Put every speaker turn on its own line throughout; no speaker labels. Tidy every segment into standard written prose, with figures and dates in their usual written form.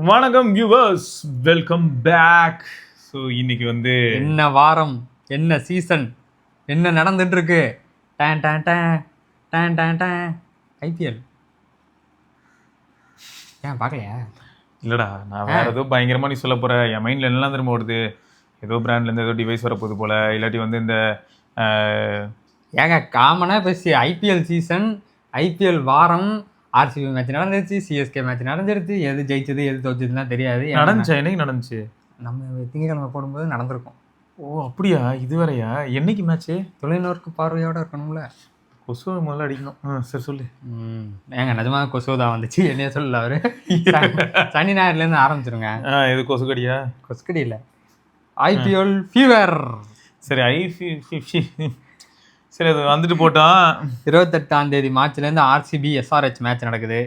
வணக்கம் viewers, welcome back. So இன்னைக்கு வந்து
என்ன வாரம், என்ன சீசன், என்ன நடந்துட்டு இருக்கு? டான் டான் டான் டான் டான் டான் ஐபிஎல் ஏன் பார்க்கலையா?
இல்லைடா, நான் வேற ஏதோ பயங்கரமாக நீ சொல்ல போற. என் மைண்டில் என்னெல்லாம் திரும்ப ஓடுது, ஏதோ பிராண்ட்லேருந்து ஏதோ டிவைஸ் வரப்போகுது போல, இல்லாட்டி வந்து இந்த
ஏங்க காமனாக பேசி ஐபிஎல் சீசன், ஐபிஎல் வாரம், ஆர்சிபி மேட்ச் நடந்துருச்சு, சிஎஸ்கே மேட்ச் நடந்துருச்சு, எது ஜெயிச்சது எது தோச்சதுலாம் தெரியாது.
நடந்துச்சா? என்னைக்கு நடந்துச்சு?
நம்ம திங்கக்கிழமை போடும்போது நடந்திருக்கும்.
ஓ அப்படியா? இதுவரையா? என்னைக்கு மேட்ச்சு?
தொலைநோக்கு பார்வையோட இருக்கணும்ல.
கொசு முதல்ல அடிக்கணும். சரி சொல்லு.
ஏங்க நிஜமாக கொசு தான் வந்துச்சு, என்னைய சொல்லல அவரு. சனி ஞாயிறுலேருந்து ஆரம்பிச்சிருங்க.
இது கொசு கடியா?
கொசுக்கடி இல்லை, ஐபிஎல் ஃபீவர்.
சரி சரி, அது வந்துட்டு போட்டான்.
28ஆம் தேதி மார்ச்லேருந்து ஆர்சிபி எஸ்ஆர்ஹெச் மேட்ச் நடக்குது.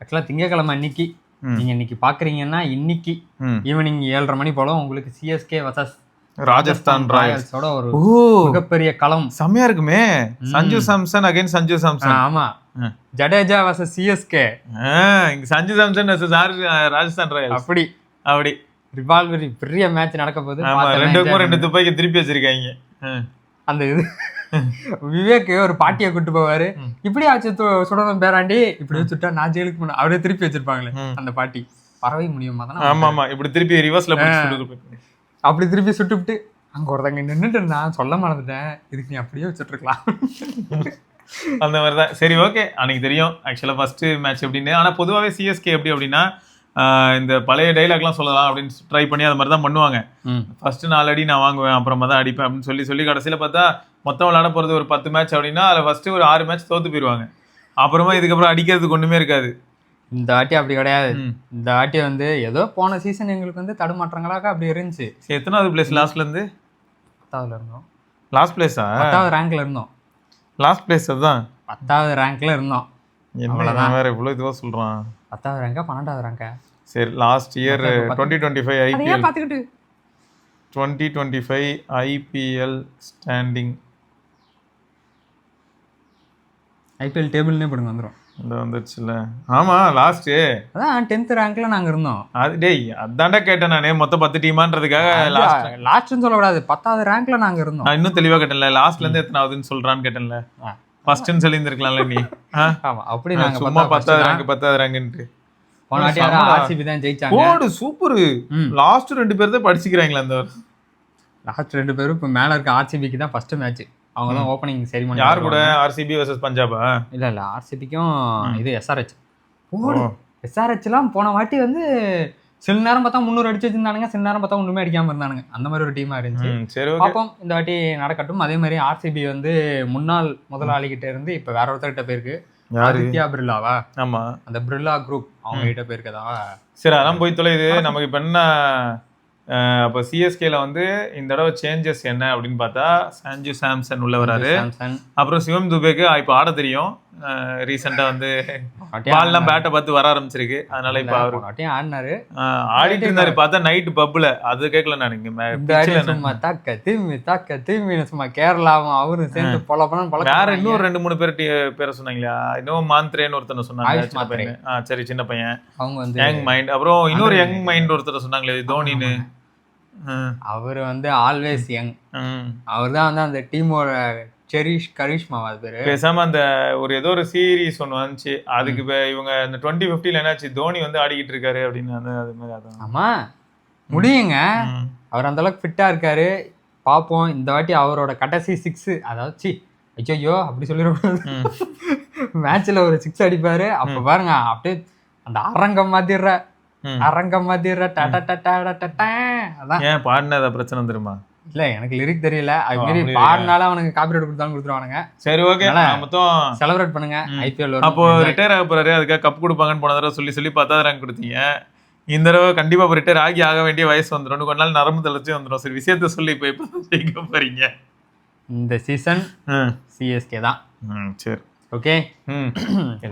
ஆக்சுவலாக திங்கக்கிழமை அன்னைக்கு நீங்க இன்னைக்கு பாக்குறீங்கன்னா இன்னைக்கு ஈவினிங் 7:30 மணி போல உங்களுக்கு சிஎஸ்கே வர்சஸ்
ராஜஸ்தான் ராயல்ஸோட
ஒரு மிகப்பெரிய களம்.
செம்மையா இருக்குமே. சஞ்சு சாம்சன் அகைன் சஞ்சு சாம்சன்.
ஆமா, ஜடேஜா வர்சஸ் சிஎஸ்கே.
இங்க சஞ்சு சாம்சன் வர்சஸ் ராஜஸ்தான் ராயல்ஸ். அப்படி
ரிவால்வரி பெரிய மேட்ச் நடக்க போகுது.
ரெண்டு துப்பாக்கி திருப்பி வச்சிருக்காங்க.
அந்த இது விவேக் ஒரு பாட்டியை கூட்டு போவாரு, இப்படி ஆச்சு சுடணும் பேராண்டி, இப்படி சுட்டா நான் ஜெயிலுக்கு போன அவரே திருப்பி வச்சிருப்பாங்களே அந்த பாட்டி. பறவை முடியுமா தானே? ஆமா,
இப்படி திருப்பி ரிவர்ஸ்ல
அப்படி திருப்பி சுட்டுவிட்டு அங்க ஒருத்தங்க நின்றுட்டு நான் சொல்ல மறந்துட்டேன், இதுக்கு நீ அப்படியே வச்சுட்டு இருக்கலாம்
அந்த மாதிரிதான். சரி, ஓகே. அன்னைக்கு தெரியும் ஆக்சுவலா ஃபர்ஸ்ட் மேட்ச் எப்படின்னு. ஆனா பொதுவாகவே சிஎஸ்கே எப்படி அப்படின்னா இந்த பழைய டைலாக்லாம் சொல்லலாம் அப்படின்னு ட்ரை பண்ணி அது மாதிரி தான் பண்ணுவாங்க. ஃபர்ஸ்ட் 4 அடி நான் வாங்குவேன், அப்புறமா தான் அடிப்பேன் அப்படின்னு சொல்லி கடைசியில் பார்த்தா மொத்தம் விளையாட போகிறது ஒரு 10 மேட்ச் அப்படின்னா அதில் ஃபர்ஸ்ட் ஒரு 6 மேட்ச் தோத்து போயிடுவாங்க. அப்புறமா இதுக்கப்புறம் அடிக்கிறதுக்கு ஒன்றுமே இருக்காது.
இந்த வாட்டி அப்படி கிடையாது. இந்த வாட்டி வந்து ஏதோ போன சீசன் எங்களுக்கு வந்து தடுமாற்றங்களாக அப்படி இருந்துச்சு.
எத்தனாவது பிளேஸ் லாஸ்ட்லேருந்து?
10வது இருந்தோம்.
லாஸ்ட் பிளேஸா?
10வது ரேங்க்ல இருந்தோம்.
லாஸ்ட் பிளேஸ் அதுதான்,
10வது ரேங்க்ல இருந்தோம்.
அவ்வளோதான். வேற இவ்வளோ இதுவாக சொல்கிறான்.
10வது ரேங்கா 12வது ரேங்கா?
சரி, last year 2025 IPL 2025 IPL standing
IPL டேபிள்னே போடுங்க வந்துடும்.
இந்த வந்துருச்சுல. ஆமா, லாஸ்ட்
அதான் 10th ரேங்க்ல நாங்க இருந்தோம்.
அது டேய் அதான்டா கேட்டேன் நானே, மொத்தம் 10 டீமான்றதுக்காக
லாஸ்ட்னு சொல்லக்கூடாது, 10வது ரேங்க்ல நாங்க இருந்தோம்.
நான் இன்னும் தெளிவா கேட்டேன்ல, லாஸ்ட்ல இருந்து எத்தனாவதுன்னு சொல்றான்னு கேட்டேன்ல. ஃபர்ஸ்ட்னு சொல்லி இருந்திருக்கலாம்ல நீ.
ஆமா, அப்படி நாங்க
சும்மா 10வது ரேங்க்ன்ட்டு.
போன வாட்டி ஆர்சிபி தான் ஜெயிச்சாங்க.
போடு சூப்பர். லாஸ்ட் 2 பேர் தான் படிச்சுக்கிறாங்களா அந்த
லாஸ்ட் 2 பேரும் இப்போ மேல இருக்க ஆர்சிபிக்கு தான் ஃபர்ஸ்ட் மேட்ச். அவங்க தான் ஓப்பனிங் செரிமனி.
யார் கூட? ஆர்சிபி வர்சஸ் பஞ்சாபா?
இல்ல ஆர்சிபிக்கும் இது எஸ்ஆர்ஹெச். போடு எஸ்ஆர்ஹெச்லாம் போன வாட்டி வந்து சில நேரம் பார்த்தா 300 அடிச்சு வச்சிருந்தானுங்க, சில நேரம் பார்த்தா ஒண்ணுமே அடிக்காம இருந்தானுங்க. அந்த மாதிரி ஒரு டீமா இருந்துச்சு. பாப்போம் இந்த வாட்டி நடக்கட்டும். அதே மாதிரி ஆர்சிபி வந்து முன்னாள் முதலாளி கிட்ட இருந்து இப்ப வேற ஒருத்தர்கிட்ட போயிருக்கு. ஆதித்யா பிர்லாவா?
ஆமா, அந்த
பிர்லா குரூப் அவங்க கிட்ட போயிருக்கதா.
சரி, அதான் போய் தொலைது. நமக்கு இப்ப என்ன, அப்போ சிஎஸ்கேல வந்து இந்த தடவை சேஞ்சஸ் என்ன அப்படின்னு பார்த்தா சஞ்சு சாம்சன் உள்ள வராரு. அப்புறம் சிவம் துபேக்கு இப்போ ஆட தெரியும். ரீசெண்டா வந்து பால்லாம் பேட்டை பார்த்து வர ஆரம்பிச்சிருக்கு. அதனால இப்ப அவரு
ஆடினாரு,
ஆடிட்டு இருந்தாரு. பார்த்தா நைட் பப்ல அது கேட்கல நான்.
சும்மா தாக்க திரும்பி சும்மா கேரளாவும் அவரும் சேர்ந்து போல
வேற இன்னும் 2-3 பேரை சொன்னாங்களா? இன்னும் மாந்திரேன்னு ஒருத்தனை சொன்னாங்க. சரி, சின்ன பையன், அவங்க வந்து யங் மைண்ட். அப்புறம் இன்னொரு யங் மைண்ட் ஒருத்தர் சொன்னாங்களே தோனின்னு.
அவரு வந்து ஆல்வேஸ் யங். அவர் தான் வந்து அந்த டீமோட கரிஷ்மா.
பேசாம அந்த ஒரு ஏதோ ஒரு சீரீஸ் ஒன்று வந்துச்சு, அதுக்கு இவங்க இந்த 2050 என்னாச்சு தோனி வந்து ஆடிக்கிட்டு இருக்காரு அப்படின்னு. அது மாதிரி அதான்.
ஆமா, முடியுங்க. அவர் அந்த அளவுக்கு ஃபிட்டா இருக்காரு. பார்ப்போம் இந்த வாட்டி அவரோட கடைசி 6, அதாவது ஐயோ அப்படி சொல்லிடக்கூடாது, மேட்ச்ல ஒரு 6 அடிப்பாரு. அப்ப பாருங்க அப்படியே அந்த அரங்கம் மாதிரிற
அதான். ஏன் பாடினத பிரச்சனை தெரியுமா?
இல்ல எனக்கு லிரிக் தெரியல. அது மாதிரி பாடினால அவனுக்கு காப்பிரைட் கொடுத்தாலும் கொடுத்துருவானுங்க.
சரி, ஓகே, மொத்தம்
செலிப்ரேட் பண்ணுங்க ஐபிஎல்.
அப்போ ரிட்டையர் ஆக போறாரு, அதுக்காக கப் கொடுப்பாங்கன்னு போன தடவை சொல்லி 10வது ரேங்க் கொடுத்தீங்க. இந்த தடவை கண்டிப்பா ரிட்டையர் ஆக வேண்டிய வயசு வந்துடும். கொஞ்ச நாள் நரம்பு தளர்ச்சி வந்துடும். சரி, விஷயத்த சொல்லி இப்ப ஜெயிக்க போறீங்க.
இந்த சீசன் சிஎஸ்கே தான்.
சரி,
ஓகே.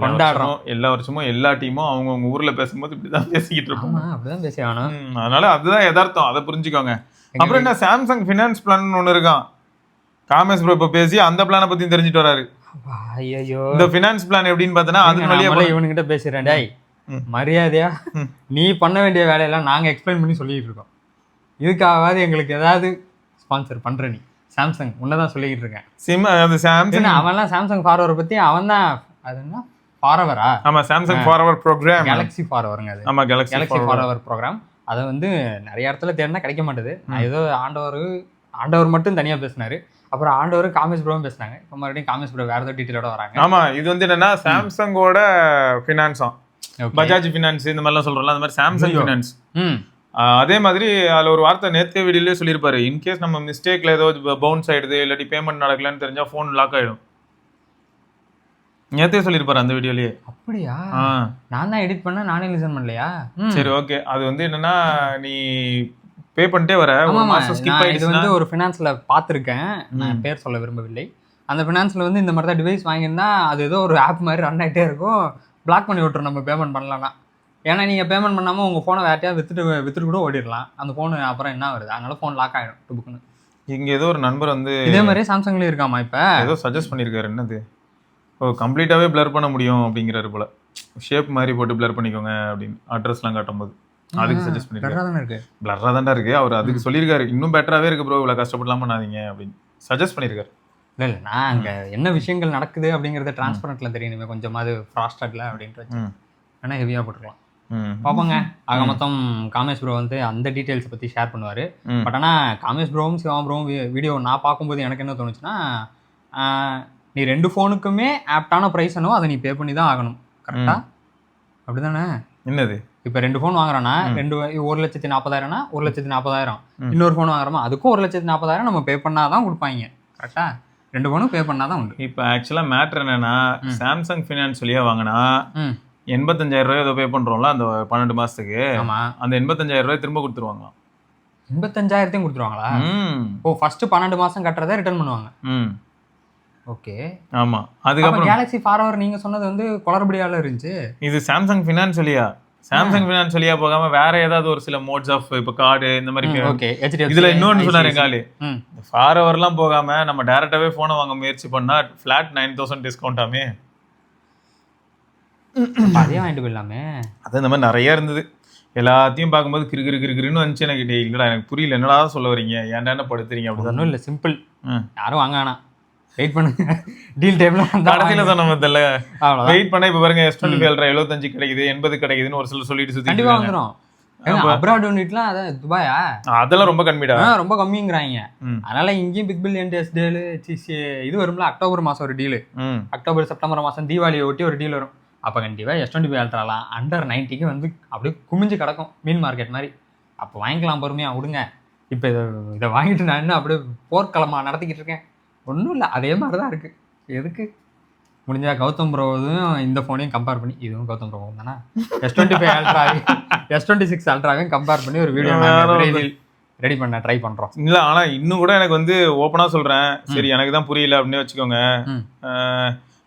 கொண்டாடுறோம். எல்லா வருஷமும் எல்லா டீமும் அவங்க ஊர்ல பேசும்போது இப்படிதான் பேசிக்கிட்டு இருப்போம்.
அப்படிதான் பேசி ஆகணும்.
அதனால அதுதான் யதார்த்தம், அதை புரிஞ்சுக்கோங்க. அப்புறம் என்ன, சாம்சங் ஃபினான்ஸ் பிளான் ஒண்ணு இருக்கான். காமேஷ் ப்ரோ இப்ப பேசி அந்த பிளானை பத்தி தெரிஞ்சுட்டு வராரு.
ஐயோ,
இந்த ஃபினான்ஸ் பிளான் எப்படின்னு பார்த்தனா அது வழியா
இவனுக்கிட்ட பேசுறேன். டேய் மரியாதையா நீ பண்ண வேண்டிய வேலையெல்லாம் நாங்க எக்ஸ்பிளைன் பண்ணி சொல்லிட்டு இருக்கோம். இதுக்காவது எங்களுக்கு ஏதாவது ஸ்பான்சர் பண்ற நீ சாம்சங் உன்னதான் சொல்லிக்கிட்டு இருக்கேன்.
அது சாம்சங்
அவன்லாம் சாம்சங் ஃபார்வரை பத்தி அவன் தான் அது என்ன ஃபார்வரா?
ஆமா, சாம்சங் ஃபார்வர் ப்ரோக்ராம்,
கேலக்ஸி ஃபார்வருங்க அது.
ஆமா, கேலக்ஸி
ஃபார்வர் ப்ரோக்ராம். அதை வந்து நிறைய இடத்துல தேடினா கிடைக்க மாட்டேது. ஏதோ ஆண்டவர் மட்டும் தனியா பேசினாரு. அப்புறம் ஆண்டவர் காமேஷ் ப்ரோவும் பேசினாங்க. இப்போ மறுபடியும் காமேஷ் ப்ரோ வேற ஏதோ டீட்டெயிலோட வராங்க.
ஆமா, இது வந்து என்னன்னா சாம்சங்கோட ஃபினான்ஸாம், பஜாஜ் ஃபினான்ஸ் இந்த மாதிரிலாம் சொல்றோம்ல, அந்த மாதிரி சாம்சங் ஃபினான்ஸ். அதே மாதிரி அதில் ஒரு வார்த்தை நேற்று வீடியோலேயே சொல்லியிருப்பாரு, இன்கேஸ் நம்ம மிஸ்டேக்ல ஏதோ பவுன்ஸ் ஆயிடுது இல்லாட்டி பேமெண்ட் நடக்கலன்னு தெரிஞ்சா ஃபோன் லாக் ஆயிடும். நேற்றே சொல்லியிருப்பாரு அந்த வீடியோலயே.
அப்படியா? நான் தான் எடிட் பண்ண, நானே லிசன் பண்ணலையா?
சரி, ஓகே. அது வந்து என்னன்னா நீ பே பண்ணிட்டே வர ஒரு மாசம் ஸ்கிப் ஆயிடுச்சு.
இது வந்து ஒரு ஃபினான்ஸ்ல பார்த்துருக்கேன், நான் பேர் சொல்ல விரும்பவில்லை. அந்த ஃபினான்ஸ்ல வந்து இந்த மாதிரி தான் டிவைஸ் வாங்கியிருந்தா அது ஏதோ ஒரு ஆப் மாதிரி ரன் ஆகிட்டே இருக்கும், பிளாக் பண்ணி விட்டுரும் நம்ம பேமெண்ட் பண்ணலன்னா. ஏன்னா நீங்கள் பேமெண்ட் பண்ணாமல் உங்கள் ஃபோனை வேட்டையாக வித்துட்டு கூட ஓடிடலாம். அந்த ஃபோனு அப்புறம் என்ன வருது, அதனால ஃபோன் லாக் ஆகிடும் டுபுக்குன்னு.
இங்கே ஏதோ ஒரு நண்பர் வந்து
இதே மாதிரி சாம்சங்லேயும் இருக்காமா இப்போ
ஏதோ சஜஸ்ட் பண்ணியிருக்காரு. என்னது, கம்ப்ளீட்டாகவே பிளர் பண்ண முடியும் அப்படிங்கிறாரு போல. ஷேப் மாதிரி போட்டு பிளர் பண்ணிக்கோங்க அப்படின்னு அட்ரஸ்லாம் காட்டும்போது அதுக்கு சஜஸ்ட் பண்ணிருக்காரு. பிளரா தான்டா இருக்கு, அவர் அதுக்கு சொல்லியிருக்காரு. இன்னும் பெட்டராகவே இருக்கு ப்ரோ, இவ்வளோ கஷ்டப்படலாம் பண்ணாதீங்க அப்படின்னு சஜஸ்ட் பண்ணியிருக்காரு.
இல்லை நான் அங்கே என்ன விஷயங்கள் நடக்குது அப்படிங்கிறத டிரான்ஸ்பரண்ட்ல தெரியணுமே கொஞ்சமாவது ஃப்ராஸ்டட்ல அப்படின்ட்டு வச்சு வேணா ஹெவியாக போட்டுருக்கலாம். பார்ப்போங்க. ஆக மொத்தம் காமேஷ் ப்ரோ வந்து அந்த டீட்டெயில்ஸ் பற்றி ஷேர் பண்ணுவார். பட் ஆனால் காமேஷ் ப்ரோவும் சிவா ப்ரோவும் வீடியோ நான் பார்க்கும்போது எனக்கு என்ன தோணுச்சுன்னா, நீ 2 ஃபோனுக்குமே ஆப்டான ப்ரைஸ் என்னவோ அதை நீ பே பண்ணி தான் ஆகணும். கரெக்டா? அப்படி தானே?
என்னது,
இப்போ 2 ஃபோன் வாங்குறோன்னா 1,40,000னா 1,40,000, இன்னொரு ஃபோன் வாங்குறோமா அதுக்கும் 1,40,000 நம்ம பே பண்ணாதான் கொடுப்பாங்க. கரெக்டா? 2 ஃபோனும் பே பண்ணாதான் உண்டு.
இப்போ ஆக்சுவலாக மேட்ரு என்னன்னா, சாம்சங் ஃபினான்ஸ் வழியாக வாங்கினா 85,000 ரூபாய் ஏதோ பே பண்ணுறோம்ல அந்த 12 மாதத்துக்கு.
ஆமாம்,
அந்த 85,000 ரூபாய் திரும்ப கொடுத்துருவாங்களாம்.
85,000 கொடுத்துருவாங்களா? ஓ, ஃபர்ஸ்ட் 12 மாதம் கட்டுறதை ரிட்டர்ன் பண்ணுவாங்க. ஓகே,
ஆமா. அதுக்கப்புறம்
கேலக்ஸி ஃபார்வர் நீங்க சொன்னது வந்து குளறுபடியால இருந்துச்சு.
இது சாம்சங் ஃபினான்ஸ் வழியா, சாம்சங் ஃபினான்ஸ் வழியா போகாம வேற ஏதாவது ஒரு சில மோட்ஸ் ஆஃப் இப்போ கார்டு இந்த மாதிரி.
ஓகே,
இதுல இன்னொன்னு சொன்னாரு காலி, ஃபார்வர்லாம் போகாம நம்ம டைரக்டாவே போனை வாங்க முயற்சி பண்ணா ஃபிளாட் 9,000 டிஸ்கவுண்ட் ஆமே.
அதே வாங்கிட்டு போயிடலாமே.
அது இந்த மாதிரி நிறைய இருந்தது. எல்லாத்தையும் பார்க்கும்போது கிருன்னு வந்துச்சு எனக்கு. இல்லடா எனக்கு புரியல, என்னடா சொல்ல வரீங்க, ஏன்டா என்ன படுத்துறீங்க அப்படி.
ஒன்றும் இல்லை, சிம்பிள். யாரும் வாங்க வேணாம், வெயிட் பண்ணுங்க. டீல் டைம்ல
கடைசியில சொன்ன தெரியல, வெயிட் பண்ணா இப்ப பாருங்க S25 Ultra 75 கிடைக்குது, 80 கிடைக்குதுன்னு ஒரு சில சொல்லிட்டு சுத்தி
கண்டிப்பா வந்துரும். அப்ராட் யூனிட்லாம் அதான் துபாயா,
அதெல்லாம் ரொம்ப கம்மிடா,
ரொம்ப கம்மிங்கிறாங்க. அதனால இங்கேயும் பிக் பில்லியன் டேஸ் டேல் இது வரும்ல, அக்டோபர் மாசம் ஒரு டீலு, அக்டோபர் செப்டம்பர் மாசம் தீபாவளியை ஒட்டி ஒரு டீல் வரும். அப்ப கண்டிப்பா S25 Ultraலாம் அண்டர் 90க்கு வந்து அப்படியே குமிஞ்சு கிடக்கும் மீன் மார்க்கெட் மாதிரி. அப்போ வாங்கிக்கலாம், பொறுமையா விடுங்க. இப்போ இதை வாங்கிட்டு நான் என்ன அப்படியே போர்க்களமா நடத்திக்கிட்டு இருக்கேன். ஒன்றும் இல்லை, அதே மாதிரி தான் இருக்குது. எதுக்கு முடிஞ்சா கௌதம் ப்ரோவும் இந்த ஃபோனையும் கம்பேர் பண்ணி, இதுவும் கௌதம் ப்ரோ தானே, S25 Ultraவையும் S26 Ultraவையும் கம்பேர் பண்ணி ஒரு வீடியோ ரெடி பண்ண ட்ரை பண்ணுறோம்.
இல்லை, ஆனால் இன்னும் கூட எனக்கு வந்து ஓப்பனாக சொல்கிறேன், சரி எனக்கு தான் புரியல அப்படின்னு வச்சுக்கோங்க.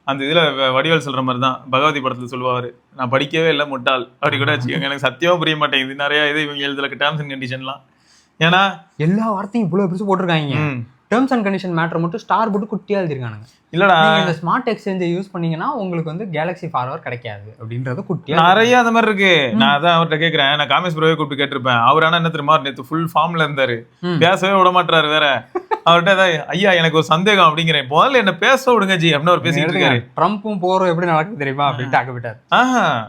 அந்த இதில் வடிவேல் சொல்கிற மாதிரி தான் பகவதி படத்தில் சொல்லுவார், நான் படிக்கவே இல்லை முட்டாள் அப்படி கூட வச்சுக்கோங்க. எனக்கு சத்தியமாக புரிய மாட்டேங்குது நிறையா இது இவங்க எழுதல டேர்ம்ஸ் அண்ட் கண்டிஷன்லாம். ஏன்னா
எல்லா வார்த்தையும் இவ்வளோ பெருசு போட்டிருக்காங்க. டேர்ம்ஸ் அண்ட் கண்டிஷன் மேட்டர் மட்டும் ஸ்டார் போட்டு குட்டியா எழுதிருக்கானுங்க.
இல்லடா,
இந்த ஸ்மார்ட் எக்ஸ்சேஞ்சை யூஸ் பண்ணீங்கன்னா உங்களுக்கு வந்து கேலக்ஸி ஃபார்வர் கிடைக்காது அப்படின்றது குட்டியா
நிறைய அந்த மாதிரி இருக்கு. நான் அதான் அவர்கிட்ட கேட்கறேன், நான் காமேஷ் ப்ரோவே கூப்பிட்டு கேட்டிருப்பேன். அவர் ஆனா என்ன தெரியுமா, நேற்று ஃபுல் ஃபார்ம்ல இருந்தாரு, பேசவே விட மாட்டாரு வேற. அவர்கிட்ட ஐயா எனக்கு ஒரு சந்தேகம் அப்படிங்கிறேன், முதல்ல என்ன பேச விடுங்க ஜி அப்படின்னு அவர் பேசிட்டு இருக்காரு.
ட்ரம்ப்பும் போறோம் எப்படி நடக்குது தெரியுமா அப்படின்ட்டு ஆக்கப்பட்டார்.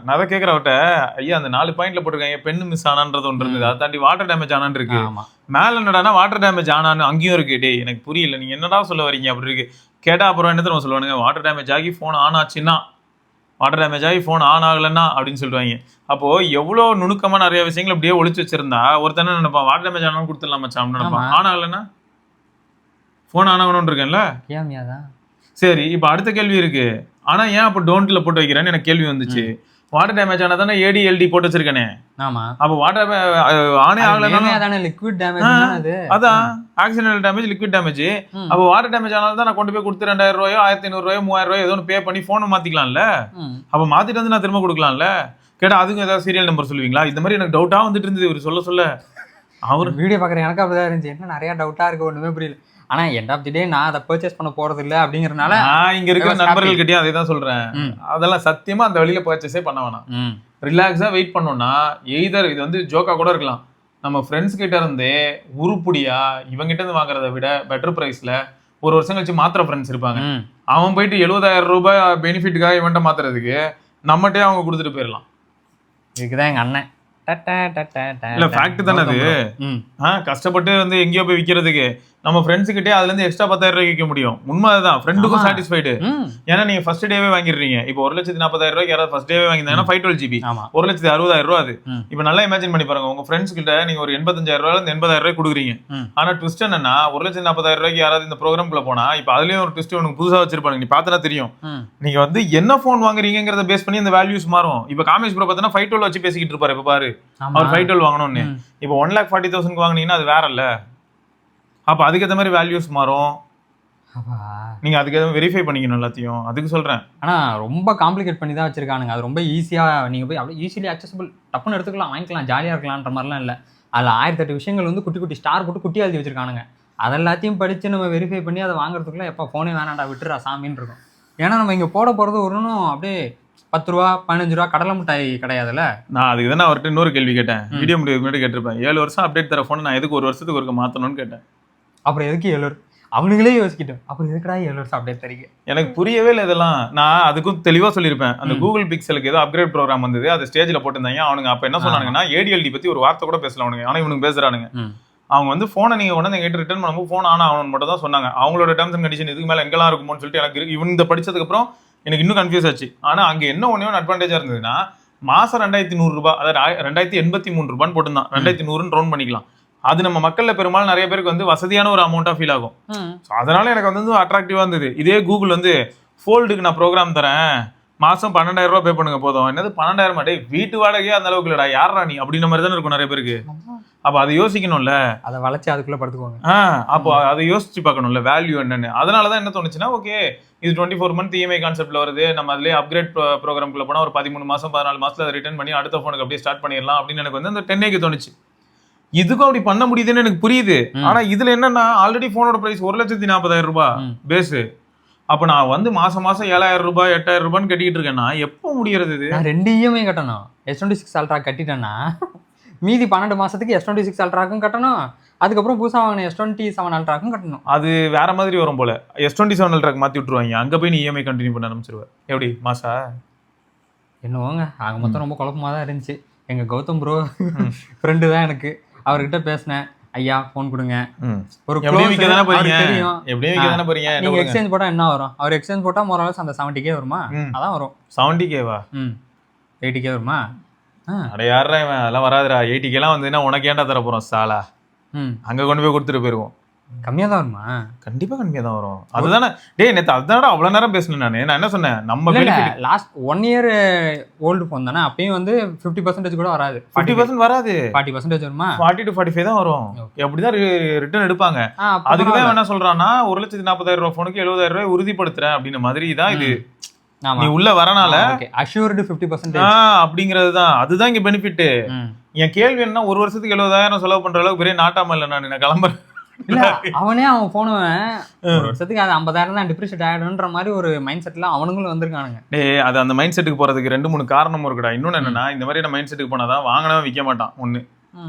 நான் அதை கேட்கறேன் அவர்கிட்ட, ஐயா அந்த 4 பாயிண்ட்ல போட்டிருக்காங்க, பெண்ணு மிஸ் ஆனான்றது ஒன்று இருந்தது, அதை தாண்டி வாட்டர் டேமேஜ் ஆனான்னு இருக்கு, மேல என்னடானா வாட்டர் டேமேஜ் ஆனான்னு அங்கேயும் இருக்கு. டே எனக்கு புரியல, நீங்க என்னடா சொல்ல வரீங்க அப்படி இருக்கு. கேட்டா அப்புறம் என்ன தெரியுமா சொல்லுவானுங்க, வாட்டர் டேமேஜ் ஆகி ஃபோன் ஆன் ஆச்சுன்னா, வாட்டர் டேமேஜ் ஆகி ஃபோன் ஆன் ஆகலைன்னா அப்படின்னு சொல்லுவாங்க. அப்போ எவ்வளோ நுணுக்கமா நிறைய விஷயங்கள் அப்படியே ஒழிச்சு வச்சிருந்தா ஒருத்தன நினைப்பான் வாட்டர் டேமேஜ் ஆனாலும் கொடுத்துடலாம் மச்சான் நினைப்பான். ஆன் ஆகலைன்னா ஃபோன் ஆன் ஆகணும்னு இருக்கேன்ல. சரி, இப்போ அடுத்த கேள்வி இருக்கு, ஆனா ஏன் அப்போ டோன்ட்ல போட்டு வைக்கிறேன்னு எனக்கு கேள்வி வந்துச்சு. வாட்டர் டேமேஜ் ஆனா தானே ADLD போட்டு வச்சிருக்கேனே. ஆமா, அப்ப வாட்டர் ஆனே ஆகலன்னா
லிக்விட் டேமேஜ்,
அதான் ஆக்சிடென்டல் டேமேஜ், லிக்விட் டேமேஜ். அப்ப வாட்டர் டேமேஜ் ஆனாலும் தான் நான் கொண்டு போய் கொடுத்து 2,000 ரூபாயோ 1,500 ரூபாயோ 3,000 ரூபாயோ ஏதோ ஒன்று பே பண்ணி போனை மாத்திக்கலாம்ல. அப்ப மாத்திட்டு வந்து நான் திரும்ப கொடுக்கலாம்ல. கேட்டா அதுக்கு ஏதாவது சீரியல் நம்பர் சொல்லுவீங்களா, இந்த மாதிரி எனக்கு டவுட்டா வந்துட்டு இருந்தது இவர் சொல்ல. அவர்
வீடியோ பாக்குறேன், எனக்கு அப்படிதான் இருந்துச்சு, என்ன நிறைய டவுட்டா இருக்கு, ஒண்ணுமே புரியல. ஆனா எண்ட் ஆஃப் தி டே நான் அதை பர்ச்சேஸ் பண்ண போறது இல்ல அப்படிங்கறதுனால
நான் இங்க இருக்கிற நண்பர்கள் கிட்டயும் அதே தான் சொல்றேன், அதெல்லாம் சத்தியமா அந்த வழியில பர்ச்சேஸே பண்ண வேணாம். ரிலாக்ஸா வெயிட் பண்ணோம்னா எய்தர் இது வந்து ஜோக்கா கூட இருக்கலாம், நம்ம ஃப்ரெண்ட்ஸ் கிட்ட இருந்தே உருப்படியா இவங்கிட்ட இருந்து வாங்குறத விட பெட்டர் பிரைஸ்ல ஒரு வருஷம் கழிச்சு மாத்திர ஃப்ரெண்ட்ஸ் இருப்பாங்க, அவன் போயிட்டு 70,000 ரூபாய் பெனிஃபிட்டுக்காக இவன்ட்ட மாத்துறதுக்கு நம்மகிட்டே அவங்க கொடுத்துட்டு போயிடலாம்.
இதுக்குதான் எங்க அண்ணன்
இல்ல ஃபேக்ட் தானே அது. கஷ்டப்பட்டு வந்து எங்கேயோ போய் விற்கிறதுக்கு நம்ம ஃப்ரெண்ட்ஸ் கிட்டே அதுல இருந்து எக்ஸ்ட்ரா 10,000 ரூபாய்க்கு விற்க முடியும். உண்மை அதுதான், ஃப்ரெண்டுக்கும் சாட்டிஸ்ஃபைடு. ஏன்னா நீங்க ஃபர்ஸ்ட் டேவே வாங்கிடுறீங்க. இப்போ 1,40,000 ரூபாய்க்கு யாராவது ஃபர்ஸ்ட் டேவே வாங்கியிருந்தாங்கன்னா 512 GB 1,60,000 ரூபா. அது இப்போ நல்லா இமேஜின் பண்ணி பாருங்க, உங்க ஃப்ரெண்ட்ஸ் கிட்ட நீங்க ஒரு 85,000 ரூபாயில இருந்து 80,000 ரூபாய் கொடுக்குறீங்க. ஆனா ட்விஸ்ட் என்னன்னா 1,40,000 ரூபாய்க்கு யாராவது இந்த ப்ரோக்ராம்குள்ள போனா இப்ப அதுலயும் ஒரு ட்விஸ்ட் உனக்கு புதுசா வச்சிருப்பாங்க, நீ பார்த்தா தெரியும். நீங்க வந்து என்ன போன் வாங்குறீங்கிறத பேஸ் பண்ணி இந்த வேல்யூஸ் மாறும். இப்ப காமேஷ் ப்ரோ பார்த்தா 512 வச்சு பேசிக்கிட்டு இருப்பாரு. இப்ப பாரு அவர் 512 வாங்கணும்னு, இப்போ 1,40,000 வாங்கினீங்கன்னா அது வேற இல்ல. அப்ப அதுக்கேற்ற மாதிரி வேல்யூஸ் மாறும். நீங்க அதுக்கு வெரிஃபை பண்ணிக்கணும் எல்லாத்தையும், அதுக்கு சொல்றேன்.
ஆனா ரொம்ப காம்ப்ளிகேட் பண்ணி தான் வச்சிருக்கானுங்க. அது ரொம்ப ஈஸியா நீங்க போய் அப்படியே ஈஸிலி அக்சசபிள் டப்புன்னு எடுத்துக்கலாம், வாங்கிக்கலாம், ஜாலியா இருக்கலாம்ன்ற மாதிரிலாம் இல்லை. அதில் 1008 விஷயங்கள் வந்து குட்டி குட்டி ஸ்டார் போட்டு குட்டி எழுதி வச்சிருக்கானுங்க. அதெல்லாத்தையும் படிச்சு நம்ம வெரிஃபை பண்ணி அதை வாங்குறதுக்குள்ள எப்போ ஃபோனே வேணாண்டா விட்டுறா சாமின்னு இருக்கும். ஏன்னா நம்ம இங்கே போட போகிறது ஒன்றும் அப்படியே 10 ரூபா 15 ரூபா கடலை மிட்டாய் கிடையாதுல்ல.
நான் அதுக்கு தான் அவர்கிட்ட இன்னொரு கேள்வி கேட்டேன், வீடியோ முடிவு முன்னாடி கேட்டிருப்பேன். 7 வருஷம் அப்டேட் தர ஃபோன் நான் எதுக்கு 1 வருஷத்துக்கு ஒருக்க மாற்றணும்னு கேட்டேன்.
அப்புறம் எதுக்கு 7 அவனுங்களே யோசிக்கிட்டோம், அப்புறம் எதுக்குடா 7 வருஷம் அப்டேட் தரீங்க?
எனக்கு புரியவே இல்லை இதெல்லாம். நான் அதுக்கும் தெளிவாக சொல்லியிருப்பேன். அந்த கூகுள் பிக்சலுக்கு ஏதோ அப்கிரேட் ப்ரோக்ராம் வந்தது, அது ஸ்டேஜில் போட்டிருந்தாங்க. அவனுங்க அப்போ என்ன சொன்னாங்கன்னா ADLD பற்றி ஒரு வார்த்தை கூட பேசல அவனுங்க. ஆனால் இவனுக்கு பேசுறானுங்க. அவங்க வந்து ஃபோனை நீங்கள் உடனே எங்கிட்ட ரிட்டர்ன் பண்ணும்போது ஃபோன் ஆன் ஆகணும்னு மட்டும் தான் சொன்னாங்க. அவங்களோட டேர்ம்ஸ் அண்ட் கண்டிஷன் இதுக்கு மேலே எங்கெல்லாம் இருக்குமோன்னு சொல்லிட்டு எனக்கு இவன் இந்த படிச்சதுக்கப்புறம் எனக்கு இன்னும் கன்ஃபியூஸ் ஆச்சு. ஆனால் அங்கே என்ன ஒன்றே அட்வான்டேஜாக இருந்ததுன்னா மாதம் 2,100 ரூபாய், அதாவது 2,083 ரூபான்னு போட்டுருந்தான். 2,100 ரவுண்ட் பண்ணிக்கலாம். அது நம்ம மக்கள்ல பெரும்பாலும் நிறைய பேருக்கு வந்து வசதியான ஒரு அமௌண்ட்டா ஃபீல் ஆகும். அதனால எனக்கு வந்து அட்ராக்டிவா இருந்தது. இதே கூகுள் வந்து ஃபோல்டுக்கு நான் ப்ரோக்ராம் தரேன், மாசம் 12,000 ரூபாய் பே பண்ணுங்க போதும். என்னது 12,000 டே வீட்டு வாடகையே அந்த அளவுக்கு இல்லடா, யாரா நீ அப்படின்ற மாதிரி தானே இருக்கும் நிறைய பேருக்கு. அப்ப அதை யோசிக்கணும்ல,
அதை வளைச்சு அதுக்குள்ள படுத்துக்குவாங்க.
அப்போ அதை யோசிச்சு பார்க்கணும்ல வேல்யூ என்னன்னு. அதனாலதான் என்ன தோணுச்சுன்னா, ஓகே இது 24 மந்த் EMI கான்செப்ட்ல வருது, நம்ம அதுலயே அப்கிரேட் ப்ரோக்ராம்குள்ள போனா ஒரு 13 மாசம் 14 மாசத்துல அதை ரிட்டர்ன் பண்ணி அடுத்த போனுக்கு அப்படியே ஸ்டார்ட் பண்ணிடலாம் அப்படின்னு எனக்கு வந்து அந்த 10A தோணுச்சு. இதுக்கும் அப்படி பண்ண முடியுதுன்னு எனக்கு புரியுது. ஆனா இதுல என்னன்னா ஆல்ரெடி போனோட பிரைஸ் 1,40,000 ரூபாய் பேஸ். அப்ப நான் வந்து மாசம் 7,000 ரூபாய் 8,000 ரூபான்னு கட்டிட்டு இருக்கேன்னா எப்போ முடியறது? இது
நான் 2 EMI கட்டணும். S26 Ultra கட்டிட்டேன்னா மீதி 12 மாசத்துக்கு S26 Ultraக்கும் கட்டணும், அதுக்கப்புறம் புதுசா வாங்கின S27 Ultraக்கும் கட்டணும்.
அது வேற மாதிரி வரும் போல. S27 Ultraக்கு மாத்தி விட்டுருவாங்க, அங்க போய் நீ EMI கண்டினியூ பண்ண ஆரம்பிச்சிருவேன். எப்படி மாசா
என்னவோங்க ஆக மொத்தம் ரொம்ப குழப்பமா தான் இருந்துச்சு. எங்க கௌதம் ப்ரோ ஃப்ரெண்டு தான் எனக்கு, அவர்கிட்ட பேசினேன், ஐயா போன் கொடுங்க, ஒரு தெரியும் நீங்க எக்ஸ்சேஞ்ச் போட்டா என்ன வரும், அவர் எக்ஸ்சேஞ்ச் போட்டா மொரலஸ் அந்த 70K வருமா? அதான் வரும்.
70K-வா?
80K வருமா?
அட யாரா இவன், அதெல்லாம் வராதுடா. 80K உனக்கு உனக்கு ஏன்டா தர போறோம் சாலா, அங்க கொண்டு போய் கொடுத்துட்டு போயிருவோம்.
கம்மியா தான் வருமா?
கண்டிப்பா கம்மியா தான் வரும். அதுதானே டேய், நேத்து அதானடா அவ்வளவு நேரம் பேசணும். நான் என்ன சொன்னேன், நம்ம
லாஸ்ட் 1 இயர் ஓல்டு போன் தானே, அப்பயும் வந்து 50% கூட வராது.
50% வராது,
40% வருமா?
40 to 45 தான் வரும். எப்படிதான் ரிட்டர்ன் எடுப்பாங்க. அதுக்குதான் என்ன சொல்றான்னா 1,40,000 ரூபாய் போனுக்கு 70,000 ரூபாய் உறுதிப்படுத்துறேன் அப்படின்ற மாதிரி தான் இது. நீ உள்ள வரனால
அஷ்யூர்டு 50%
அப்படிங்கறதுதான், அதுதான் இங்க பெனிஃபிட். என் கேள்வி என்ன, ஒரு வருஷத்துக்கு 70,000 செலவு பண்ற அளவுக்கு பெரிய நாட்டாம இல்ல நான் கிளம்புறேன்.
இல்ல அவனே அவன் போனுவன் ஒரு வருஷத்துக்கு அது 50,000 தான் டிப்ரிஷியேட் ஆயிடும்ன்ற மாதிரி ஒரு மைண்ட் செட்ல அவனுங்களும் வந்திருக்கானுங்க.
டேய், அது அந்த மைண்ட் செட்டுக்கு போறதுக்கு 2-3 காரணமும் இருக்குடா. இன்னொன்னு என்னன்னா, இந்த மாதிரி மைண்ட் செட்டுக்கு போனாதான் வாங்கினவன் விற்க மாட்டான் ஒண்ணு.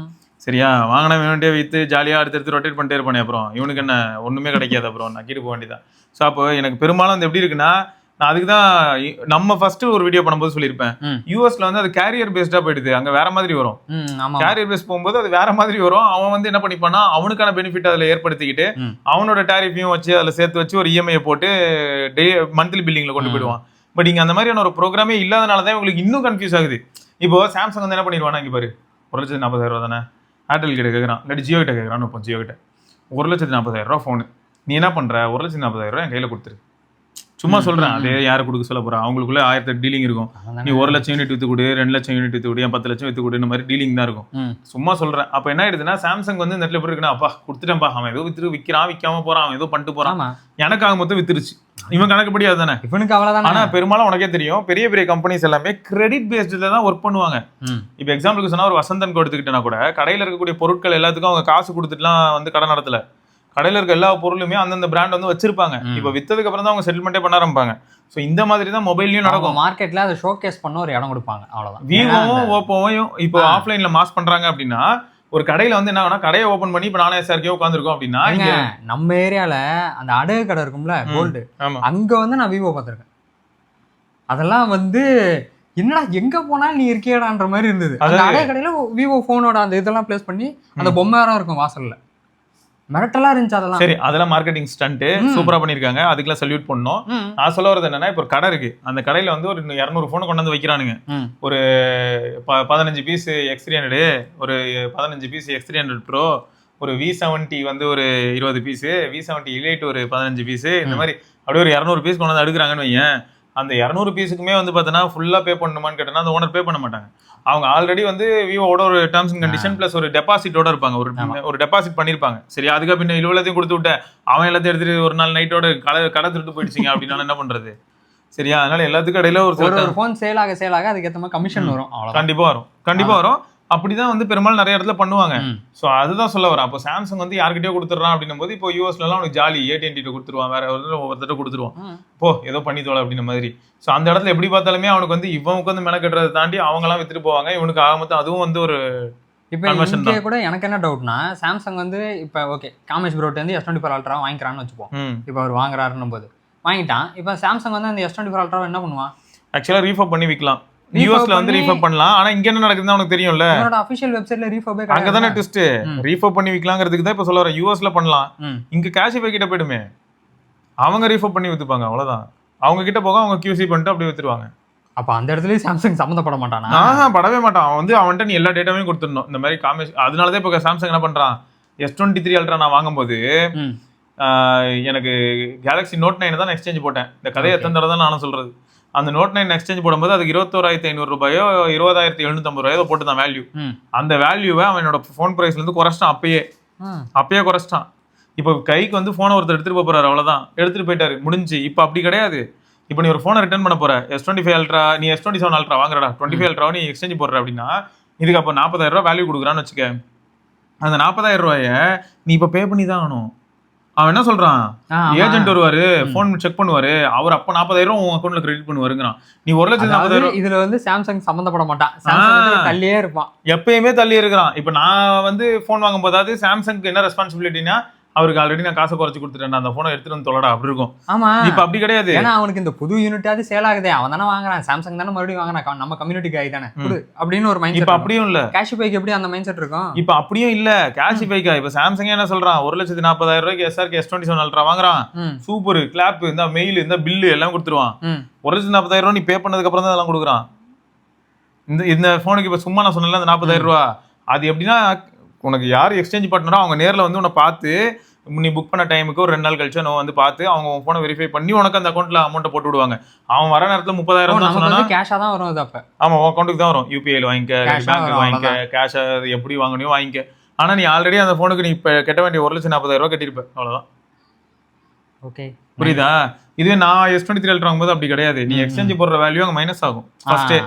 சரியா, வாங்கினவன் வேண்டிய வித்து ஜாலியா அடுத்தடுத்து ரொட்டேட் பண்ணிட்டே இருப்பானே, அப்புறம் இவனுக்கு என்ன ஒண்ணுமே கிடைக்காது, அப்புறம் நக்கிட்டு போக வேண்டியதான். ஸோ அப்போ எனக்கு பெரும்பாலும் அது எப்படி இருக்குன்னா, நான் அதுக்கு தான் நம்ம ஃபர்ஸ்ட் ஒரு வீடியோ பண்ணும்போது சொல்லியிருப்பேன், யூஎஸ்ல வந்து அது கேரியர் பேஸ்டா போயிடுது, அங்க வேற மாதிரி வரும். கேரியர் பேஸ் போகும்போது அது வேற மாதிரி வரும். அவன் வந்து என்ன பண்ணிப்பானா, அவனுக்கான பெனிஃபிட் அதுல ஏற்படுத்திக்கிட்டு அவனோட டாரிஃபையும் வச்சு அதுல சேர்த்து வச்சு ஒரு EMI போட்டு மந்த்லி பில்லிங்ல கொண்டு போயிடுவான். பட் இங்க அந்த மாதிரியான ஒரு ப்ரோக்ராமே இல்லாதனாலதான் உங்களுக்கு இன்னும் கன்ஃபியூஸ் ஆகுது. இப்போ சாம்சங் வந்து என்ன பண்ணிடுவானா, இங்க பாரு 1,40,000 ரூபா தானே, ஏர்டெல் கிட்ட கேட்கறான், இல்லாட்டி ஜியோ கிட்ட கேட்கறான்னு. இப்போ ஜியோ கிட்ட 1,40,000 ரூபா போனு, நீ என்ன பண்ற, 1,40,000 ரூபா என் கையில கொடுத்துரு. சும்மா சொல்றேன், அதே யாரு கொடுக்க சொல்ல போறா, அவங்களுக்குள்ள 1008 டீலிங் இருக்கும். நீ 1 லட்சம் யூனிட் வித்து கொடு, 2 லட்சம் யூனிட் வித்து கொடு, 10 லட்சம் வித்து கொடு, இந்த மாதிரி டீலிங் தான் இருக்கும். சும்மா சொல்றேன். அப்ப என்ன ஆயிடுதுன்னா, சாம்சங் வந்து இந்த இடத்துல எப்படி இருக்குன்னா, அப்பா கொடுத்துட்டேன்ப்பா, அவன் ஏதோ வித்து விற்கிறான், விற்காம போறான், அவன் ஏதோ பண்ணிட்டு போறான், எனக்காக மொத்தம் வித்துருச்சு. இவன் கணக்குப்படி அதுதானே
இவனுக்கு அவ்வளவுதான்.
ஆனா பெரும்பாலும் உனக்கே தெரியும், பெரிய பெரிய கம்பெனிஸ் எல்லாமே கிரெடிட் பேஸ்ட்ல தான் ஒர்க் பண்ணுவாங்க. இப்ப எக்ஸாம்பிளுக்கு சொன்னா, ஒரு வசந்தன் எடுத்துக்கிட்டேன்னா கூட கடையில இருக்கக்கூடிய பொருட்கள் எல்லாத்துக்கும் அவங்க காசு கொடுத்துட்டுலாம் வந்து கடை நடத்தல. கடையில இருக்க எல்லா பொருளுமே அந்தந்த பிராண்ட் வந்து வச்சிருப்பாங்க. இப்ப வித்ததுக்கு அப்புறம் தான் அவங்க செட்டில்மெண்ட்டே பண்ண ஆரம்பிப்பாங்க. சோ இந்த மாதிரி தான் மொபைல்லயும் நடக்கும்.
மார்க்கெட்ல அதை ஷோகேஸ் பண்ண ஒரு இடம் கொடுப்பாங்க, அவ்வளவுதான்.
விவோவும் ஓப்போவையும் இப்போ ஆஃப்லைன்ல மாஸ் பண்றாங்க அப்படின்னா, ஒரு கடையில வந்து என்ன ஆகுனா, கடையை ஓபன் பண்ணி இப்ப நானே SRK உட்கார்ந்திருக்கோம் அப்படின்னா,
நம்ம ஏரியால அந்த அடகு கடை இருக்கும்ல, கோல்டு, அங்க வந்து நான் விவோ பார்த்திருக்கேன். அதெல்லாம் வந்து என்னடா எங்க போனாலும் நீ இருக்கியடான்ற மாதிரி இருந்தது. அந்த அடகு கடையில விவோ போனோட அந்த இதெல்லாம் பிளேஸ் பண்ணி அந்த பொம்மையாரம் இருக்கும் வாசல்ல, மிரட்டலா இருந்துச்சு. அதெல்லாம்
சரி, அதெல்லாம் மார்க்கெட்டிங் ஸ்டண்ட் சூப்பரா பண்ணிருக்காங்க, அதுக்கெல்லாம் சல்யூட் பண்ணோம். நான் சொல்ல வரது என்னன்னா, இப்போ ஒரு கடை இருக்கு, அந்த கடையில வந்து ஒரு 200 போன் கொண்டு வந்து வைக்கிறானுங்க. ஒரு 15 பீஸ் X300, ஒரு 15 பீஸ் X300 Pro, ஒரு V70 வந்து ஒரு 20 பீஸ், V70 Elite ஒரு 15 பீஸ், இந்த மாதிரி அப்படியே ஒரு 200 பீஸ் கொண்டு வந்து அடுக்குறாங்கன்னு வையேன். அந்த 200 பீஸுக்குமே வந்து பார்த்தீங்கன்னா ஃபுல்லா பே பண்ணணுமான்னு கேட்டேன்னா அந்த ஓனர் பே பண்ண மாட்டாங்க. அவங்க ஆல்ரெடி வந்து விவோட ஒரு டேர்ம்ஸ் அண்ட் கண்டிஷன் பிளஸ் ஒரு டெபாசிட்டோட இருப்பாங்க, ஒரு டெபாசிட் பண்ணிருப்பாங்க. சரி, அதுக்கு பின்ன எல்லாத்தையும் கொடுத்து விட்டேன், அவன் எல்லாத்தையும் எடுத்துட்டு ஒரு நாள் நைட்டோட கடை திருட்டு போயிடுச்சிங்க அப்படின்னா என்ன பண்றது? சரியா? அதனால எல்லாத்துக்கும் இடையில ஒரு
ஃபோன் சேல் ஆக அதுக்கேற்ற மாதிரி கமிஷன் வரும்.
கண்டிப்பா வரும். அப்படிதான் வந்து பெரும்பாலும் நிறைய இடத்துல பண்ணுவாங்க. சோ அதுதான் சொல்ல வரேன். அப்போ சாம்சங் வந்து யார்கிட்டயோ கொடுத்துறான் அப்படின்னும் போது, இப்போ யூஎஸ்ல எல்லாம் அவனுக்கு ஜாலி AT&T கொடுத்துருவான், வேற ஒவ்வொருத்தட்ட கொடுத்துருவான், போ ஏதோ பண்ணி தோல அப்படின்ற மாதிரி. சோ அந்த இடத்துல எப்படி பார்த்தாலுமே அவனுக்கு வந்து இவனுக்கு வந்து மெனக்கட்டுறதை தாண்டி அவங்க எல்லாம் வித்துட்டு போவாங்க. இவனுக்கு ஆகமொத்தம் அதுவும் வந்து ஒரு
இப்போ இங்கே கூட எனக்கு என்ன டவுட்னா, சாம்சங் வந்து இப்போ ஓகே காமேஷ் ப்ரோட் வந்து S24 Ultra வாங்கிக்கிறான்னு வச்சுப்போம். இப்போ அவர் வாங்குறாருன்னும் போது வாங்கிட்டான். இப்போ சாம்சங் வந்து அந்த S24 Ultra என்ன பண்ணுவான்?
ஆக்சுவலா ரீஃபப் பண்ணி விற்கலாம். யூஎஸ்ல வந்து ரீஃபப் பண்ணலாம். ஆனா இங்க என்ன நடக்குதுன்னு உனக்கு தெரியும்ல,
என்னோட அபிஷியல் வெப்சைட்ல ரீஃபப்
அங்க தானே ட்விஸ்ட். ரீஃபப் பண்ணி விற்கலாங்கிறதுக்கு தான் இப்ப சொல்ல வரேன். யூஎஸ்ல பண்ணலாம், இங்க கேஷிஃபை கிட்ட போயிடுமே, அவங்க ரீஃபப் பண்ணி வித்துப்பாங்க, அவ்வளவுதான். அவங்க கிட்ட போக அவங்க QC பண்ணிட்டு அப்படியே வித்துருவாங்க.
அப்ப அந்த இடத்துலயும் சாம்சங் சம்மந்தப்பட மாட்டானா?
படவே மாட்டான். அவன் வந்து அவன்கிட்ட நீ எல்லா டேட்டாவையும் கொடுத்துடணும். இந்த மாதிரி காமேஷ், அதனாலதான் இப்ப சாம்சங் என்ன பண்றான், S23 Ultra நான் வாங்கும்போது எனக்கு கேலக்ஸி Note 9 தான் எக்ஸ்சேஞ்ச் போட்டேன். இந்த கதையை எத்தனை தடவை தான் நானும் சொல்றது. அந்த Note 9 எக்ஸ்சேஞ்ச் போடும்போது அதுக்கு 21,500 ரூபாயோ 20,750 ரூபாயோ போட்டு தான் வேல்யூ. அந்த வேல்யூவை அவனோட போன் பிரைஸ்ல இருந்து குறைச்சிட்டான். அப்பயே குறைச்சிட்டான். இப்போ கைக்கு வந்து போனை ஒருத்தர் எடுத்துட்டு போறாரு, அவ்வளவுதான், எடுத்துட்டு போயிட்டாரு, முடிஞ்சு. இப்போ அப்படி கிடையாது. இப்போ நீ ஒரு போனை ரிட்டர்ன் பண்ண போற, S25 Ultra, நீ S27 Ultra வாங்குறடா, 25 Ultra நீ எக்ஸ்சேஞ்ச் போடுற அப்படின்னா இதுக்கு அப்போ 40,000 ரூபாய் வேல்யூ கொடுக்குறான்னு வச்சுக்க. அந்த 40,000 ரூபாய நீ இப்போ பே பண்ணி தான் ஆகணும். அவன் என்ன சொல்றான், ஏஜென்ட் வருவாரு, போன் செக் பண்ணுவாரு, அவர் அப்ப 40,000 உன் அக்கௌண்ட்ல கிரெடிட் பண்ணுவாருங்கிறான். நீ 1,40,000.
இதுல வந்து சாம்சங் சம்பந்தப்பட மாட்டான், தள்ளியே இருப்பான்,
எப்பயுமே தள்ளி இருக்கிறான். இப்ப நான் வந்து போன் வாங்கும் போதாவது சாம்சங்க்கு என்ன ரெஸ்பான்சிபிலிட்டினா, அவருக்கு ஆல்ரெடி நான் காசை குறைச்சு கொடுத்துட்டேன், அந்த போனை எடுத்துட்டு வந்து தொலைடா அப்படி இருக்கும்.
ஆமா,
இப்ப அப்படி கிடையாது.
ஏன்னா அவனுக்கு இந்த புது யூனிட்டாவது சேல் ஆகுதே, அவன் தானே வாங்குறான், சாம்சங் தானே மறுபடியும் வாங்குறான், நம்ம கம்யூனிட்டி காய் தானே அப்படின்னு ஒரு மைண்ட்.
இப்ப அப்படியும் இல்ல,
கேஷிஃபைக்கு எப்படி அந்த மைண்ட் செட் இருக்கும்?
இப்ப அப்படியும் இல்ல கேஷிஃபைக்கா. இப்ப சாம்சங் என்ன சொல்றான், 1,40,000 ரூபாய்க்கு SRK S27 Ultra வாங்குறான், சூப்பர் கிளாப், இந்த மெயில், இந்த பில்லு எல்லாம் கொடுத்துருவான். 1,40,000 ரூபாய் நீ பே பண்ணதுக்கு அப்புறம் தான் அதெல்லாம் கொடுக்குறான். இந்த போனுக்கு இப்ப சும்மா நான் சொன்னல அந்த 40,000 ரூபாய், அது எப்படின்னா உனக்கு யார் எக்ஸ்சேஞ்ச் பார்ட்னரோ அவங்க நேரில் வந்து உன்னை பார்த்து, நீ புக் பண்ண டைமுக்கு ஒரு 2 நாள் கழிச்சு நம்ம வந்து பார்த்து அவங்க போனை வெரிஃபை பண்ணி உனக்கு அந்த அக்கௌண்ட்ல அமௌண்ட் போட்டு விடுவாங்க. அவன் வர நேரத்துல 30,000 தான் சொன்னா
கேஷா தான் வரும். அது அப்ப
ஆமா, உன் அக்கௌண்ட்டுக்கு தான் வரும். UPI வாங்கிக்க, பேங்க் வாங்கிக்க, கேஷ் எப்படி வாங்கணும் வாங்கிக்க. ஆனா நீ ஆல்ரெடி அந்த போனுக்கு நீ இப்ப கட்ட வேண்டிய 1,40,000 ரூபாய் கட்டிருப்ப, அவ்வளவுதான்.
ஓகே,
புரியுதா? இதுவே நான் S23 Ultra வாங்கும்போது அப்படி கிடையாது. நீ எக்ஸ்சேஞ்ச் போடுற வேல்யூ அங்க மைனஸ் ஆகும், ஃபர்ஸ்டே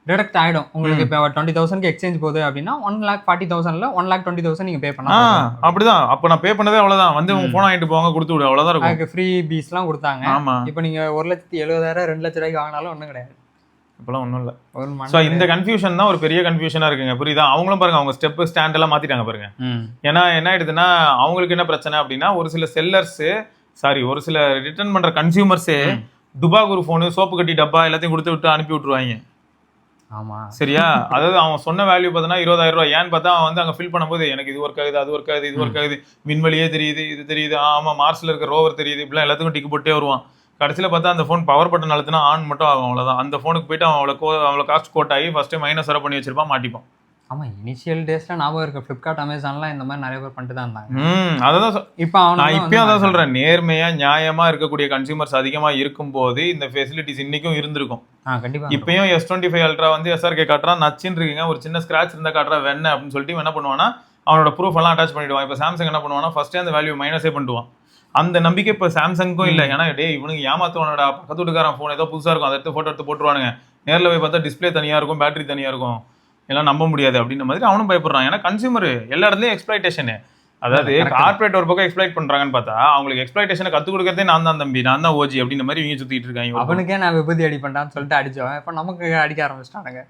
டிடக்ட் ஆயிடும். உங்களுக்கு இப்போ 20,000 எக்ஸ்சேஞ்ச் போகுது அப்படின்னா 1,40,000ல 1,20,000 நீங்க பே பண்ணா
அப்படிதான். அப்ப நான் பே பண்ணதே அவ்வளவுதான். வந்து உங்க போன் வாங்கிட்டு போவாங்க, கொடுத்து விடு, அவ்வளவுதான் இருக்கும்.
அதுக்கு ஃப்ரீ பீஸ்லாம் கொடுத்தாங்க. இப்போ நீங்க 1,70,000 2,00,000 ரூபாய்க்கு வாங்கினாலும் ஒன்றும் கிடையாது. இப்பெல்லாம் ஒன்றும் இல்லை. ஸோ இந்த கன்ஃபியூஷன் தான் ஒரு பெரிய கன்ஃபியூஷனா இருக்குங்க, புரியுதா? அவங்களும் பாருங்க, அவங்க ஸ்டெப் ஸ்டாண்ட் எல்லாம் மாத்திட்டாங்க பாருங்க. ஏன்னா என்ன ஆயிடுதுன்னா, அவங்களுக்கு என்ன பிரச்சனை அப்படின்னா, ஒரு சில ரிட்டர்ன் பண்ற கன்சியூமர்ஸே துபாக் ஒரு போனு, சோப்பு கட்டி டப்பா எல்லாத்தையும் கொடுத்து விட்டு அனுப்பி விட்டுருவாங்க. ஆமா,
சரியா? அதாவது அவன் சொன்ன வேல்யூ பார்த்தா 20,000 ரூபாய். ஏன்னு பார்த்தா அவன் வந்து அங்க ஃபில் பண்ணும்போது எனக்கு இது ஒர்க் ஆகுது, அது ஒர்க் ஆகுது, இது ஒர்க் ஆகுது, விண்வெளியே தெரியுது, இது தெரியுது, ஆமா மார்ஸ்ல இருக்க ரோவர் தெரியுது, இப்படிலாம் எல்லாத்துக்கும் டிக்கு போட்டே வருவான். கடைசியில பார்த்தா அந்த ஃபோன் பவர் பட்டன் அழுத்தினா ஆன் மட்டும் ஆகும், அவ்வளவுதான். அந்த ஃபோனுக்கு போயிட்டு அவன் அவ்வளோ காஸ்ட் கோட் ஆகி ஃபர்ஸ்ட் மைனஸ் வர பண்ணி வச்சிருப்பான், மாட்டிப்பான்.
ஆமா, இனிஷியல் டேஸ்ல ஞாபகம் இருக்கு, ஃபிளிப்கார்ட் அமேசான்லாம் இந்த மாதிரி நிறைய பேர் பண்ணிட்டு தான் இருந்தாங்க.
அதான் நான் இப்பயும் அதான் சொல்றேன், நேர்மையா நியாயமா இருக்கக்கூடிய கன்சியூமர்ஸ் அதிகமா இருக்கும் போது இந்த ஃபெசிலிட்டிஸ் இன்னைக்கும் இருந்திருக்கும்.
கண்டிப்பா.
இப்பயும் S25 Ultra வந்து SRK காட்டுறான், நச்சுன்னு இருக்குங்க, ஒரு சின்ன ஸ்கிராச் இருந்தா காட்டுறா வெண்ண அப்படின்னு சொல்லிட்டு என்ன பண்ணுவானா, அவனோட ப்ரூஃப் எல்லாம் அட்டாச் பண்ணிடுவான். இப்போ சாம்சங் என்ன பண்ணுவானா, ஃபர்ஸ்டே அந்த வேல்யூ மைனஸே பண்ணிடுவான். அந்த நம்பிக்கை இப்போ சாம்சங்கும் இல்லை. ஏன்னா டே இவனுக்கு ஏமாத்துவானடா, பக்கத்து வீட்டுக்காரன் ஃபோன் ஏதோ புதுசா இருக்கும், அதை எடுத்து போட்டோ எடுத்து போட்டுருவானுங்க, நேரில் போய் பார்த்தா டிஸ்பிளே தனியா இருக்கும், பேட்டரி தனியா இருக்கும், எல்லாம் நம்ப முடியாது அப்படின்ற மாதிரி அவனும் பயப்படுறான். ஏன்னா கன்சியூமர் எல்லா இடத்துலயும் எக்ஸ்ப்ளாய்டேஷன். அதாவது கார்பரேட் ஒரு பக்கம் எக்ஸ்ப்ளாய்ட் பண்றாங்கன்னு பார்த்தா அவங்களுக்கு எக்ஸ்ப்ளாய்டேஷனை கத்து கொடுக்கறதே நான் தான் தம்பி, நான் தான் ஓஜி அப்படின்ற மாதிரி இவங்க சுத்திட்டு இருக்காங்க.
அவனுக்கே நான் விபதி அடி பண்றான்னு சொல்லிட்டு அடிச்சவன் இப்ப நமக்கு அடிக்க ஆரம்பிச்சிட்டானுங்க.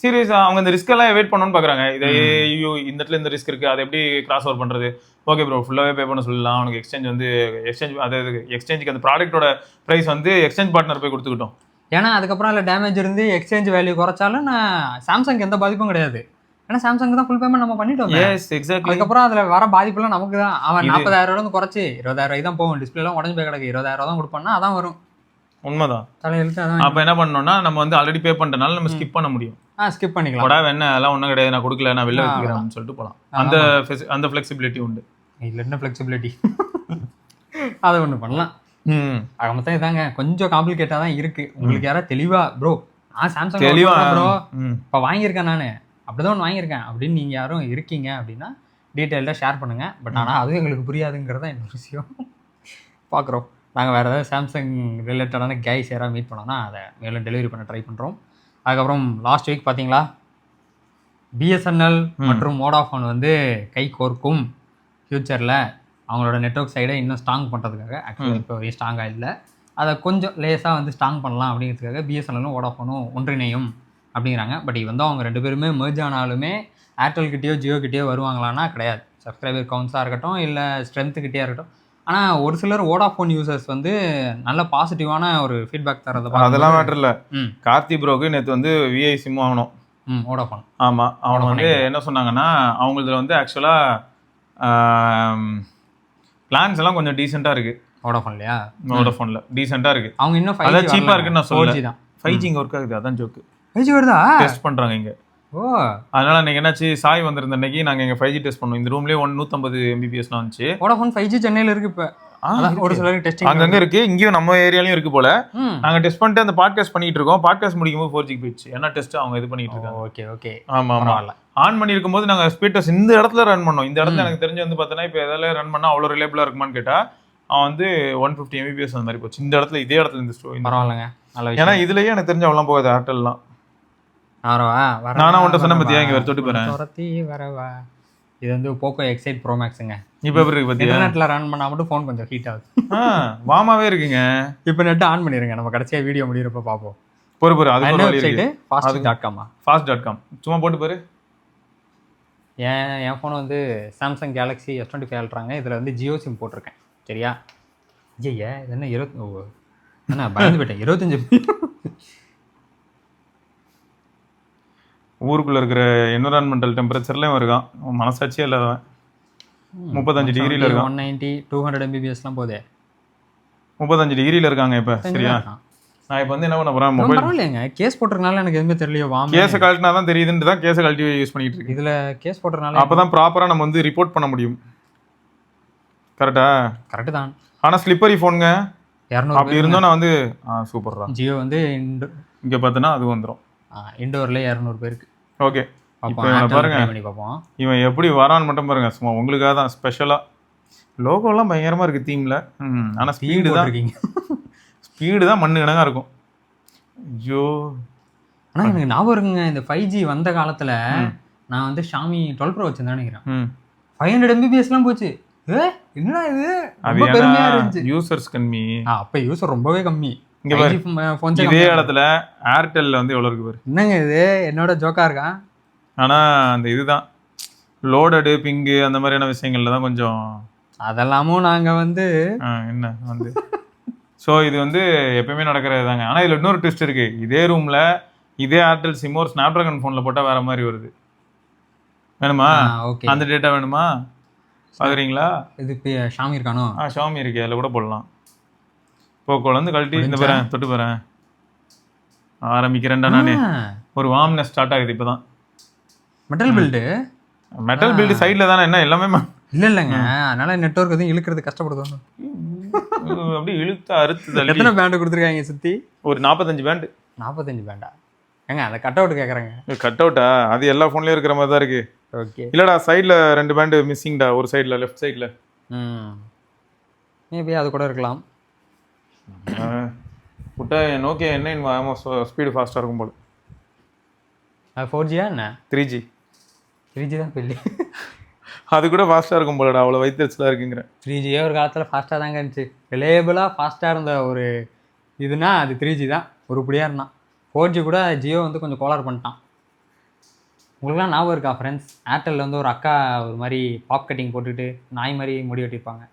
சீரியஸா அவங்க இந்த ரிஸ்க் எல்லாம் எவேட் பண்ணணும்னு பாக்குறாங்க. இதை ஐயோ இந்த இடத்துல இந்த ரிஸ்க் இருக்கு, அதை எப்படி கிராஸ் ஓவர் பண்றது? ஓகே ப்ரோ ஃபுல்லாவே பே பண்ண சொல்லலாம். அவனுக்கு எக்ஸ்சேஞ்ச் அதாவது எக்ஸ்சேஞ்சுக்கு அந்த ப்ராடக்ட்டோட பிரைஸ் வந்து எக்ஸ்சேஞ்ச் பார்ட்னர் போய் கொடுத்துக்கிட்டோம்.
ஏன்னா அதுக்கப்புறம் இல்லை டேமேஜ் இருந்து எக்ஸ்சேஞ்ச் வேல்யூ குறைச்சாலும் நான் சாம்சங் எந்த பாதிப்பும் கிடையாது. ஏன்னா சாம்சங் தான் ஃபுல் பேமெண்ட் நம்ம பண்ணிட்டோம்.
எக்ஸாக்ட்லி.
அதுக்கப்புறம் அதுல வர பாதிப்புலாம் நமக்கு தான். அவன் 40,000 குறைச்சி 20,000 தான் போகும். டிஸ்பிளேலாம் உடஞ்சு போய் கிடக்கு. 20,000 தான் கொடுப்பான்னா அதான் வரும்.
உண்மைதான்.
தலையெழுத்து அதான்.
அப்ப என்ன பண்ணணும்னா நம்ம வந்து ஆல்ரெடி பே பண்றனால நம்ம ஸ்கிப் பண்ண முடியும்.
ஸ்கிப் பண்ணிக்கலாம்.
போடா என்ன அதெல்லாம் ஒன்றும் கிடையாது, நான் கொடுக்கல, நான் வெளில வைக்கிறேன்னு சொல்லிட்டு போகலாம். அந்த ஃபிளெக்சிபிலிட்டி உண்டு.
இல்லை என்ன ஃபிளெக்சிபிலிட்டி அதை ஒன்று பண்ணலாம். ஆக மொத்தம் இதாங்க கொஞ்சம் காம்ப்ளிகேட்டாக தான் இருக்கு. உங்களுக்கு யாராவது தெளிவா ப்ரோ நான் சாம்சங் தெளிவா ப்ரோ இப்போ வாங்கியிருக்கேன் நான் அப்படிதான் ஒன்று வாங்கியிருக்கேன் அப்படின்னு நீங்கள் யாரும் இருக்கீங்க அப்படின்னா டீட்டெயில்டாக ஷேர் பண்ணுங்க. பட் ஆனால் அதுவும் எங்களுக்கு புரியாதுங்கிறது தான் இன்னொரு விஷயம். பார்க்குறோம். நாங்கள் வேறு ஏதாவது சாம்சங் ரிலேட்டடான கைஸ் யாராவது மீட் பண்ணோம்னா அதை மேலும் டெலிவரி பண்ண ட்ரை பண்ணுறோம். அதுக்கப்புறம் லாஸ்ட் வீக் பார்த்தீங்களா பிஎஸ்என்எல் மற்றும் வோடாஃபோன் வந்து கை கோர்க்கும் ஃப்யூச்சரில் அவங்களோட நெட்வொர்க் சைடை இன்னும் ஸ்ட்ராங் பண்ணுறதுக்காக. ஆக்சுவலாக இப்போ ஸ்ட்ராங்காக இல்லை, அதை கொஞ்சம் லேஸாக வந்து ஸ்ட்ராங் பண்ணலாம் அப்படிங்கிறதுக்காக பிஎஸ்என்எல்லும் வோடாஃபோனும் ஒன்றிணையும் அப்படிங்கிறாங்க. பட் வந்து அவங்க 2 பேருமே மெர்ஜ் ஆனாலுமே ஏர்டெல்கிட்டயோ ஜியோகிட்டயோ வருவாங்களான்னா கிடையாது. சப்ஸ்கிரைபர் கவுண்ட்ஸாக இருக்கட்டும் இல்லை ஸ்ட்ரென்த்துக்கிட்டே இருக்கட்டும். ஆனால் ஒரு சிலர் வோடாஃபோன் யூசர்ஸ் வந்து நல்ல பாசிட்டிவான ஒரு ஃபீட்பேக் தரது.
அதெல்லாம் மேட்டர் இல்லை. கார்த்தி ப்ரோக்கு நேற்று வந்து விஐ சிம் வாங்கணும்.
வோடாஃபோன்.
ஆமாம், அவங்க வந்து என்ன சொன்னாங்கன்னா அவங்களதுல வந்து ஆக்சுவலாக பிளான்ஸ் எல்லாம் கொஞ்சம் டீசெண்டாக இருக்கு.
வோடாஃபோன்லையா?
வோடாஃபோனில் டீசெண்டாக இருக்கு.
அவங்க இன்னும்
அதான் சீப்பாக இருக்குன்னு நான் சொல்லல.
4G தான்.
5G இங்கே ஒர்க் ஆகுது, அதான் ஜோக்கு.
5G வருதா?
டெஸ்ட் பண்ணுறாங்க இங்கே.
ஓ,
அதனால இன்னைக்கு என்னாச்சு, சாய் வந்திருந்த அன்னைக்கு நாங்கள் எங்கள் 5G டெஸ்ட் பண்ணோம். இந்த ரூம்லேயே 150 MBPSலாம் வந்துச்சு.
வோடாஃபோன் 5G சென்னையில் இருக்கு. இப்போ ஒரு சிலருக்கு டெஸ்டிங்
அங்கங்க இருக்கு, இங்கேயும் நம்ம ஏரியாலையும் இருக்கு போல. நாங்கள் டெஸ்ட் பண்ணிட்டு அந்த பாட்காஸ்ட் பண்ணிட்டு இருக்கோம். பாட்காஸ்ட் முடிக்கும் போது 4G போயிடுச்சு. ஏன்னா டெஸ்ட் அவங்க இது பண்ணிட்டு இருக்காங்க.
Okay okay.
ஆமா ஆமா. ஆன் பண்ணிருக்கும் போது நாங்கள் ஸ்பீட் டெஸ்ட் இந்த இடத்துல ரன் பண்ணோம். இந்த இடத்துல எனக்கு தெரிஞ்சு வந்து பார்த்தோன்னா இப்போ எதாவது ரன் பண்ணால் அவ்வளோ ரிலேபிளாக இருக்குமான்னு கேட்டால் அவன் வந்து 150 MBPS அந்த மாதிரி போச்சு. இந்த இடத்துல இதே இடத்துல இந்த ஸ்டோரி
பரவாயில்லைங்க.
ஏன்னா இதுலயே எனக்கு தெரிஞ்ச அவ்வளோ போகாது ஏர்டெல்லாம். நானா உன்ட்ட சொன்ன பத்தியா இங்க தொட்டு போறேன்.
இது வந்து போக்கோ எக்ஸைட் ப்ரோ மேக்ஸுங்க.
இப்போ எப்படி இருக்கு பத்தியா?
இன்டர்நெட்ல ரன் பண்ணா மட்டும் ஃபோன் கொஞ்சம் ஹீட் ஆகுது.
வாமாவே இருக்குங்க.
இப்போ நெட் ஆன் பண்ணிருங்க, நம்ம கடைசியா வீடியோ முடியறப்ப பாப்போம்.
பொறு அது ஒரு
வெப்சைட் fast.com.
fast.com சும்மா போட்டு பாரு.
என் ஃபோன் வந்து சாம்சங் கேலக்ஸி S25 அல்ட்ராங்க. இதுல வந்து ஜியோ சிம் போட்டிருக்கேன். சரியா? ஐயா இது என்ன 20 என்ன பயந்து போயிட்டேன். 25
ஊருக்குள்ள இருக்கிற என்விரான்மெண்டல் டெம்பரேச்சர்லயும் இருக்கான். மனசாட்சியே இல்லாதவன் 35 டிகிரில இருக்கான்.
190 200 MBPSலாம் போதே
35 டிகிரில இருக்காங்க இப்ப. சரியா? நான் இப்போ வந்து என்ன பண்ண போறேன், மொபைல்
பரவாயில்லைங்க. கேஸ் போட்டிருக்கனால எனக்கு எதுவுமே தெரியலையோ.
கேஸை கழட்டினா தான் தெரியுதுன்னு தான் கேஸை கழட்டி யூஸ் பண்ணிட்டு இருக்கு.
இதுல கேஸ் போட்டிருக்கனால
அப்பதான் ப்ராப்பரா நம்ம வந்து ரிப்போர்ட் பண்ண முடியும். கரெக்டா?
கரெக்ட் தான்.
ஆனா ஸ்லிப்பரி ஃபோனுங்க
200
அப்படி இருந்தோம். நான் வந்து சூப்பர் தான்.
ஜியோ வந்து
இங்க பார்த்தனா அது வந்துடும்.
இண்டோர்ல 200 பேருக்கு.
ஓகே, இப்போ பாருங்க இவன் எப்படி வரான்னு மட்டும் பாருங்க. சும்மா உங்களுக்காக தான் ஸ்பெஷலா. லோகோலாம் பயங்கரமா இருக்கு தீம்ல. ஆனா ஸ்பீடு தான் இருக்கீங்க. ஸ்பீடு தான் மண்ணு கணக்கா இருக்கும். ஐயோ,
ஆனா எனக்கு ஞாபகம் இருக்குங்க, இந்த 5G வந்த காலத்துல நான் வந்து ஷாமி 12 Pro வச்சிருந்தேன் நினைக்கிறேன். 500 MBPSலாம் போச்சு. என்னடா இது, ரொம்ப பெருமையா இருந்துச்சு.
யூசர்ஸ் கம்மி. அப்ப
யூசர் ரொம்பவே கம்மி.
இங்க பாரு, இதே இடத்துல ஏர்டெல்ல வந்து எவ்வளவு இருக்கு பாரு.
என்னங்க இது, என்னோட ஜோக்கா இருக்கான்.
ஆனா அந்த இதுதான் லோடடு பிங்கு அந்த மாதிரியான விஷயங்கள்ல தான் கொஞ்சம்
அதெல்லாமும் நாங்க வந்து
என்ன வந்து ஸோ இது வந்து எப்பயுமே நடக்கிறது தாங்க. ஆனால் இதில் இன்னொரு ட்விஸ்ட் இருக்கு. இதே ரூம்ல இதே ஏர்டெல் சிம் ஒரு ஸ்னாப் டிராகன் ஃபோனில் போட்டால் வேற மாதிரி வருது. வேணுமா? அந்த டேட்டா வேணுமா? பார்க்குறீங்களா?
இது ஷாமி இருக்கானோ?
ஷாமி இருக்கு, அதில் கூட போடலாம். போக்கோல வந்து கழட்டி இந்த போகிறேன், தொட்டு போகிறேன், ஆரம்பிக்கிறேன்டா நானே. ஒரு வார்ம்னஸ் ஸ்டார்ட் ஆகுது இப்போதான்.
மெட்டல் பில்டு
சைடில் தானே என்ன எல்லாமே
இல்லைங்க. அதனால நெட்வொர்க் எதுவும் இழுக்கிறது கஷ்டப்படுது.
அப்படி இழுத்து அறுத்து.
எத்தனை பேண்டு கொடுத்துருக்காங்க சுற்றி?
ஒரு 45 பேண்டு.
45 பேண்டா? ஏங்க அந்த கட் அவுட் கேட்குறாங்க.
கட் அவுட்டா? அது எல்லா ஃபோன்லேயும் இருக்கிற மாதிரி தான் இருக்கு.
ஓகே.
இல்லடா சைடில் 2 பேண்டு மிஸ்ஸிங்டா. ஒரு சைடில் லெஃப்ட் சைடில்.
மேபி அது கூட இருக்கலாம்.
விட்டா நோக்கியா என்ன ஸ்பீடு ஃபாஸ்ட்டாக இருக்கும் போல.
அது 4G என்ன
3G?
3G தான் பில்லி.
அது கூட ஃபாஸ்ட்டாக இருக்கும் போலடா, அவ்வளோ வைத்தறிச்சலாக இருக்குங்கிற.
3G ஒரு காலத்தில் ஃபாஸ்ட்டாக தாங்க இருந்துச்சு. ரிலேபிளாக ஃபாஸ்ட்டாக இருந்த ஒரு இதுனா அது 3G தான். உருப்படியாக இருந்தான். 4G கூட ஜியோ வந்து கொஞ்சம் கோளாறு பண்ணிட்டான். உங்களுக்குலாம் ஞாபகம் இருக்கா ஃப்ரெண்ட்ஸ்? ஏர்டெல்லில் வந்து ஒரு அக்கா ஒரு மாதிரி பாப் கட்டிங் போட்டுட்டு நாய் மாதிரி முடி வெட்டிப்பாங்க.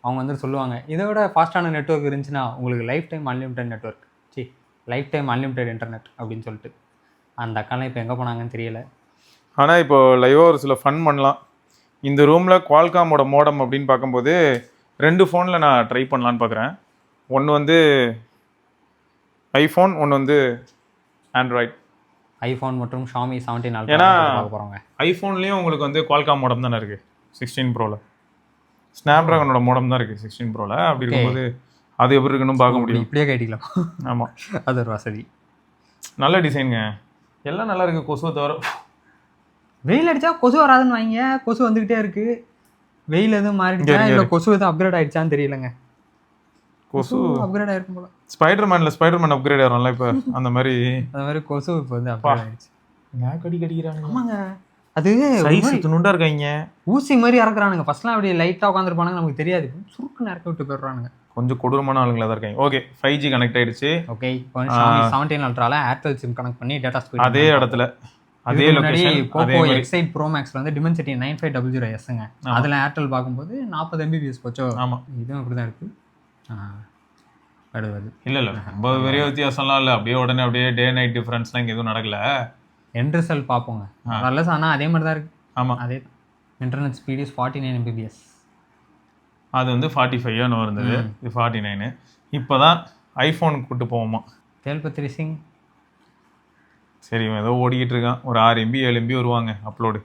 அவங்க வந்து சொல்லுவாங்க, இதை விட ஃபாஸ்ட்டான நெட்ஒர்க் இருந்துச்சுன்னா உங்களுக்கு life time unlimited network, life time unlimited internet அப்படின்னு சொல்லிட்டு. அந்த அக்காலாம் இப்போ எங்கே போனாங்கன்னு தெரியல.
ஆனால் இப்போ லைவாக ஒரு சில ஃபன் பண்ணலாம். இந்த ரூமில் குவால்காமோட மோடம் அப்படின்னு பார்க்கும்போது 2 ஃபோனில் நான் ட்ரை பண்ணலான்னு பார்க்குறேன். ஒன்று வந்து ஐஃபோன், ஒன்று வந்து ஆண்ட்ராய்ட்.
ஐஃபோன் மற்றும் ஷாமி 17
ஏன்னா
பார்க்க போகிறாங்க.
ஐஃபோன்லேயும் உங்களுக்கு வந்து குவால்காம் மோடம் தானே இருக்குது 16 ப்ரோவில். ஸ்னாப்ட்ராகனோட மோடம் தான் இருக்குது 16 ப்ரோவில். அப்படி இருக்கும்போது அது எப்படி இருக்குன்னு பார்க்க முடியும்.
இப்படியே கேட்டிக்கலாம்.
ஆமாம்,
அது ஒரு வசதி.
நல்ல டிசைனுங்க, எல்லாம் நல்லா இருக்குது. கொசுவை தவிர
வெயில் அடித்தா கொசு வராதுன்னு வாங்க, கொசு வந்துக்கிட்டே இருக்குது. வெயில் எதுவும் மாறிடுச்சா இல்லை கொசு எதுவும் அப்கிரேட் ஆகிடுச்சான்னு தெரியலங்க.
கொசு
அப்கிரேட் ஆகிருக்கும் போல.
ஸ்பைடர்மேன் அப்கிரேட் ஆகிறோம்ல இப்போ, அந்த மாதிரி
கொசு இப்போ வந்து அப்கிரேட் ஆகிடுச்சு.
கடிக்கிறானுங்க.
ஆமாங்க, அது
துணுண்டா இருக்காங்க,
ஊசி மாதிரி இறக்குறானுங்க. ஃபர்ஸ்ட்லாம் அப்படி லைட்டாக உட்காந்துருப்பானுங்க, நமக்கு தெரியாது. சுருக்குன்னு இறக்கி விட்டு போயிடுறானுங்க.
கொஞ்சம் கொடூரமான ஆளுங்களா தான் இருக்காங்க. ஓகே, 5G கனெக்ட் ஆயிடுச்சு.
ஓகே, இப்போ Xiaomi 17 Ultraல ஏர்டெல் சிம் கனெக்ட் பண்ணி டேட்டா ஸ்பீட்
அதே இடத்துல அதே லொகேஷன்.
Poco X8 Pro Maxல வந்து Dimensity 9500Sங்க. அதில் ஏர்டெல் பார்க்கும்போது 40 Mbps போச்சோ. ஆமாம், இதுவும் அப்படி தான் இருக்குது. வருது
இல்லை ரொம்ப பெரிய வித்தியாசம்லாம் இல்லை. அப்படியே டே நைட் டிஃப்ரென்ஸ்லாம் இங்கே எதுவும் நடக்கல.
எண்ட் ரிசல்ட் பார்ப்போங்க. நல்ல ஆனால் அதே மாதிரி தான் இருக்குது.
ஆமாம்,
அதே இன்டர்நெட் ஸ்பீட் இஸ் 49 Mbps.
அது வந்து 45 இருந்தது, இது 49. இப்போ தான் ஐஃபோன் கூப்பிட்டு போவோமா
தேல்பத்ரி சிங்.
சரி, ஏதோ ஓடிக்கிட்டு இருக்கான். ஒரு 6 MB 7 MB வருவாங்க அப்லோடு,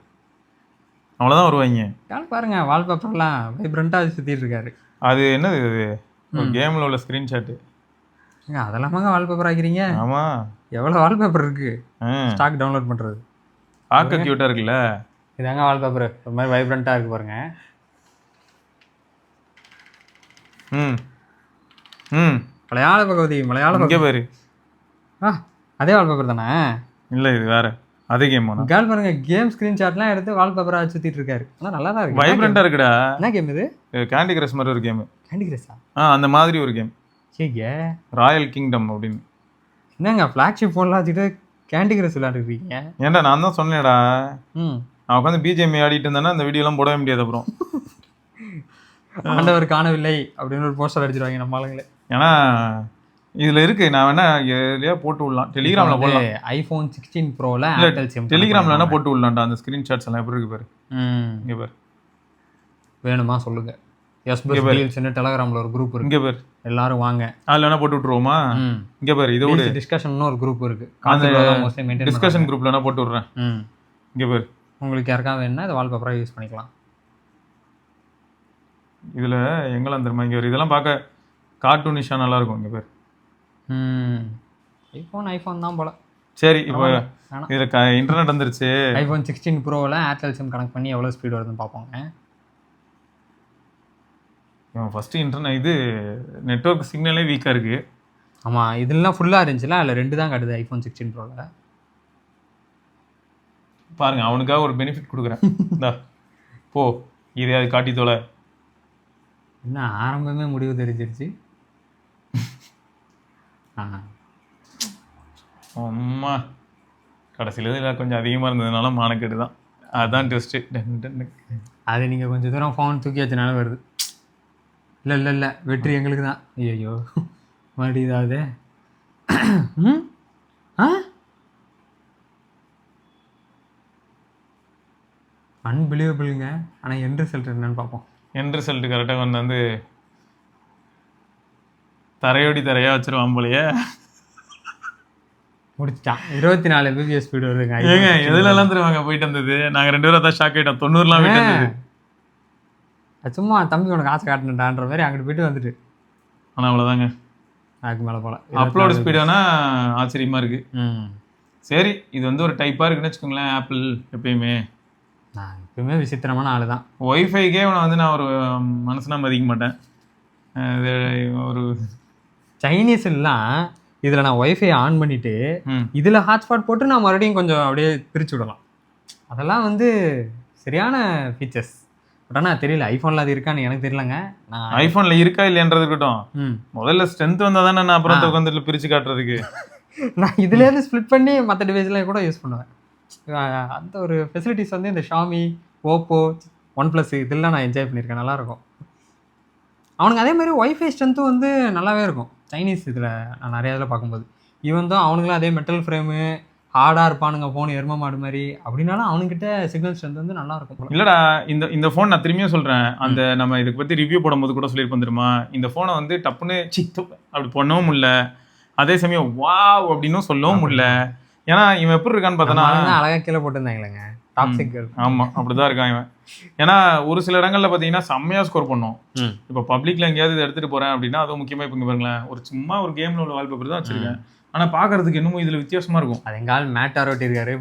அவ்வளோதான் வருவாங்க.
பாருங்க, வால்பேப்பர்லாம் வைப்ரண்ட்டாக சுற்றிட்டு இருக்காரு.
அது என்னது, ஒரு கேமில் உள்ள ஸ்க்ரீன்ஷாட்டு.
அதெல்லாமாங்க வால்பேப்பர் ஆகிறீங்க?
ஆமாம்,
எவ்வளோ வால்பேப்பர் இருக்குது ஸ்டாக் டவுன்லோட் பண்ணுறது.
பார்க்க க்யூட்டாக இருக்குல்ல.
இதாங்க வால்பேப்பர், ஒரு மாதிரி வைப்ரண்ட்டாக இருக்குது பாருங்க. மலையாள பகவதி, மலையாள
இங்கே பாரு.
அதே வால்பேப்பர் தானே?
இல்லை, இது வேற. அதே கேம்
கேள் பாருங்க, கேம் ஸ்கிரீன்ஷாட்லாம் எடுத்து வால்பேப்பரா சுத்திட்டு இருக்காரு. ஆனால் நல்லா தான் இருக்கு,
வைப்ரண்டா இருக்குடா.
என்ன கேம் இது?
கேண்டி கிரஷ் மாதிரி ஒரு கேம்.
கேண்டி கிரஷா?
அந்த மாதிரி ஒரு கேம்.
சரிங்க,
ராயல் கிங்டம் அப்படின்னு.
என்னங்க ஃபிளாக்ஷிப் ஃபோன்லாம் வச்சுட்டு கேண்டி கிரஷ் விளையாண்டுருக்கீங்க?
ஏன்டா, நான் தான் சொன்னேன்டா. நான் உட்காந்து பிஜிஎம் ஆடிட்டு இருந்தேன்னா அந்த வீடியோலாம் போடவே முடியாது. அப்புறம்
ஆண்டவர் காணவில்லை அப்படின்னு ஒரு போஸ்டர் அடிச்சிருவாங்க நம்ம ஆளுங்களே.
ஏன்னா இதுல இருக்கு, நான் வேணா எதுலயா போட்டு விடலாம். டெலிகிராம்ல போடலாம்.
ஐபோன் 16 ப்ரோல ஏர்டெல் சிம்
டெலிகிராம்ல வேணா போட்டு விடலாம்டா. அந்த ஸ்கிரீன்ஷாட்ஸ் எல்லாம் எப்படி இருக்கு பாரு. இங்க பாரு,
வேணுமா சொல்லுங்க. எஸ்பிஎல்ஸ்னு டெலிகிராம்ல ஒரு குரூப் இருக்கு, இங்க பாரு, எல்லாரும் வாங்க, அதுல வேணா போட்டு விட்டுருவோமா. இங்க பாரு, இதோட டிஸ்கஷன் ஒரு குரூப் இருக்கு, அந்த டிஸ்கஷன் குரூப்ல வேணா போட்டு விடுறேன். இங்க பாரு, உங்களுக்கு யாருக்காவது வேணும்னா இந்த வால்பேப்பரா யூஸ் பண்ணிக்கலாம்.
இதுல எங்கெல்லாம் தெரியுமா, இங்க ஒரு இதெல்லாம் பார்க்க கார்ட்டூனிஷா நல்லா இருக்கும். இங்க பேர்
ஐஃபோன் தான் போல.
சரி, இப்போ இதுல இன்டர்நெட் வந்துருச்சு.
ஐஃபோன் 16 ப்ரோவில் ஏர்டெல் சிம் கனெக்ட் பண்ணி எவ்வளோ ஸ்பீட் வருதுன்னு பார்ப்போங்க.
ஃபர்ஸ்ட் இன்டர்நெட் இது நெட்வொர்க் சிக்னலே வீக்காக இருக்கு.
ஆமாம், இதெல்லாம் ஃபுல்லாக இருந்துச்சுல, அதில் 2 தான் காட்டுது ஐஃபோன் 16 ப்ரோவில்.
பாருங்க, அவனுக்காக ஒரு பெனிஃபிட் கொடுக்குறேன். இந்தா போ, இதே அது காட்டி தோல.
என்ன ஆரம்பமே முடிவு தெரிஞ்சிருச்சு.
அம்மா, கடைசியில் இதில் கொஞ்சம் அதிகமாக இருந்ததுனால மானக்கெடு தான். அதுதான் டெஸ்ட்டு.
அது நீங்கள் கொஞ்சம் தூரம் ஃபோன் தூக்கி வச்சனால வருது. இல்லை வெற்றி எங்களுக்கு தான். ஐயோ மறுபடியும் இதாவது அன்பிலீவபிளுங்க. ஆனால் என் ரிசல்ட் என்னன்னு பார்ப்போம்.
என் ரிசல்ட் கரெக்டாக வந்து தரையோடி தரையாக வச்சிருவான் போலையே.
முடிச்சிட்டான். 24 Mbps ஸ்பீடு வருதுங்க.
ஏங்க எதுலலாம் தருவாங்க போயிட்டு வந்தது. நாங்கள் 2 பேரும் தான் ஷாக் ஆகிட்டோம். 90லாம் போயிட்டு வந்தது.
சும்மா தம்பி உனக்கு ஆசை காட்டணுன்றான்ற மாதிரி அங்கிட்டு போயிட்டு வந்துட்டு.
ஆனால் அவ்வளோதாங்க,
அதுக்கு மேலே போல.
அப்லோடு ஸ்பீடானா ஆச்சரியமாக இருக்குது. சரி, இது வந்து ஒரு டைப்பாக இருக்குன்னு வச்சுக்கோங்களேன். ஆப்பிள் எப்பயுமே
நான் எப்பவுமே விசித்திரமான ஆள் தான்.
ஒய்ஃபைக்கே இவனை வந்து நான் ஒரு மனசுனா மதிக்க மாட்டேன். ஒரு
சைனீஸ் எல்லாம் இதில் நான் ஒய்ஃபை ஆன் பண்ணிவிட்டு இதில் ஹாட்ஸ்பாட் போட்டு நான் மறுபடியும் கொஞ்சம் அப்படியே பிரித்து விடலாம். அதெல்லாம் வந்து சரியான ஃபீச்சர்ஸ். பட் ஆனால் தெரியல ஐஃபோனில் அது இருக்கான்னு எனக்கு தெரியலங்க. நான்
ஐஃபோனில் இருக்கா இல்லையன்றது இருக்கட்டும், முதல்ல ஸ்ட்ரென்த் வந்தால் தானே நான் அப்புறம் உட்காந்துட்டு பிரித்து காட்டுறதுக்கு.
நான் இதுலேருந்து ஸ்ப்ளிட் பண்ணி மற்ற டிவைஸ்லாம் கூட யூஸ் பண்ணுவேன். அந்த ஒரு ஃபெசிலிட்டிஸ் வந்து இந்த ஷாமி, ஓப்போ, OnePlus இதெல்லாம் நான் என்ஜாய் பண்ணியிருக்கேன். நல்லாயிருக்கும். அவனுக்கு அதே மாதிரி ஒய்ஃபை ஸ்ட்ரென்த்தும் வந்து நல்லாவே இருக்கும். சைனீஸ் இதில் நான் நிறையா இதில் பார்க்கும்போது ஈவன் தான் அவனுங்களும் அதே மெட்டல் ஃப்ரேமு ஹார்டாக இருப்பானுங்க ஃபோன் எரும மாடு மாதிரி. அப்படின்னாலும் அவனுக்கிட்ட சிக்னல் ஸ்ட்ரென்த் வந்து நல்லா இருக்கும்.
இல்லடா இந்த ஃபோன் நான் திரும்பியும் சொல்கிறேன், அந்த நம்ம இதுக்கு பற்றி ரிவ்யூ போடும்போது கூட சொல்லியிருப்போம் தெரியுமா, இந்த ஃபோனை வந்து டப்புன்னு அப்படி பண்ணவும் முடியல, அதே சமயம் வாவ் அப்படின்னும் சொல்லவும் முடியல. ஏன்னா இவன் எப்படி இருக்கான்னு பார்த்தோன்னா
அழகாக கீழே போட்டுருந்தாங்களேங்க டாப்ஸிக்.
ஆமாம் அப்படிதான் இருக்கான் இவன். ஏன்னா ஒரு சில இடங்கள்ல பார்த்தீங்கன்னா செம்மையாக ஸ்கோர் பண்ணோம். இப்போ பப்ளிக்ல எங்கேயாவது இதை எடுத்துகிட்டு போகிறேன் அப்படின்னா அதுவும் முக்கியமாக இப்போ இங்கே பாருங்களேன், ஒரு சும்மா ஒரு கேமில் உள்ள வால்பேப்பர் தான் வச்சிருக்கேன். ஆனால் பார்க்கறதுக்கு இன்னமும் இதில் வித்தியாசமா இருக்கும்.
அது எங்கால் மேட் ஆரோட்டி இருக்காரு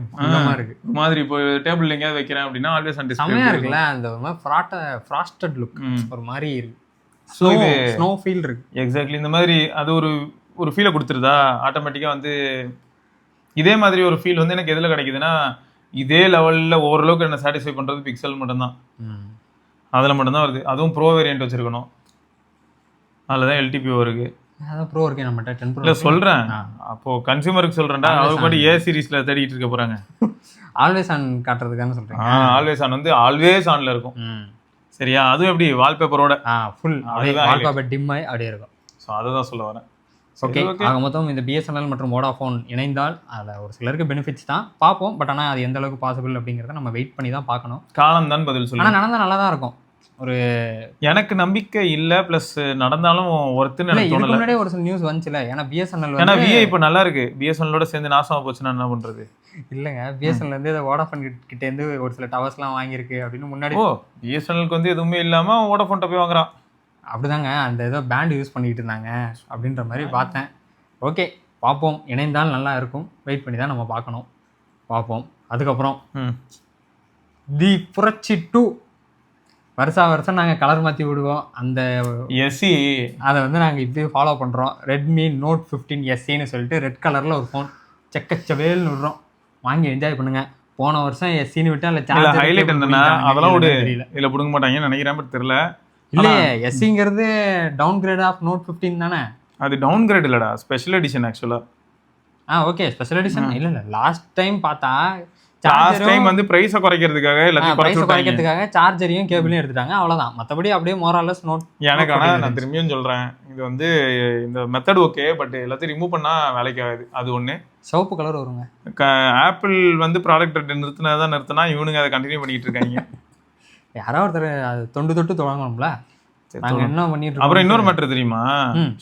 இருக்கு
மாதிரி. இப்போ டேபிள் எங்கேயாவது வைக்கிறேன் அப்படின்னா ஆல்வேஸ் அண்ட்
செம்மையாக இருக்குல்ல, அந்த ஒரு மாதிரி ஃப்ராஸ்டட் லுக் ஒரு மாதிரி இருக்கு. ஸோ இது ஸ்னோ ஃபீல் இருக்கு.
எக்ஸாக்ட்லி இந்த மாதிரி அது ஒரு ஃபீலை கொடுத்துருதா ஆட்டோமேட்டிக்காக வந்து. இதே மாதிரி ஒரு ஃபீல் வந்து எனக்கு எதில் கிடைக்குதுன்னா, இதே லெவலில் ஓரளவுக்கு என்ன சாட்டிஸ்ஃபை பண்ணுறது பிக்சல் மட்டும்தான். அதில் மட்டும்தான் வருது. அதுவும் ப்ரோ வேரியன்ட் வச்சுருக்கணும், அதில் தான் LTPO இருக்குது.
அதான் ப்ரோ இருக்கேன் நம்மகிட்ட 10 Pro.
இல்லை சொல்கிறேன், அப்போது கன்சியூமருக்கு சொல்கிறேன்டா, அவர் பாட்டு ஏ சீரீஸில் தேடிட்டு இருக்க போகிறாங்க.
ஆல்வேஸ் ஆன் காட்டுறதுக்கான சொல்கிறேன்.
ஆல்வேஸ் ஆன் வந்து ஆல்வேஸ் ஆனில் இருக்கும். சரியா, அதுவும் எப்படி வால்பேப்பரோட
ஃபுல் வால்பேப்பர் டிம்மாய் அப்படியே இருக்கும்.
ஸோ அதை தான் சொல்ல வரேன்.
ஓகே, ஆக மொத்தம் இந்த BSNL மற்றும் வோடாஃபோன் இணைந்தால் அதில் ஒரு சிலருக்கு பெனிஃபிட்ஸ் தான் பார்ப்போம். பட் ஆனால் அது எந்த அளவுக்கு பாசிபிள் அப்படிங்கிறத நம்ம வெயிட் பண்ணி தான் பார்க்கணும்.
காலம் தான் பதில் சொல்லணும்.
ஆனால் நடந்தால் நல்லா தான் இருக்கும். ஒரு
எனக்கு நம்பிக்கை இல்லை, ப்ளஸ் நடந்தாலும் ஒருத்தர் எனக்கு
முன்னாடியே ஒரு சில நியூஸ் வந்துச்சுல. ஏன்னா BSNL
ஏன்னா VI இப்போ நல்லா இருக்கு, BSNL சேர்ந்து நாசமாக போச்சுன்னா என்ன பண்ணுறது?
இல்லைங்க, BSNL வந்து இதை வோடாஃபோன் கிட்டேருந்து ஒரு சில டவர்ஸ்லாம் வாங்கியிருக்கு அப்படின்னு முன்னாடி.
BSNLக்கு வந்து எதுவுமே இல்லாமல் வோடாஃபோன்ட்ட போய் வாங்குறான்.
அப்படிதாங்க, அந்த ஏதோ பேண்ட் யூஸ் பண்ணிக்கிட்டு இருந்தாங்க அப்படின்ற மாதிரி பார்த்தேன். ஓகே பார்ப்போம், இணைந்தால் நல்லா இருக்கும். வெயிட் பண்ணி தான் நம்ம பார்க்கணும், பார்ப்போம். அதுக்கப்புறம் தி புரட்சி 2 வருஷம் நாங்கள் கலர் மாற்றி விடுவோம். அந்த
SE
அதை வந்து நாங்கள் இப்படியே ஃபாலோ பண்ணுறோம். Redmi Note 15 SEன்னு சொல்லிட்டு ரெட் கலரில் ஒரு ஃபோன் செக்கச்சவேல்னு விடுறோம். வாங்கி என்ஜாய் பண்ணுங்க. போன வருஷம் SEன்னு விட்டா இல்லை
ஹைலைட் என்னன்னா அதெல்லாம் ஒரு இதில் பிடுங்க மாட்டாங்கன்னு நினைக்கிறேன், பட் தெரியல.
இல்லையே, SEங்கிறது டவுன் கிரேட் ஆஃப் Note 15 தானே?
அது டவுன் கிரேட் இல்லடா, ஸ்பெஷல் எடிஷன் ஆக்சுவலாக.
Okay special edition. இல்லை லாஸ்ட் டைம் பார்த்தா
வந்து பிரைஸை குறைக்கிறதுக்காக
குறைக்கிறதுக்காக சார்ஜரையும் கேபிளையும் எடுத்துட்டாங்க, அவ்வளோதான். மற்றபடி அப்படியே மோரலஸ் நோட்.
எனக்கு ஆனால் நான் திரும்பியும் சொல்கிறேன், இது வந்து இந்த மெத்தட் ஓகே, பட் எல்லாத்தையும் ரிமூவ் பண்ணால் வேலைக்கு ஆகுது. அது ஒன்று.
சிவப்பு கலர் வருங்க.
ஆப்பிள் வந்து ப்ராடக்ட் நிறுத்தினா இவனுங்க அதை கண்டினியூ பண்ணிட்டு இருக்காங்க.
யாராவது ஒருத்தர் அது தொட்டு தொடங்கணும்ல. நாங்க என்ன பண்ணிட்டு
அப்புறம் இன்னொரு மேட்டர் தெரியுமா,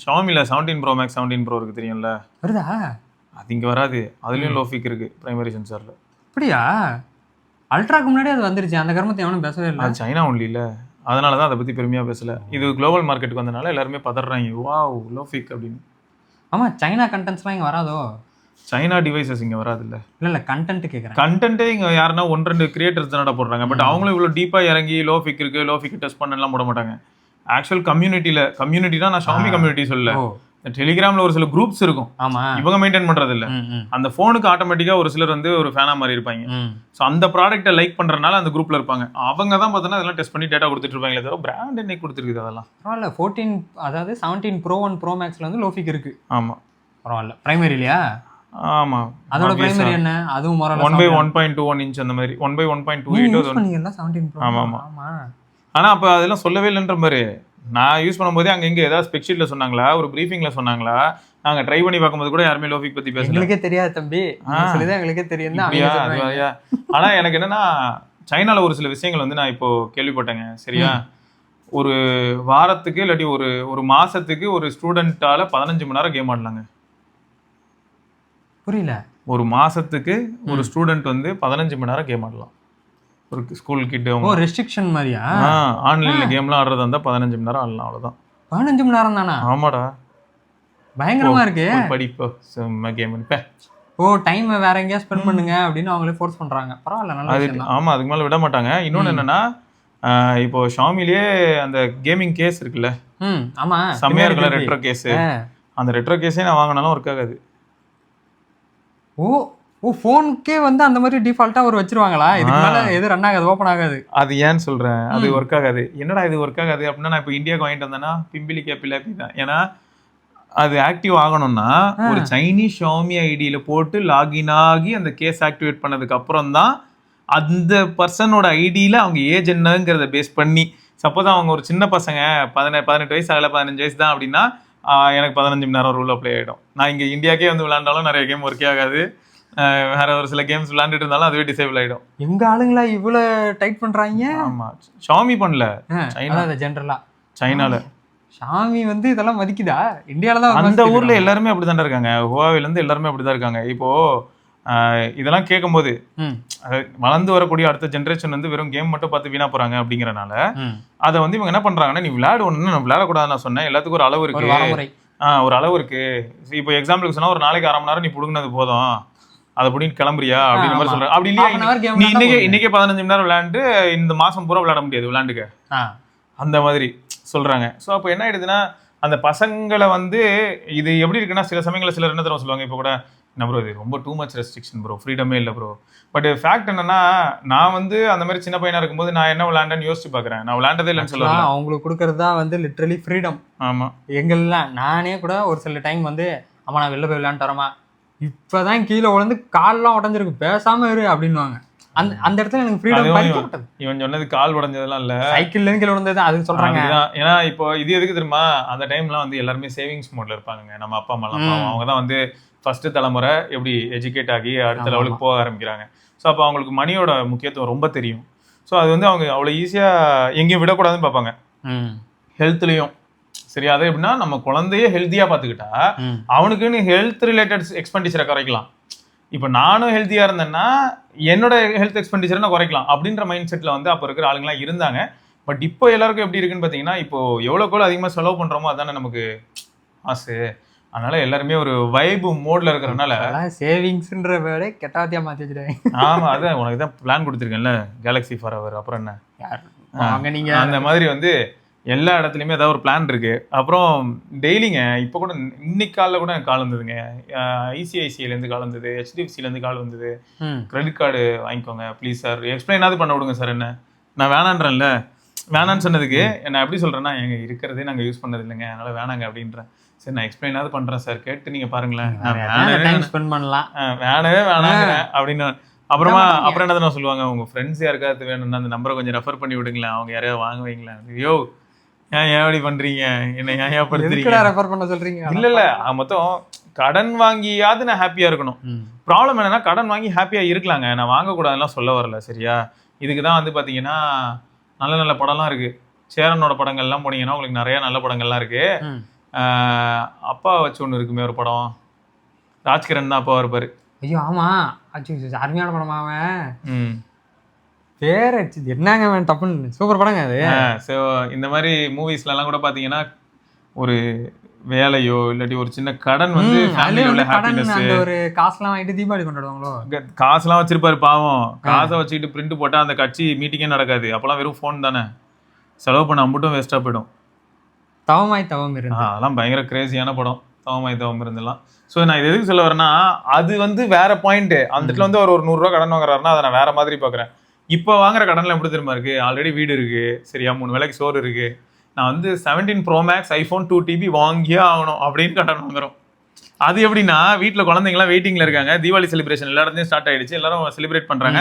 ஷாமில 17 Pro Max 17 Pro இருக்கு தெரியும்ல?
வருதா?
அது இங்க வராது, அதுலயும் லோ ஃபிக் இருக்கு பிரைமரி சென்சார்ல.
அப்படியா? அல்ட்ராக்கு முன்னாடி அது வந்துருச்சு, அந்த கர்மத்தை எவனும் பேசவே இல்லை.
அது சைனா ஒன்லி இல்ல, அதனால தான் அதை பத்தி பெருமையா பேசல. இது குளோபல் மார்க்கெட்டுக்கு வந்தனால எல்லாருமே பதறாங்க, வாவ் லோ ஃபிக் அப்படின்னு.
ஆமா, சைனா கண்டென்ட்ஸ்லாம் இங்க வராதோ?
சைனா டிவைசஸ் இங்க வராது. இல்ல
கண்டென்ட் கேக்குறேன்.
கண்டென்ட்டே இங்க யாருன்னா 1-2 கிரியேட்டர்ஸ் தானடா போடுறாங்க. பட் அவங்களும் இவ்வளவு டீப்பா இறங்கி லோ ஃபிக் இருக்கு, லோ ஃபிக் டெஸ்ட் பண்ணலாம் போட மாட்டாங்க. ஆக்சுவல் கம்யூனிட்டினா நான் ஷாமி கம்யூனிட்டி சொல்லல, டெலிகிராம்ல ஒரு சில குரூப்ஸ் இருக்கும்.
ஆமா,
இவங்க மெயின்டைன் பண்றது இல்ல. அந்த போனுக்கு ஆட்டோமேட்டிக்கா ஒரு சிலர் வந்து ஒரு ஃபேனா மாதிரி இருப்பாங்க. சோ அந்த ப்ராடக்ட்டை லைக் பண்றதுனால அந்த குரூப்ல இருப்பாங்க. அவங்க தான் பார்த்தா அதெல்லாம் டெஸ்ட் பண்ணி டேட்டா கொடுத்துட்டு இருப்பாங்களே தவிர பிராண்ட் என்ன கொடுத்துருக்கு அதெல்லாம்
பரவாயில்ல. 14 அதாவது 17 Pro 1 Pro Maxல வந்து லோ ஃபிக் இருக்கு.
ஆமா
பரவாயில்ல. பிரைமரிலையா?
ஆமா,
அதோட பிரைமரி என்ன? அதுவும் மொரல
1/1.21 இன்ச் அந்த மாதிரி 1/1.28
யூஸ் பண்ணீங்கல 17 Pro.
ஆமா. ஆனா அப்ப அதெல்லாம் சொல்லவே இல்லன்ற மாதிரி நான் யூஸ் பண்ணும்போதே அங்க இங்க ஏதாவது ஸ்பெக் ஷீட்ல சொன்னாங்களா, ஒரு பிரீஃபிங்ல சொன்னாங்களா? நாங்க ட்ரை பண்ணி பார்க்கும்போது கூட யாருமே லோ ஃபிக் பத்தி பேசல.
எங்களுக்கே தெரியாது தம்பி, சொல்லிதான் எங்களுக்கே தெரியும்.
ஆனா எனக்கு என்னன்னா, சைனால ஒரு சில விஷயங்கள் வந்து நான் இப்போ கேள்விப்பட்டேங்க. சரியா, ஒரு வாரத்துக்கு இல்லாட்டி ஒரு மாசத்துக்கு ஒரு ஸ்டூடெண்டால 15 மணி நேரம் கேம் ஆடலாங்க.
புரியல? ஒரு
மாசத்துக்கு ஒரு ஸ்டூடெண்ட் வந்து 15 மணி நேரம் கேம் ஆடலாம். ஒரு ஸ்கூல் கிட்ட
ரெஸ்ட்ரிக்ஷன் மாதிரியா?
ஆன்லைன்ல கேம்லாம் ஆடுறதா இருந்தா 15 மணி நேரம் ஆடலாம், அவ்வளவுதான்.
15 மணி நேரம் தானா?
ஆமாடா,
பயங்கரமா இருக்கு.
படிப்போ சும்மா கேம்
டைம் வேற எங்கேயா ஸ்பெண்ட் பண்ணுங்க அப்படின்னு அவங்களே ஃபோர்ஸ் பண்றாங்க. பரவாயில்ல, நல்லா.
ஆமா, அதுக்கு மேல விட மாட்டாங்க. இன்னொன்னு என்னன்னா, இப்போ ஷாமிலேயே அந்த கேமிங் கேஸ் இருக்குல்ல,
ஆமா,
செம்மையா இருக்குல்ல ரெட்ரோ கேஸ். அந்த ரெட்ரோ கேஸே நான் வாங்கினாலும் ஒர்க் ஆகாது.
ஓ ஃபோனுக்கே வந்து அந்த மாதிரி டிஃபால்ட்டா ஒரு வச்சிருவாங்களா? இதுக்கு மேல எது ரன் ஆகாது, ஓப்பன் ஆகாது.
அது ஏன்னு சொல்றேன், அது ஒர்க் ஆகாது. என்னடா இது ஒர்க் ஆகாது அப்படின்னா, நான் இப்போ இந்தியாவுக்கு வாங்கிட்டு வந்தேன்னா பிம்பிலி கேப்பிலாப்பி தான். ஏன்னா அது ஆக்டிவ் ஆகணும்னா ஒரு சைனீஸ் ஷாமி ஐடியில போட்டு லாகின் ஆகி அந்த கேஸ் ஆக்டிவேட் பண்ணதுக்கு அப்புறம் தான் அந்த பர்சனோட ஐடியில அவங்க ஏஜ் என்னங்கிறத பேஸ் பண்ணி, சப்போஸ் அவங்க ஒரு சின்ன பசங்க 18 வயசு ஆகல 15 வயசு தான் அப்படின்னா எனக்கு 15 மணி நேரம் ரூல் அப்ளை ஆகிடும். நான் இங்கே இந்தியாக்கே வந்து விளையாண்டாலும் நிறைய கேம் ஒர்க்கே ஆகாது. வேற ஒரு சில கேம்ஸ் விளையாண்டுட்டு இருந்தாலும் அதுவே டிசேபிள் ஆகிடும்.
எங்க ஆளுங்களா இவ்வளோ டைட் பண்றாங்க?
ஆமா, ஷாமி பண்ணல, சைனா
ஜென்ரலா
சைனால
ஷாமி வந்து இதெல்லாம் மதிக்குதா? இந்தியாவில தான்
அந்த ஊர்ல எல்லாருமே அப்படிதான் இருக்காங்க. ஹுவாவேல இருந்து எல்லாருமே அப்படிதான் இருக்காங்க. இப்போ இதெல்லாம் கேட்கும்போது வளர்ந்து வரக்கூடிய அடுத்த ஜென்ரேஷன் வந்து வெறும் கேம் மட்டும் பார்த்து வீணா போறாங்க அப்படிங்கறனால அதை வந்து இவங்க என்ன பண்றாங்கன்னா, நீ விளையாடு ஒண்ணு நான் விளையாடக்கூடாது நான் சொன்னேன், எல்லாத்துக்கும் ஒரு அளவு இருக்கு, ஒரு அளவு இருக்கு. இப்போ எக்ஸாம்பிளுக்கு சொன்னா ஒரு நாளைக்கு 1/2 மணி நேரம் நீ புடுங்கினது போதும், அதை புடின்னு கிளம்புறியா அப்படின்னு மாதிரி சொல்றாங்க. அப்படி இல்லையா, நீ இன்னைக்கே 15 மணி நேரம் விளையாண்டு இந்த மாசம் பூரா விளையாட முடியாது விளையாண்டுக்க, அந்த மாதிரி சொல்றாங்க. ஸோ அப்போ என்ன ஆயிடுதுன்னா, அந்த பசங்களை வந்து இது எப்படி இருக்குன்னா, சில சமயங்களில் சிலர் என்ன தர சொல்லுவாங்க, இப்போ கூட என்ன ப்ரோ இது ரொம்ப டூ மச் ரெஸ்ட்ரிக்ஷன் ப்ரோ, ஃப்ரீடமே இல்லை ப்ரோ. பட் ஃபேக்ட் என்னன்னா, நான் வந்து அந்த மாதிரி சின்ன பையனா இருக்கும்போது நான் என்ன விளையாண்டேன்னு யோசிச்சு பாக்குறேன். நான் விளையாண்டதே இல்லைன்னு சொல்லுவேன்.
அவங்களுக்கு கொடுக்கறது தான் வந்து லிட்டரலி ஃப்ரீடம்.
ஆமா,
எங்கெல்லாம் நானே கூட ஒரு சில டைம் வந்து அம்மா நான் வெளில போய் விளையாண்டு வரமா, இப்பதான் கீழே உழந்து கால்லாம் உடஞ்சிருக்கு பேசாம இரு அப்படின்னுவாங்க. அந்த இடத்துல எனக்கு ஃப்ரீடம் பறிக்கப்பட்டது.
இவன் சொன்னது கால் உடஞ்சதெல்லாம் இல்ல,
சைக்கிள்ல இருந்து கீழே உடஞ்சது அது சொல்றாங்க.
ஏன்னா இப்போ இது எதுக்கு தெரியுமா, அந்த டைம்லாம் வந்து எல்லாருமே சேவிங்ஸ் மோட்ல இருப்பாங்க. நம்ம அப்பா அம்மா எல்லாம் அவங்க தான் வந்து ஃபர்ஸ்ட் தலைமுறை எப்படி எஜுகேட் ஆகி அடுத்த லெவலுக்கு போக ஆரம்பிக்கிறாங்க. ஸோ அப்போ அவங்களுக்கு மணியோட முக்கியத்துவம் ரொம்ப தெரியும். ஸோ அது வந்து அவங்க அவ்வளோ ஈஸியாக எங்கேயும் விடக்கூடாதுன்னு பார்ப்பாங்க. ஹெல்த்லையும் சரி, அதே எப்படின்னா நம்ம குழந்தைய ஹெல்த்தியாக பார்த்துக்கிட்டா அவனுக்குன்னு ஹெல்த் ரிலேட்டட் எக்ஸ்பெண்டிச்சரை குறைக்கலாம். இப்போ நானும் ஹெல்த்தியாக இருந்தேன்னா என்னோட ஹெல்த் எக்ஸ்பெண்டிச்சரை நான் குறைக்கலாம் அப்படின்ற மைண்ட் செட்டில் வந்து அப்போ இருக்கிற ஆளுங்களாம் இருந்தாங்க. பட் இப்போ எல்லாருக்கும் எப்படி இருக்குன்னு பார்த்தீங்கன்னா, இப்போ எவ்வளோக்கு அதிகமாக செலவு பண்ணுறோமோ அதானே நமக்கு ஆசை. அதனால எல்லாருமே ஒரு வைப் மோட்ல இருக்கிறதுனால
சேவிங்ஸ்ன்ற வேர்டே கெட்டாத்தியா மாத்தி வச்சிருக்காங்க.
ஆமா, அதான் உனக்கு தான் பிளான் கொடுத்துருக்கேன்ல, கேலக்ஸி ஃபார் எவர். அப்புறம் என்ன,
நீங்க
அந்த மாதிரி வந்து எல்லா இடத்துலையுமே ஏதாவது ஒரு பிளான் இருக்கு. அப்புறம் டெய்லிங்க இப்போ கூட இன்னைக்கு காலைல கூட எனக்கு கால் வந்ததுங்க, ஐசிஐசிஐலேருந்து கால் வந்தது, ஹெச்டிஎஃப்சிலேருந்து கால் வந்தது, கிரெடிட் கார்டு வாங்கிக்கோங்க ப்ளீஸ் சார், எக்ஸ்பிளைனாவது பண்ண விடுங்க சார். என்ன நான் வேணான்றேன்ல, வேணான்னு சொன்னதுக்கு என்ன எப்படி சொல்றேன்னா, எங்க இருக்கிறதே நாங்கள் யூஸ் பண்ணது இல்லைங்க அதனால வேணாங்க அப்படின்றேன். சரி நான் எக்ஸ்பிளைனாவது பண்றேன் சார், கேட்டு நீங்க பாருங்களேன், வேணவே வேணாங்க அப்படின்னு. அப்புறமா அப்புறம் என்ன சொல்லுவாங்க, உங்க ஃப்ரெண்ட்ஸ் யாருக்காவது வேணும்னா அந்த நம்பரை கொஞ்சம் ரெஃபர் பண்ணி விடுங்களேன், அவங்க யாரையாவது வாங்குவீங்களா. ஐயோ ஏன் எப்படி பண்றீங்க, என்ன ஏன் படுத்துறீங்க, ரெஃபர் பண்ண சொல்றீங்க. இல்ல இல்ல, மொத்தம் கடன் வாங்கியாவது நான் ஹாப்பியா இருக்கணும். ப்ராப்ளம் என்னன்னா, கடன் வாங்கி ஹாப்பியா இருக்கலாங்க, நான் வாங்கக்கூடாதுலாம் சொல்ல வரல சரியா. இதுக்குதான் வந்து பாத்தீங்கன்னா நல்ல நல்ல படம்லாம் இருக்கு. சேரனோட படங்கள்லாம் போனீங்கன்னா உங்களுக்கு நிறைய நல்ல படங்கள்லாம் இருக்கு. அப்பா வச்சு ஒன்று இருக்குமே ஒரு படம், ராஜ்கிரண் தான் அப்பா இருப்பாரு.
ஐயோ ஆமா, அருமையான படமா அவன் பேர் என்னங்க அவன் டப்புன்னு சூப்பர் படங்க அது.
ஸோ இந்த மாதிரி மூவிஸ்லாம் கூட பார்த்தீங்கன்னா ஒரு வேலையோ இல்லாட்டி ஒரு சின்ன கடன் வந்து
ஒரு காசுலாம் வாங்கிட்டு தீபாவளி கொண்டாடுவாங்களோ,
காசுலாம் வச்சிருப்பாரு பாவம், காசை வச்சுக்கிட்டு பிரிண்ட் போட்டா அந்த கட்சி மீட்டிங்கே நடக்காது. அப்பெல்லாம் வெறும் ஃபோன் தானே, செலவு பண்ண அம்பட்டும் வேஸ்டா போயிடும்.
தவமாய் தவம் இருந்து
அதெல்லாம் பயங்கர கிரேசியான படம், தவமாய் தவம் இருந்தெல்லாம். ஸோ நான் இது எதுக்கு சொல்ல வரேன்னா, அது வந்து வேற பாயிண்ட். அந்த இடத்துல வந்து ஒரு 100 ரூபா கடன் வாங்குறாருன்னா அதை நான் வேற மாதிரி பாக்குறேன். இப்போ வாங்குற கடன்ல எப்படி தெரியுமா இருக்கு, ஆல்ரெடி வீடு இருக்கு சரியா, 3 வேளைக்கு சோறு இருக்கு, நான் வந்து 17 Pro Max ஐபோன் 2TB வாங்கியே ஆகணும் அப்படின்னு கடன் வாங்குறோம். அது எப்படின்னா, வீட்டுல குழந்தைங்களாம் வெயிட்டிங்ல இருக்காங்க, தீபாவளி செலிப்ரேஷன் எல்லா இடத்துலயும் ஸ்டார்ட் ஆயிடுச்சு, எல்லாரும் செலிப்ரேட் பண்றாங்க,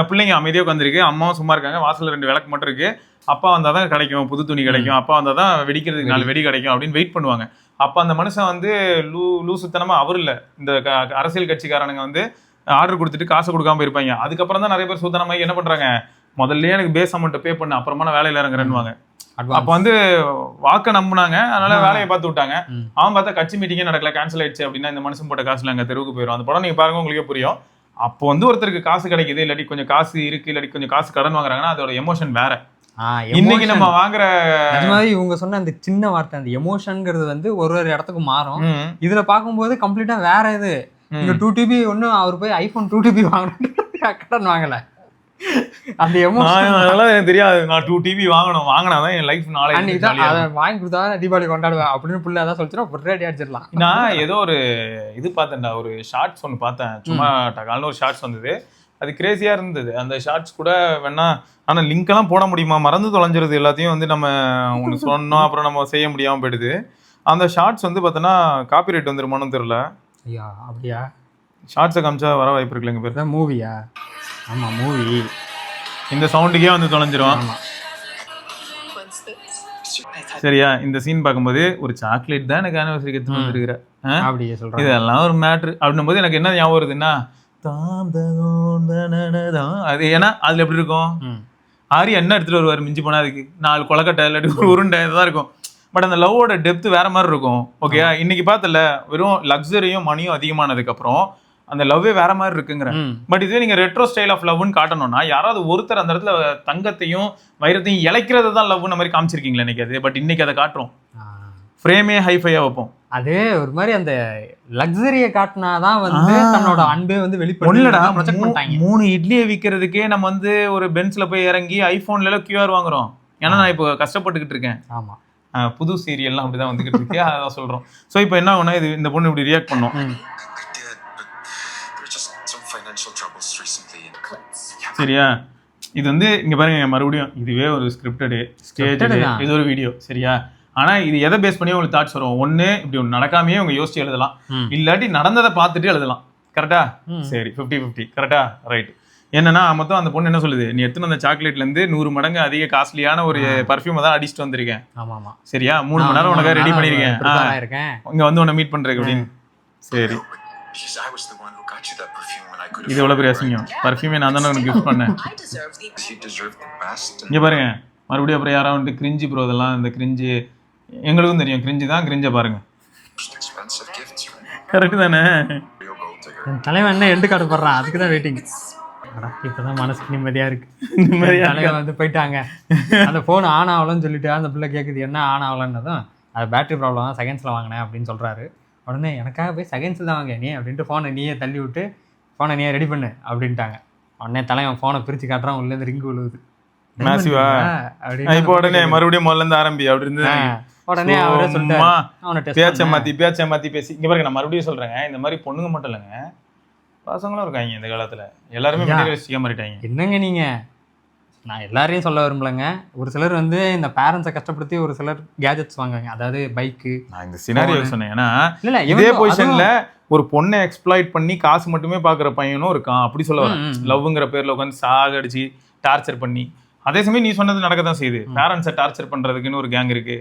பிள்ளைங்க அமைதியாக உட்காந்துருக்கு, அம்மாவும் சும்மா இருக்காங்க, வாசல்ல 2 விளக்கு மட்டும் இருக்கு, அப்பா வந்தால் தான் கிடைக்கும் புது துணி கிடைக்கும், அப்பா வந்தால் தான் வெடிக்கிறதுக்கு 4 வெடி கிடைக்கும் அப்படின்னு வெயிட் பண்ணுவாங்க. அப்போ அந்த மனுஷன் வந்து லூசுத்தனமா அவர் இல்லை, இந்த அரசியல் கட்சிக்காரனுங்க வந்து ஆர்டர் கொடுத்துட்டு காசு கொடுக்காம இருப்பாங்க. அதுக்கப்புறம் தான் நிறைய பேர் சூத்தனமாகி என்ன பண்றாங்க, முதல்ல எனக்கு பேஸ் அமௌண்ட் பே பண்ண அப்புறமா நான் வேலையில இறங்குறேன்னுவாங்க. அப்போ வந்து வாக்க நம்பினாங்க, அதனால வேலையை பார்த்து விட்டாங்க. அவன் பார்த்தா கட்சி மீட்டிங்கே நடக்கல, கேன்சல் ஆயிடுச்சு அப்படின்னா இந்த மனுஷன் போட்ட காசுல அங்கே தெருவுக்கு போயிடும். அந்த படம் நீங்க பாருங்க உங்களுக்கே புரியும். அப்போ வந்து ஒருத்தருக்கு காசு கிடைக்குது, இல்லாட்டி கொஞ்சம் காசு இருக்கு, இல்லாட்டி கொஞ்சம் காசு கடன் வாங்குறாங்கன்னா அதோட எமோஷன் வேற. இன்னைக்கு நம்ம வாங்குற
மாதிரி இவங்க சொன்ன அந்த சின்ன வார்த்தை அந்த எமோஷன்ங்கிறது வந்து ஒரு இடத்துக்கு மாறும். இதுல பார்க்கும்போது கம்ப்ளீட்டா வேற இது. இங்க 2TB ஒண்ணு அவர் போய் ஐபோன் 2TB வாங்கணும் கடன் வாங்கல, அந்த எமோஷன்
அதெல்லாம் எனக்கு தெரியாது. நான் 2 டிவி வாங்கினாதான் என் லைஃப்
அன்னைக்கு தான் அதை வாங்கி கொடுத்தா தீபாவளி கொண்டாடுவேன் அப்படின்னு புள்ள அதான் சொல்லிச்சுன்னா ஒரே அடிச்சிடலாம்.
நான் ஏதோ ஒரு இது பார்த்தேன்டா, ஒரு ஷார்ட்ஸ் ஒன்று பார்த்தேன், சும்மா டகால்னு ஒரு ஷார்ட்ஸ் வந்தது. அது கிரேசியா இருந்தது அந்த ஷார்ட்ஸ் கூட. வேணா ஆனா லிங்க் எல்லாம் போட முடியுமா, மறந்து தொலைஞ்சிருது எல்லாத்தையும் வந்து நம்ம ஒன்று சொன்னோம் அப்புறம் நம்ம செய்ய முடியாம போயிடுது. அந்த ஷார்ட்ஸ் வந்து பார்த்தோன்னா காப்பிரைட் வந்துருமானு தெரியல.
ஐயா அப்படியா?
ஷார்ட்ஸை காமிச்சா வர வாய்ப்பு இருக்குல்ல. எங்கள் பேர்
மூவியா? ஆமாம் மூவி. இந்த
சவுண்டுக்கே வந்து தொலைஞ்சிரும். சரியா? இந்த சீன் பார்க்கும்போது ஒரு சாக்லேட் தான் எனக்கு ஆனிவர்சரிக்கு எடுத்து வந்துருக்கிற
அப்படியே சொல்கிறேன்.
இதெல்லாம் ஒரு மேட்ரு அப்படின்னும் போது எனக்கு என்ன ஞாபகம் வருதுன்னா, அது ஏன்னா அதுல எப்படி இருக்கும், ஆரி என்ன எடுத்துட்டு வருவார் மிஞ்சி போனா, அதுக்கு 4 கொலக்கட்டை இல்லாட்டி ஒரு உருண்டை இதுதான் இருக்கும். பட் அந்த லவ்வோட டெப்த் வேற மாதிரி இருக்கும். ஓகே, இன்னைக்கு பார்த்தல வெறும் லக்ஸரியும் மணியும் அதிகமானதுக்கு அப்புறம் அந்த லவ்வே வேற மாதிரி இருக்குங்கிற. பட் இதுவே நீங்க ரெட்ரோ ஸ்டைல் ஆஃப் லவ்னு காட்டணும்னா, யாராவது ஒருத்தர் அந்த இடத்துல தங்கத்தையும் வைரத்தையும் இழைக்கிறது தான் லவ்னு மாதிரி காமிச்சிருக்கீங்களா இன்னைக்கு அது. பட் இன்னைக்கு அதை காட்டுறோம், ஃப்ரேமே ஹைஃபையா வைப்போம்.
அது ஒரு மாதிரி அந்த லக்ஸரியை காட்டினாதான் வந்து தன்னோட அன்பே வந்து வெளிப்படுத்த.
3 இட்லியை விற்கிறதுக்கே நம்ம வந்து ஒரு பென்ஸ்ல போய் இறங்கி ஐபோன்ல எல்லாம் QR வாங்குறோம். ஏன்னா நான் இப்போ கஷ்டப்பட்டுக்கிட்டு இருக்கேன். ஆமா, புது சீரியல்லாம் அப்படிதான் வந்துகிட்டு இருக்கு, அதான் சொல்றோம். ஸோ இப்போ என்ன ஆகுனா, இது இந்த பொண்ணு இப்படி ரியாக்ட் பண்ணும். சரியா? இது வந்து இங்க பாருங்க, மறுபடியும் இதுவே ஒரு ஸ்கிரிப்டடு ஸ்டேஜ், இது ஒரு வீடியோ. சரியா? ஆனா இது எதை பேஸ் பண்ணி உங்களுக்கு தாட்ஸ் வரும்? ஒண்ணு இப்படி ஒன்று நடக்காமையே உங்க யோசிச்சு எழுதலாம், இல்லாட்டி நடந்ததை பார்த்துட்டு எழுதலாம். கரெக்டா? சரி, 50-50. கரெக்டா? ரைட். என்னன்னா மொத்தம் அந்த பொண்ணு என்ன சொல்லுது, நீ எடுத்துன்னு அந்த சாக்லேட்ல இருந்து 100 மடங்கு அதிக காஸ்ட்லியான ஒரு பர்ஃபியூம் தான் அடிச்சுட்டு வந்திருக்கேன். சரியா? 3 மணி நேரம் உனக்கு ரெடி பண்ணிருக்கேன், இங்க வந்து உன்னை மீட் பண்றேன் அப்படின்னு. சரி, இது எவ்வளவு பெரிய அசிங்கம். பர்ஃபியூமே நான் தானே உனக்கு கிஃப்ட் பண்ணேன். இங்க பாருங்க மறுபடியும் அப்புறம் யாராவது வந்து கிரிஞ்சி ப்ரோ, இதெல்லாம் இந்த கிரிஞ்சு எங்களுக்கும் தெரியும், கிரிஞ்சு தான். கிரிஞ்ச பாருங்க. கரெக்ட் தானே?
தலைவன் என்ன எண்டு காட்ட போடுறான், அதுக்கு தான் வெயிட்டிங். இப்பதான் மனசுக்கு நிம்மதியா இருக்கு. தலைவன் வந்து போயிட்டாங்க, அந்த போன் ஆன் ஆகலன்னு சொல்லிட்டு அந்த பிள்ளை கேட்குது என்ன ஆன் ஆகலன்னதும் அது பேட்டரி ப்ராப்ளம் தான், செகண்ட்ஸ்ல வாங்கினேன் அப்படின்னு சொல்றாரு. உடனே எனக்காக போய் செகண்ட்ஸில் தான் வாங்க நீ அப்படின்ட்டு ஃபோனை நீயே தள்ளி விட்டு ஃபோனை நீயே ரெடி பண்ணு அப்படின்ட்டாங்க. உடனே தலைவன் ஃபோனை பிரித்து காட்டுறான், உள்ளேருந்து ரிங்கு விழுவுது.
இப்போ உடனே மறுபடியும் முதல்ல இருந்து ஆரம்பி அப்படி இருந்து
உடனே அவரே சொல்லிட்டு
பேச்ச மாத்தி பேசி. இங்க பாருங்க, நான் மறுபடியும் சொல்றேங்க, இந்த மாதிரி பொண்ணுங்க மட்டும் இல்லைங்க, பசங்களும் இருக்காங்க இந்த காலத்துல. எல்லாருமே மாறிட்டாங்க.
என்னங்க நீங்க, நான் எல்லாரையும் சொல்ல விரும்பலங்க. ஒரு சிலர் வந்து இந்த பேரண்ட்ஸை கஷ்டப்படுத்தி ஒரு சிலர் கேஜெட்ஸ் வாங்குவாங்க, அதாவது பைக்கு.
நான் இந்த சினாரியோ சொன்னேன், ஏன்னா இதே பொசிஷன்ல ஒரு பொண்ணை எக்ஸ்ப்ளாய்ட் பண்ணி காசு மட்டுமே பாக்குற பையனும் இருக்கான். அப்படி சொல்ல வரேன். லவ்ங்கிற பேர்ல உட்காந்து சாகடிச்சு டார்ச்சர் பண்ணி, அதே சமயம் நீ சொன்னது நடக்க தான் செய்யுது. பேரண்ட்ஸை டார்ச்சர் பண்றதுக்குன்னு ஒரு கேங் இருக்கு.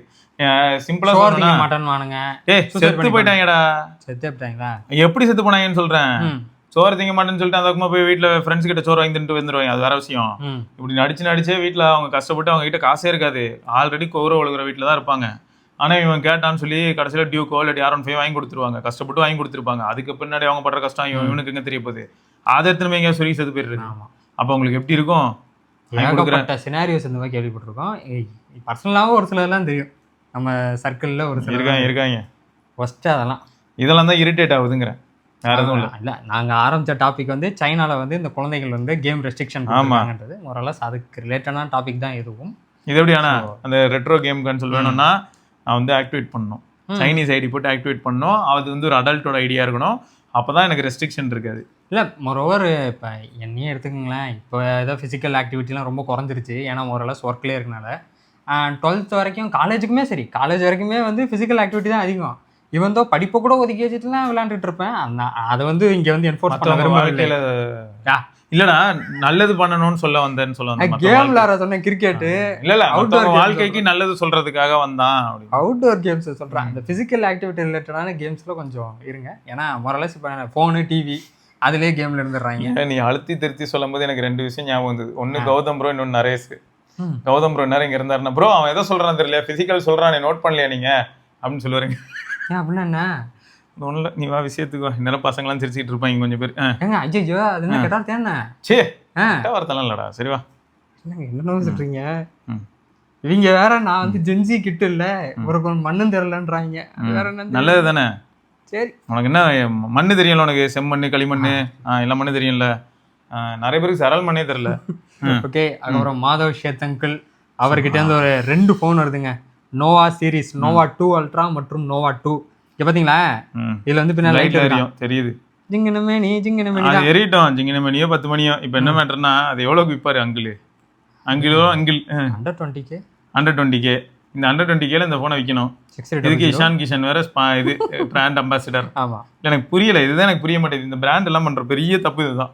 சிம்பிளா
மட்டன் வானுங்க,
செத்து போயிட்டாங்கடா.
செத்து போயிட்டாங்களா?
எப்படி செத்து போனாங்கன்னு சொல்றேன். சோறு திங்க மாட்டேன்னு சொல்லிட்டு அந்த போய் வீட்டுல ஃப்ரெண்ட்ஸ் கிட்ட சோறு வாங்கி தின்ட்டு வந்துருவாங்க. அது வேற விஷயம். இப்படி நடிச்சே வீட்டுல அவங்க கஷ்டப்பட்டு அவங்க கிட்ட காசே இருக்காது, ஆல்ரெடி கௌரவ ஒழுகிற வீட்டுல தான் இருப்பாங்க. ஆனா இவன் கேட்டான்னு சொல்லி கடைசியில டியூக்கோ இல்லாட்டி R15 வாங்கி கொடுத்துருவாங்க, கஷ்டப்பட்டு வாங்கி கொடுத்துருப்பாங்க. அதுக்கு பின்னாடி அவங்க படுற கஷ்டம் இவனுக்கு எங்க தெரிய போகுது. அதை எடுத்துன்னு எங்கேயா சொல்லி செத்து போயிருக்கு. அப்ப உங்களுக்கு எப்படி இருக்கும்?
சினாரியோஸ் இந்த மாதிரி கேள்விப்பட்டிருக்கோம். பர்சனலாவும் ஒரு சிலர்லாம் தெரியும், நம்ம சர்க்கிள்ல ஒரு சிலர்
இருக்காங்க.
ஃபர்ஸ்ட்
இதெல்லாம் தான் இரிட்டேட் ஆகுதுங்கிறேன், வேற எதுவும் இல்லை.
நாங்கள் ஆரம்பித்த டாபிக் வந்து சைனாவில் வந்து இந்த குழந்தைகள் வந்து கேம் ரெஸ்ட்ரிக்ஷன் பண்ணுறாங்கன்றது மொரலஸ் அதுக்கு ரிலேட்டடான டாபிக் தான் எதுவும்.
இது எப்படி ஆனால் அந்த ரெட்ரோ கேம் கன்சோல் வேணும்னா நான் வந்து ஆக்டிவேட் பண்ணணும், சைனீஸ் ஐடி போட்டு ஆக்டிவேட் பண்ணணும். அது வந்து ஒரு அடல்ட்டோட ஐடியா இருக்கணும், அப்போ தான் எனக்கு ரெஸ்ட்ரிக்ஷன் இருக்காது.
இல்லை மொரோவர் இப்போ என்னையே எடுத்துக்கோங்களேன், இப்போ ஏதோ ஃபிசிக்கல் ஆக்டிவிட்டிலாம் ரொம்ப குறைஞ்சிருச்சு. ஏன்னா மொரலஸ் ஒர்க்லேயே இருக்கனால 12th வரைக்கும் காலேஜுக்குமே சரி, காலேஜ் வரைக்குமே வந்து ஃபிசிக்கல் ஆக்டிவிட்டி தான் அதிகம். இவன் தான் படிப்பை கூட ஒதுக்கி வச்சுட்டுலாம் விளையாண்டுட்டு இருப்பேன். அதை வந்து இங்க வந்து என்ஃபோர்ஸ் பண்ண
வாழ்க்கையில இல்லடா, நல்லது பண்ணணும்னு சொல்ல வந்தேன்னு சொல்ல வந்தேன்.
கேம் விளையாட சொன்னேன், கிரிக்கெட்
இல்ல அவுட்டோர் வாழ்க்கைக்கு நல்லது சொல்றதுக்காக வந்தான்.
அவுட்டோர் கேம்ஸ் சொல்றேன், இந்த பிசிக்கல் ஆக்டிவிட்டி ரிலேட்டடான கேம்ஸ்ல கொஞ்சம் இருங்க. ஏன்னா மொரலஸ் இப்போ போனு டிவி அதுலயே கேம்ல இருந்துடுறாங்க.
நீ அழுத்தி திருத்தி சொல்லும் போது எனக்கு 2 விஷயம் ஞாபகம் வந்தது. ஒன்னு கௌதம் ப்ரோ, இன்னொன்னு நரேஷ். கௌதம் ப்ரோ நேரம் இங்க இருந்தாருன்னா, ப்ரோ அவன் எதோ சொல்றான் தெரியல, பிசிக்கல் சொல்றான், நோட் பண்ணலையா நீங்க அப்படின்னு சொல்லுவாருங்க.
அப்படின்னா என்ன
ஒண்ணுல நீ வா விஷயத்துக்கு வா. இன்னும் பசங்களாம் சிரிச்சிட்டு இருப்பாங்க கொஞ்சம் பேர்.
ஐயோ அது என்ன கேட்டா தேன
சே வார்த்தைலாம் இல்லடா. சரிவா,
என்ன சொல்றீங்க இவங்க வேற? நான் வந்து ஜென்சி கிட்ட இல்ல, ஒரு மண்ணும் தெரியலன்றாங்க. வேற என்ன?
நல்லது தானே.
சரி,
உனக்கு என்ன மண்ணு தெரியல? உனக்கு செம்மண்ணு களிமண்ணு எல்லாம் மண்ணு தெரியும்ல. நிறைய பேருக்கு சரல் பண்ணே தெரியல.
ஓகே, அதுக்கப்புறம் மாதவ் ஷேத்தங்கிள் அவர்கிட்ட இருந்து ஒரு 2 ஃபோன் வருதுங்க. நோவா சீரிஸ், நோவா 2 அல்ட்ரா மற்றும் நோவா 2. இங்க பாத்தீங்களா, இதுல வந்து பின்னாடி லைட் எரியும்,
தெரியுது.
ஜிங்கனமே நீ ஜிங்கனமே நீ
அது எரிட்டோம், ஜிங்கனமே நீயோ 10 மணியோ. இப்போ என்ன மேட்டர்னா, அது எவ்வளவுக்கு விற்பாரு அங்கிள்
120K.
இந்த 120Kல இந்த போனை விற்கணும். இதுக்கு இஷான் கிஷன் வேற இது பிராண்ட் அம்பாசிடர்.
ஆமா,
எனக்கு புரியல, இதுதான் எனக்கு புரிய மாட்டேங்குது. இந்த பிராண்ட் எல்லாம் பண்ற பெரிய தப்பு இதுதான்.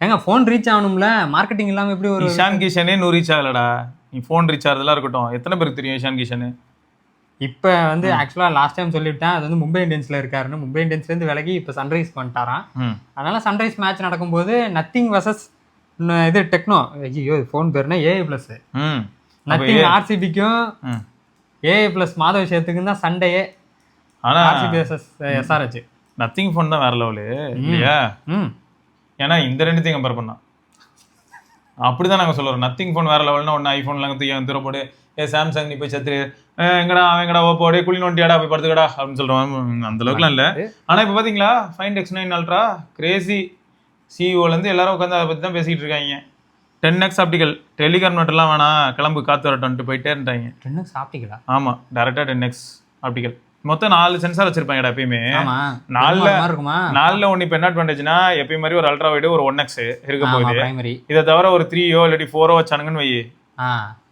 ஏங்க ஃபோன் ரீச் ஆகணும்ல, மார்க்கெட்டிங் இல்லாம எப்படி ஒரு
இஷான் கிஷனே 100 ரீச் ஆகலடா. நீ ஃபோன் ரீச் ஆகிறதுலாம் இருக்கட்டும், எத்தனை பேருக்கு தெரியும் இஷான் கிஷன்?
இப்போ வந்து ஆக்சுவலாக லாஸ்ட் டைம் சொல்லிவிட்டேன், அது வந்து மும்பை இந்தியன்ஸில் இருக்காருன்னு. மும்பை இந்தியன்ஸ்லேருந்து விலகி இப்போ சன்ரைஸ் பண்ணிட்டாரான். அதனால சன்ரைஸ் மேட்ச் நடக்கும்போது நத்திங் வர்சஸ் இது டெக்னோ, ஐயோ ஃபோன் பேருனா AA+. நத்திங் ஆர்சிபிக்கும் AA+ மாதவ் ஷேத்துக்கும் தான் சண்டையே. ஆனால் RCB versus SRH
nothing phone தான் வேற லெவலு இல்லையா? ஏன்னா இந்த ரெண்டுத்தையும் கம்பேர் பண்ணா அப்படிதான் நாங்கள் சொல்லுறோம். நத்திங் ஃபோன் வேற லெவல்னா ஒன்று ஐஃபோன்லாம் தூர போடு, சாம்சங் நீ போய் சத்துரு எங்கடா அவங்கடா ஓப்போடே குழி நோண்டியாடா போய் படுத்துக்கடா அப்படின்னு சொல்கிறோம். அந்த அளவுக்குலாம் இல்லை. ஆனால் இப்போ பார்த்தீங்களா Find X9 அல்ட்ரா கிரேசி சிஇஓலேருந்து எல்லாரும் உட்காந்து அதை பற்றி தான் பேசிக்கிட்டு இருக்காங்க. 10x ஆப்டிக்கல், டெலிகான்வெர்ட்டர்லாம் வேணாம், கிளம்பு காத்து வரட்டும்ட்டு போயிட்டே இருந்தாங்க.
10x ஆப்டிக்கலா?
ஆமாம், டேரெக்டாக 10x ஆப்டிக்கல். மொத்தம் 4 சென்சார் வச்சிருப்பாங்கடா எப்பயுமே. 4ல் ஒன்று இப்போ என்ன அட்வான்டேஜ்னா, எப்பயும் மாதிரி ஒரு அல்ட்ரா வைடு ஒரு 1x இருக்க போகுது. இதை தவிர ஒரு 3 இல்லாட்டி 4 வச்சானுங்கன்னு வை,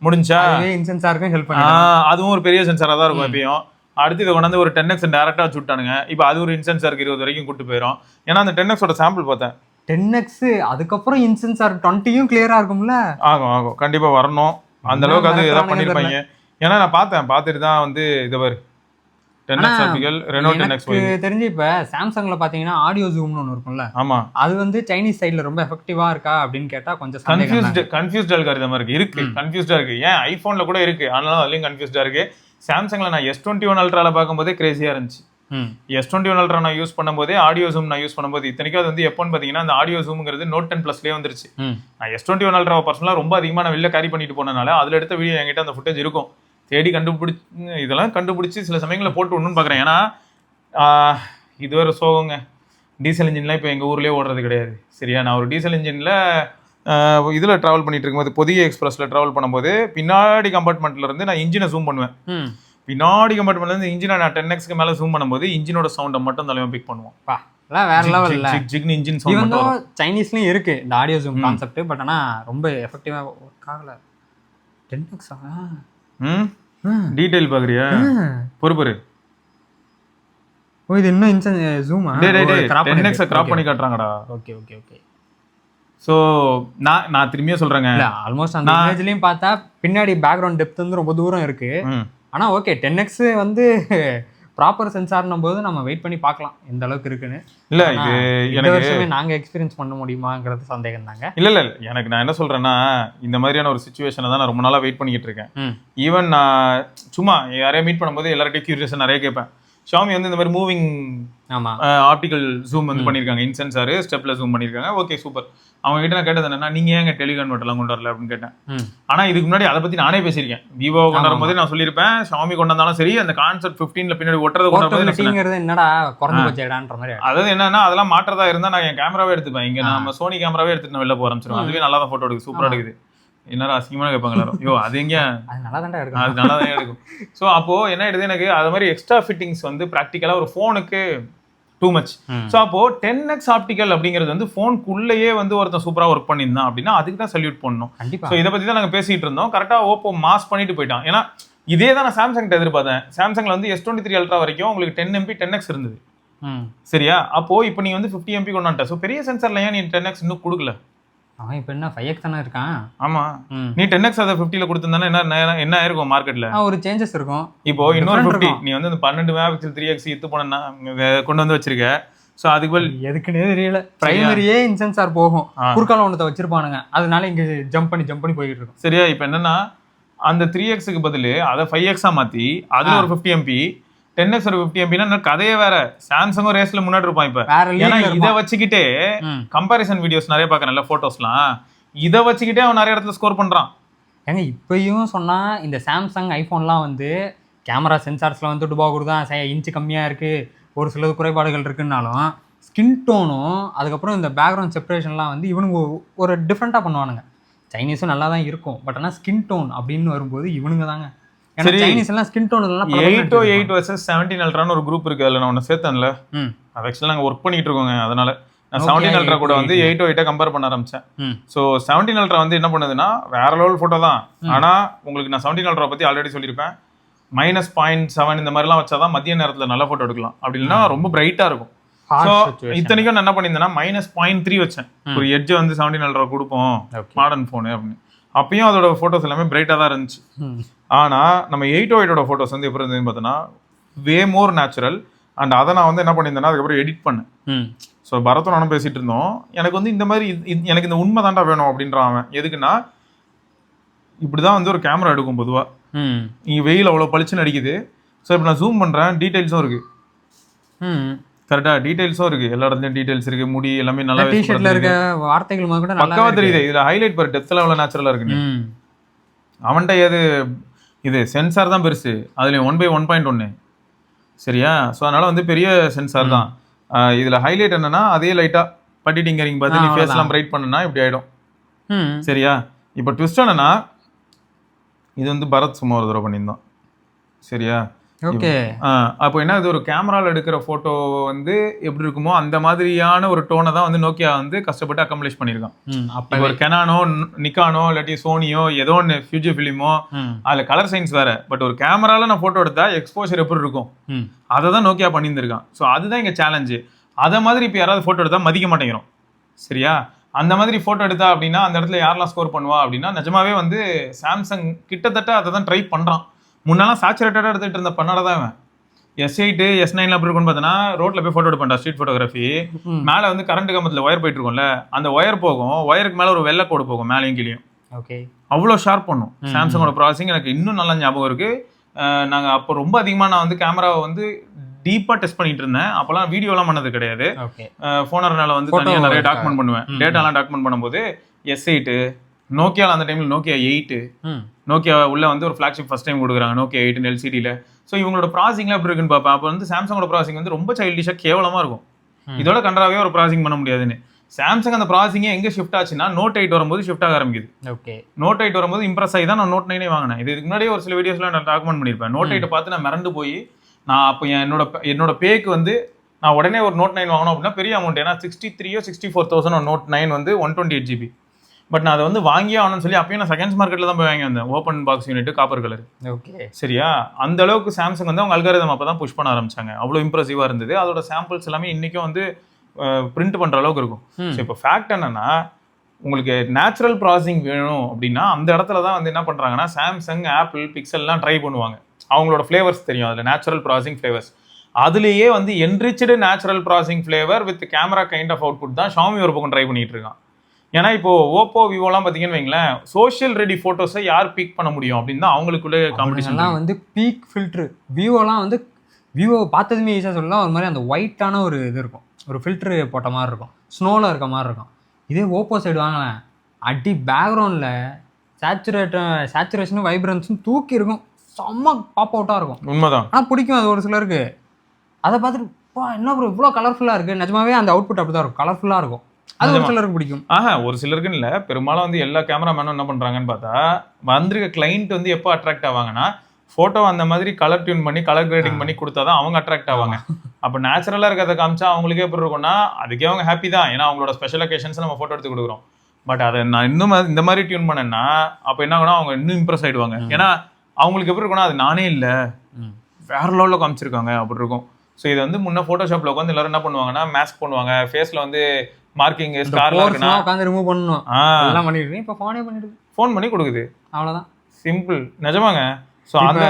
முடிஞ்சா
இன்சென்சாருக்கும் ஹெல்ப் பண்ணி
அதுவும் ஒரு பெரிய சென்சாரா தான் இருக்கும் எப்பயும். அடுத்து இதை கொண்டாந்து ஒரு 10x டேரக்டா வச்சு விட்டானுங்க. இப்போ அது ஒரு இன்சென்சாருக்கு 20 வரைக்கும் கூட்டு போயிடும். ஏன்னா அந்த 10xோட சாம்பிள் பார்த்தேன்.
10x அதுக்கப்புறம் இன்சென்சார் 20யும் கிளியரா இருக்கும்ல?
ஆகும் கண்டிப்பா வரணும். அந்த அளவுக்கு அது ஏதாவது பண்ணிருப்பாங்க. ஏன்னா நான் பார்த்துட்டு தான் வந்து இதை பாரு 10x ஆப்டிகல் ரெனோ 10x
தெரிஞ்சு. இப்ப சாம்சங்ல பாத்தீங்கன்னா ஆடியோ ஜூம்னு ஒன்று இருக்கும்ல? ஆமா, அது வந்து சைனீஸ் சைடுல ரொம்ப எஃபெக்டிவா இருக்கா அப்படின்னு கேட்டா கொஞ்சம்
கன்ஃபியூஸ்டா இருக்கு. கன்ஃபியூஸ்டா இருக்கு. ஏன் ஐபோன்ல கூட இருக்கு, ஆனாலும் அதுலயும் கன்ஃபியூஸ்டா இருக்கு. சாம்சங்ல நான் S21 அல்ட்ரால பார்க்கும்போதே கிரேசியா இருந்துச்சு. S21 அல்ட்ரா நான் யூஸ் பண்ணும்போதே ஆடியோ ஜூம் நான் யூஸ் பண்ணும்போது, இத்தனைக்கும் அது வந்து எப்போன்னு பாத்தீங்கன்னா அந்த ஆடியோ ஜூம்ங்கிறது Note 10 Plusலயே வந்துருச்சு. நான் S21 அல்ட்ரா பர்சனலா ரொம்ப அதிகமா நான் வெளில கேரி பண்ணிட்டு போனனால அதுல எடுத்த வீடியோ என்கிட்ட அந்த ஃபுட்டேஜ் இருக்கும். தேடி இதெல்லாம் கண்டுபிடிச்சி சில சமயங்களில் போட்டு ஒன்றுன்னு பார்க்குறேன். ஏன்னா இது ஒரு சோகங்க, டீசல் இன்ஜின்லாம் இப்போ எங்கள் ஊர்லேயே ஓடுறது கிடையாது. சரியா, நான் ஒரு டீசல் இன்ஜினில் இதில் ட்ராவல் பண்ணிட்டு இருக்கும்போது, பொதிகை எக்ஸ்பிரஸில் ட்ராவல் பண்ணும்போது பின்னாடி கம்பார்ட்மெண்ட்ல இருந்து நான் இன்ஜினை ஜூம் பண்ணுவேன். பின்னாடி கம்பார்ட்மெண்ட்ல இருந்து இன்ஜினை நான் 10xக்கு மேலே ஜூம் பண்ணும்போது இன்ஜினோட சவுண்டை மட்டும் தலைவன் பிக் பண்ணுவோம்.
வேற லெவல் இல்ல,
ஜிக்னு இன்ஜின் சவுண்ட்.
சைனீஸ்லயும் இருக்கு இந்த ஆடியோ ஜூம் கான்செப்ட், பட் ஆனா ரொம்ப எஃபெக்டிவா ஒர்க் ஆகல. 10x
டீடைல் பாக்குறியா? பொறுப்பு.
ஓ, இது இன்னும் இன்சன் ஜூமா?
10x கிராப் பண்ணி காட்டுறாங்கடா.
Okay okay okay.
சோ நான் திரும்பியே சொல்றேங்க,
இல்ல ஆல்மோஸ்ட் அந்த இமேஜ்லயும் பார்த்தா பின்னாடி பேக்ரவுண்ட் டெப்த் வந்து ரொம்ப தூரம் இருக்கு. ஆனா ஓகே, 10x வந்து ப்ராப்பர் சென்சார்னும் போது நம்ம வெயிட் பண்ணி பார்க்கலாம் எந்த அளவுக்கு இருக்குன்னு.
இல்ல இது எனக்கு
நாங்க எக்ஸ்பீரியன்ஸ் பண்ண முடியுமாங்கிறது சந்தேகம் தாங்க.
இல்ல எனக்கு நான் என்ன சொல்றேன்னா, இந்த மாதிரியான ஒரு சிச்சுவேஷனை தான் நான் ரொம்ப நாளா வெயிட் பண்ணிக்கிட்டு இருக்கேன். ஈவன் நான் சும்மா யாரையும் மீட் பண்ணும்போது எல்லார்ட்டையும் கியூரியஸா நிறைய கேட்பேன். ஷாமி வந்து இந்த மாதிரி மூவிங் ஆப்டிக்கல் ஜூம் வந்து பண்ணியிருக்காங்க, இன்சென்சார் ஸ்டெப்ல ஜூம் பண்ணியிருக்காங்க. Okay super. அவங்க கிட்ட நான் கேட்டது என்னன்னா, நீங்க ஏங்க டெலிகான்வெர்ட்டர்லாம் கொண்டு வரல அப்படின்னு கேட்டேன். ஆனா இதுக்கு முன்னாடி அதை பத்தி நானே பேசியிருக்கேன். விவோ கொண்டு வரும்போது நான் சொல்லியிருப்பேன், ஷாமி கொண்டு வந்தாலும் சரி, அந்த கான்செப்ட் 15ல பின்னாடி ஒட்டுறது கொண்டு
என்னடா குறைஞ்சு போச்சேடான்ற மாதிரி.
அதாவது என்னன்னா, அதெல்லாம் மாற்றதா இருந்தா நான் என் கேமராவே எடுத்துப்பேன். இங்க நம்ம சோனி கேமராவே எடுத்துட்டு நான் வெளில போக ஆரம்பிச்சிடும். அதுவே நல்லா தான் போட்டோ எடுக்குது, சூப்பரா எடுக்குது. என்னடா அசிங்கமான கேட்பாங்க எல்லாரும். ஐயோ அது எங்க, அது நல்லா தான் எடுக்கும். ஸோ அப்போ என்ன ஆயிடுது, எனக்கு அது மாதிரி எக்ஸ்ட்ரா ஃபிட்டிங்ஸ் வந்து ப்ராக்டிக்கலா ஒரு ஃபோனுக்கு டூ மச். ஸோ அப்போ 10x ஆப்டிக்கல் அப்படிங்கிறது வந்து ஃபோனுக்குள்ளேயே வந்து ஒருத்தன் சூப்பரா ஒர்க் பண்ணியிருந்தான் அப்படின்னா அதுக்கு தான் சல்யூட் பண்ணணும். ஸோ இதை பத்தி தான் நாங்கள் பேசிட்டு இருந்தோம். கரெக்டா ஓப்போ மாஸ் பண்ணிட்டு போயிட்டான். ஏன்னா இதே தான் நான் சாம்சங் கிட்ட எதிர்பார்த்தேன். சாம்சங்ல வந்து S23 அல்ட்ரா வரைக்கும் உங்களுக்கு 10 MP 10x இருந்தது. சரியா, அப்போ இப்போ நீ வந்து 50 MP கொண்டாட்ட. ஸோ பெரிய சென்சார்ல ஏன் நீ 10x இன்னும் கொடுக்கல?
அவன் இப்போ என்ன 5x தானே இருக்கான்.
ஆமா, நீ 10x அதை 50ல கொடுத்திருந்தானே என்ன ஆயிருக்கும் மார்க்கெட்ல?
ஒரு சேஞ்சஸ் இருக்கும்.
இப்போ இன்னொரு 50 நீ வந்து அந்த 12 மெகாபிக்சல் 3x இத்து போனா கொண்டு வந்து வச்சிருக்க. ஸோ அதுக்கு
எதுக்குன்னே தெரியல. பிரைமரியே இன்சென்சார் போகும், குறுக்கால ஒன்றத்தை வச்சிருப்பானுங்க, அதனால இங்க ஜம்ப் பண்ணி போயிட்டு இருக்கும். சரியா,
இப்போ என்னன்னா அந்த 3xக்கு பதில் அதை 5x மாத்தி அதுல ஒரு 50 MP 10x ஒரு 50 MBனா கதையே வேற. சாம்சங்கும் ரேஸ்ல முன்னாடி இருப்பான். இப்ப ஏன்னா இதை வச்சுக்கிட்டே கம்பாரிசன் வீடியோஸ் நிறைய பாக்குறேன்ல, போட்டோஸ்லாம், இதை வச்சுக்கிட்டே அவன் நிறைய இடத்துல ஸ்கோர் பண்றான்.
ஏங்க இப்பயும் சொன்னா இந்த சாம்சங் ஐபோன்லாம் வந்து கேமரா சென்சார்ஸ்ல வந்து டுபா கொடுதான், இன்ச்சு கம்மியா இருக்கு, ஒரு சில குறைபாடுகள் இருக்குன்னாலும் ஸ்கின் டோனும் அதுக்கப்புறம் இந்த பேக்ரவுண்ட் செப்பரேஷன்லாம் வந்து இவனுங்க ஒரு டிஃப்ரெண்ட்டாக பண்ணுவானுங்க. சைனீஸும் நல்லா தான் இருக்கும், பட் ஆனால் ஸ்கின் டோன் அப்படின்னு வரும்போது இவனுங்க தாங்க. ஏன்னா சைனீஸ் எல்லாம் ஸ்கின் டோன் எல்லாம்
808 vs 17 அல்ட்ரான்னு ஒரு குரூப் இருக்கு. அதில் நான் ஒன்று சேர்த்தேன்ல, அது ஆக்சுவலாக நாங்கள் ஒர்க் பண்ணிட்டு இருக்கோங்க. அதனால நான் 17 அல்ட்ரா கூட வந்து 808 கம்பேர் பண்ண ஆரம்பிச்சேன். ஸோ 17 அல்ட்ரா வந்து என்ன பண்ணுதுன்னா வேற லெவல் ஃபோட்டோ தான். ஆனால் உங்களுக்கு நான் 17 அல்ட்ரா பற்றி ஆல்ரெடி சொல்லியிருப்பேன். -0.7 இந்த மாதிரிலாம் வச்சாதான் மதிய நேரத்தில் நல்ல ஃபோட்டோ எடுக்கலாம். அப்படி இல்லைன்னா ரொம்ப பிரைட்டாக இருக்கும். ஸோ இத்தனைக்கும் நான் என்ன பண்ணியிருந்தேன்னா -0.3 வச்சேன். ஒரு எட்ஜ் வந்து 17 அல்ட்ரா கொடுப்போம் மாடர்ன் ஃபோனு அப்படின்னு. அப்பயும் அதோட ஃபோட்டோஸ் எல்லாமே பிரைட்டாக தான் இருந்துச்சு. ஆனால் நம்ம 808 ஃபோட்டோஸ் வந்து எப்படி இருந்ததுன்னு பார்த்தோன்னா வே மோர் நேச்சுரல். அண்ட் அதை நான் வந்து என்ன பண்ணியிருந்தேன்னா அதுக்கப்புறம் எடிட் பண்ணேன். ஸோ பரத்தும் நானும் பேசிகிட்டு இருந்தோம். எனக்கு வந்து இந்த மாதிரி எனக்கு இந்த உண்மை தாண்டா வேணும் அப்படின்றான். எதுக்குன்னா இப்படி தான் வந்து ஒரு கேமரா எடுக்கும் பொதுவாக. இங்கே வெயில் அவ்வளோ பளிச்சுன்னு அடிக்குது. ஸோ இப்போ நான் ஜூம் பண்ணுறேன், டீட்டெயில்ஸும் இருக்குது. கரெக்டாக டீட்டெயில்ஸும் இருக்குது, எல்லா இடத்துலையும் டீட்டெயில்ஸ் இருக்குது. முடி எல்லாமே நல்லா
இருக்க வார்த்தைகள் கூட
பக்காவாக தெரியுது. இதில் ஹைலைட் பாரு, டெப்த்தில் எவ்வளோ நேச்சுரலாக இருக்குன்னு. அவன்கிட்ட ஏது இது சென்சார் தான் பெருசு, அதுலேயும் 1/1.1 சரியா. ஸோ அதனால் வந்து பெரிய சென்சார் தான். இதில் ஹைலைட் என்னன்னா அதே லைட்டாக பட்டி டிங்கரிங் பார்த்து நீ ஃபேஸ்லாம் பிரைட் பண்ணுனா இப்படி ஆகிடும் சரியா. இப்போ ட்விஸ்ட் என்னன்னா இது வந்து பரத் சும்மா ஒரு தடவை பண்ணியிருந்தான் சரியா.
ஓகே,
அப்போ என்ன, இது ஒரு கேமராவில் எடுக்கிற ஃபோட்டோ வந்து எப்படி இருக்குமோ அந்த மாதிரியான ஒரு டோனை தான் வந்து நோக்கியா வந்து கஷ்டப்பட்டு அக்கம்ப்ளிஷ் பண்ணியிருக்கான். அப்போ ஒரு கெனானோ நிக்கானோ இல்லாட்டி சோனியோ ஏதோ ஒன்று ஃபியூஜி ஃபிலிமோ அதில் கலர் சயின்ஸ் வேற. பட் ஒரு கேமராவில் நான் ஃபோட்டோ எடுத்தா எக்ஸ்போஷர் எப்படி இருக்கும் அதை தான் நோக்கியா பண்ணியிருந்திருக்கான். ஸோ அதுதான் இங்கே சேலஞ்சு. அதை மாதிரி இப்போ யாராவது ஃபோட்டோ எடுத்தால் மதிக்க மாட்டேங்கிறோம் சரியா. அந்த மாதிரி ஃபோட்டோ எடுத்தா அப்படின்னா அந்த இடத்துல யாரெல்லாம் ஸ்கோர் பண்ணுவா அப்படின்னா நிஜமாவே வந்து சாம்சங் கிட்டத்தட்ட அதை தான் ட்ரை பண்ணுறான். முன்னெல்லாம் சேச்சுரேட்டடாக எடுத்துகிட்டு இருந்த பண்ணாட தான் இவன். S8 S9 அப்படி இருக்குன்னு பார்த்தோன்னா ரோட்டில் போய் ஃபோட்டோ எடுப்பேன்டா, ஸ்ட்ரீட் ஃபோட்டோகிராஃபி. மேலே வந்து கரண்ட் கம்பத்தில் ஒயர் போயிட்டு இருக்கோம்ல, அந்த ஒயர் போகும், ஒயருக்கு மேலே ஒரு வெள்ளை கோடு போகும் மேலேயும் கீழேயும்.
ஓகே,
அவ்வளோ ஷார்ப் பண்ணும் சாம்சங்கோட ப்ராசஸிங். எனக்கு இன்னும் நல்லா ஞாபகம் இருக்குது. நாங்கள் அப்போ ரொம்ப அதிகமாக நான் வந்து கேமராவை வந்து டீப்பாக டெஸ்ட் பண்ணிட்டு இருந்தேன். அப்போலாம் வீடியோலாம் பண்ணது கிடையாது. ஃபோனர்னால வந்து தனியாக நிறைய டாக்குமெண்ட் பண்ணுவேன். டேட்டாலாம் டாக்குமெண்ட் பண்ணும்போது S8 நோக்கியாவில் அந்த டைமில் நோக்கியா 8 நோக்கியா உள்ள வந்து ஒரு ஃபிளாக்ஷிப் ஃபர்ஸ்ட் டைம் கொடுக்குறாங்க நோக்கியா 8 LCDல. ஸோ இவங்களோட ப்ராசிங்லாம் எப்படி இருக்குன்னு பார்ப்பேன். அப்போ வந்து சாம்சங்கோட ப்ராசிங் வந்து ரொம்ப சைல்டிஷாக கேவலமாக இருக்கும். இதோட கண்டாவே ஒரு ப்ராசிங் பண்ண முடியாதுன்னு சாம்சங் அந்த ப்ராசிங்கே எங்கே ஷிஃப்ட் ஆச்சுன்னா Note 8 வரும்போது ஷிஃப்ட் ஆக ஆரம்பிக்குது.
ஓகே,
Note 8 வரும்போது இம்ப்ரெஸ் ஆகி தான் நான் Note 9 வாங்கினேன். இதுக்கு முன்னாடியே ஒரு சில வீடியோஸ்லாம் நான் டாக்குமெண்ட் பண்ணியிருப்பேன். Note 8 பார்த்து நான் மிரண்டு போய் நான் அப்போ என்னோட பேக்கு வந்து நான் உடனே ஒரு Note 9 வாங்கணும் அப்படின்னா பெரிய அமௌண்ட். ஏன்னா 63,000 or 64,000 ஒரு Note 9 வந்து 128 GB. பட் நான் அதை வந்து வாங்கியே ஆகணும்னு சொல்லி அப்பயும் நான் செகண்ட்ஸ் மார்க்கெட்டில் தான் போய் வாங்கி வந்தேன். Open box unit copper colour.
Okay
சரியா. அந்த அளவுக்கு சாம்சங் வந்து அவங்க அல்காரிதம் அப்போ தான் புஷ் பண்ண ஆரம்பிச்சாங்க. அவ்வளோ இம்ப்ரெசிவாக இருந்தது. அதோட சாம்பிள்ஸ் எல்லாமே இன்றைக்கும் வந்து பிரிண்ட் பண்ணுற அளவுக்கு இருக்கும். ஸோ இப்போ ஃபேக்ட் என்னன்னா உங்களுக்கு நேச்சுரல் ப்ராசஸிங் வேணும் அப்படின்னா அந்த இடத்துல தான் வந்து என்ன பண்ணுறாங்கன்னா சாம்சங், ஆப்பிள், பிக்சல்லாம் ட்ரை பண்ணுவாங்க. அவங்களோட ஃப்ளேவர்ஸ் தெரியும், அதில் நேச்சுரல் ப்ராசஸிங் ஃப்ளேவர்ஸ். அதுலேயே வந்து enriched natural processing flavour with camera kind of output தான் ஷாமி ஒரு பக்கம் ட்ரை பண்ணிட்டு இருக்கான். ஏன்னா இப்போ ஓப்போ, விவோலாம் பார்த்தீங்கன்னு வைங்களேன், சோஷியல் ரெடி ஃபோட்டோஸை யார் பீக் பண்ண முடியும் அப்படின்னு தான் அவங்களுக்குள்ளே காம்படிஷன்லாம்
வந்து பீக் ஃபில்ட்ரு. விவோலாம் வந்து விவோ பார்த்ததுமே ஈஸியாக சொல்லலாம், ஒரு மாதிரி அந்த ஒயிட்டான ஒரு இது இருக்கும், ஒரு ஃபில்ட்ரு போட்ட மாதிரி இருக்கும், ஸ்னோவில் இருக்க மாதிரி இருக்கும். இதே ஓப்போ சைடு வாங்கினேன் அடி பேக்ரவுண்டில் சேச்சுரேஷனும் வைப்ரன்ஸும் தூக்கி இருக்கும், செம்ம பாப் அவுட்டாக இருக்கும்.
உண்மைதான்.
ஆனால் பிடிக்கும் அது ஒரு சிலருக்கு. அதை பார்த்துட்டு என்ன ப்ரோ இவ்வளோ கலர்ஃபுல்லாக இருக்குது, நிஜமாவே அந்த அவுட்புட் அப்படி தான் இருக்கும், கலர்ஃபுல்லாக இருக்கும். அது ஒரு சிலருக்கு பிடிக்கும்.
ஒரு சிலருக்குன்னு இல்லை, பெரும்பாலும் வந்து எல்லா கேமராமேனும் என்ன பண்ணுறாங்கன்னு பார்த்தா வந்திருக்க கிளைண்ட் வந்து எப்போ அட்ராக்ட் ஆவாங்கன்னா ஃபோட்டோ அந்த மாதிரி கலர் டியூன் பண்ணி கலர் கிரேடிங் பண்ணி கொடுத்தா தான் அவங்க அட்ராக்ட் ஆவாங்க. அப்போ நேச்சுரலாக இருக்கிறத காமிச்சா அவங்களுக்கே எப்படி இருக்கும்னா அதுக்கே அவங்க ஹாப்பி தான். ஏன்னா அவங்களோட ஸ்பெஷல் அக்கேஷன்ஸ் நம்ம ஃபோட்டோ எடுத்து கொடுக்குறோம். பட் அதை நான் இன்னும் இந்த மாதிரி டியூன் பண்ணேன்னா அப்போ என்ன ஆகுனா அவங்க இன்னும் இம்ப்ரெஸ் ஆகிடுவாங்க. ஏன்னா அவங்களுக்கு எப்படி இருக்குன்னா அது நானே இல்லை வேற லெவலில் காமிச்சிருக்காங்க அப்படி இருக்கும். ஸோ இதை வந்து முன்னே ஃபோட்டோஷாப்பில் உட்காந்து எல்லாரும் என்ன பண்ணுவாங்கன்னா மாஸ்க் பண்ணுவாங்க, ஃபேஸில் வந்து மார்க்கிங் ஸ்டார்லாம் இருக்குன்னா
உட்காந்து ரிமூவ் பண்ணணும், அதெல்லாம் பண்ணிடுறேன். இப்போ ஃபோனே பண்ணிடுது,
ஃபோன் பண்ணி கொடுக்குது,
அவ்வளோதான்,
சிம்பிள். நிஜமாங்க. ஸோ
அந்த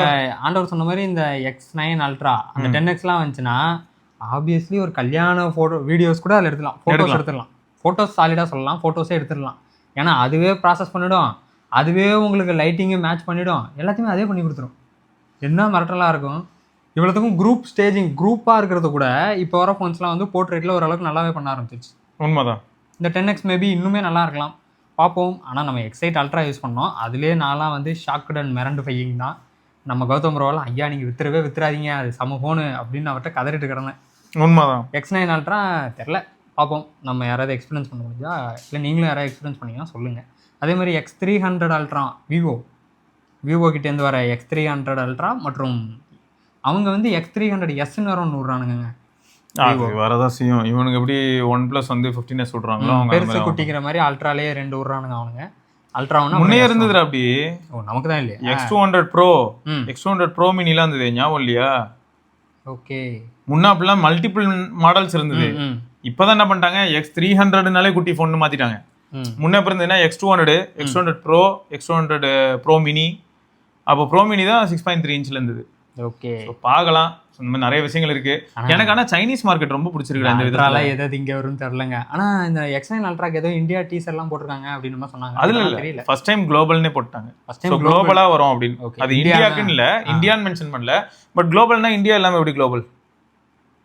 ஆண்டவர் சொன்ன மாதிரி இந்த X9 Ultra அந்த 10Xலாம் வந்துச்சுன்னா ஆப்வியஸ்லி ஒரு கல்யாண ஃபோட்டோ வீடியோஸ் கூட அதில் எடுத்துக்கலாம், ஃபோட்டோஸ் எடுத்துடலாம், ஃபோட்டோஸ் சாலிடாக சொல்லலாம், ஃபோட்டோஸே எடுத்துடலாம். ஏன்னா அதுவே ப்ராசஸ் பண்ணிவிடும், அதுவே உங்களுக்கு லைட்டிங்கு மேட்ச் பண்ணிவிடும், எல்லாத்தையுமே அதே பண்ணி கொடுத்துரும். என்ன மிரட்டலாக இருக்கும். இவ்வளோத்துக்கும் குரூப் ஸ்டேஜிங் குரூப்பாக இருக்கிறது கூட இப்போ வர ஃபோன்ஸ்லாம் வந்து போர்ட்ரேட்டில் ஓரளவுக்கு நல்லாவே பண்ண ஆரம்பிச்சிச்சு.
உண்மைதான்.
இந்த 10X மேபி இன்னுமே நல்லா இருக்கலாம், பார்ப்போம். ஆனால் நம்ம X8 Ultra யூஸ் பண்ணோம், அதுலேயே நான்லாம் வந்து ஷாக்டு அண்ட் மிரண்டு ஃபையிங் தான். நம்ம கௌதம் ப்ரோவெல்லாம் ஐயா நீங்கள் வித்துறவே வித்துறாதீங்க, அது செம ஃபோனு அப்படின்னு அவர்கிட்ட கதறிட்டு கிடந்தேன்.
உண்மைதான்.
X9 அல்ட்ரா தெரில, பார்ப்போம். நம்ம யாராவது எக்ஸ்பீரியன்ஸ் பண்ண முடிஞ்சா, இல்லை நீங்களும் யாராவது எக்ஸ்பீரியன்ஸ் பண்ணீங்கன்னா சொல்லுங்கள். அதே மாதிரி X300 அல்ட்ரா விவோ கிட்டேருந்து வர X300 அல்ட்ரா மற்றும் அவங்க வந்து X300S வேற ஒன்று விட்றானுங்க.
வரதான் செய்யும். இவனுக்கு எப்படி OnePlus வந்து 15s விட்றாங்களோ அவங்க
பெருசு குட்டிக்கிற மாதிரி அல்ட்ராலேயே 2 விட்றானுங்க அவனுங்க. அல்ட்ராவுன்னா
முன்னே இருந்தது அப்படி.
நமக்கு தான் இல்லையா?
X200 Pro X200 Pro மினிலாம் இருந்தது, ஞாபகம் இல்லையா?
ஓகே,
முன்ன அப்படிலாம் மல்டிபிள் மாடல்ஸ் இருந்தது. இப்பதான் என்ன பண்ணிட்டாங்க, X300னாலே குட்டி ஃபோன் மாத்திட்டாங்க. முன்ன இருந்ததுன்னா X200 Pro X200 Pro mini, அப்போ Pro mini தான் 6.3 இன்ச்ல இருந்தது.
ஓகே,
பார்க்கலாம். இந்த மாதிரி நிறைய விஷயங்கள் இருக்கு. எனக்கு ஆனா சைனீஸ் மார்க்கெட் ரொம்ப பிடிச்சிருக்கு. இந்த விதத்துல
எதாவது இங்க வரும் தெரியலங்க. ஆனா இந்த X9 அல்ட்ராக்கு ஏதோ இந்தியா டீசர் எல்லாம் போட்டிருக்காங்க அப்படின்னு சொன்னாங்க.
அதுல இல்ல, ஃபர்ஸ்ட் டைம் குளோபல்னே போட்டாங்க. சோ குளோபலா வரும் அப்படின்னு. அது இந்தியாக்குன்னு இல்ல, இந்தியான்னு மென்ஷன் பண்ணல. பட் குளோபல்னா இந்தியா எல்லாமே எப்படி குளோபல்?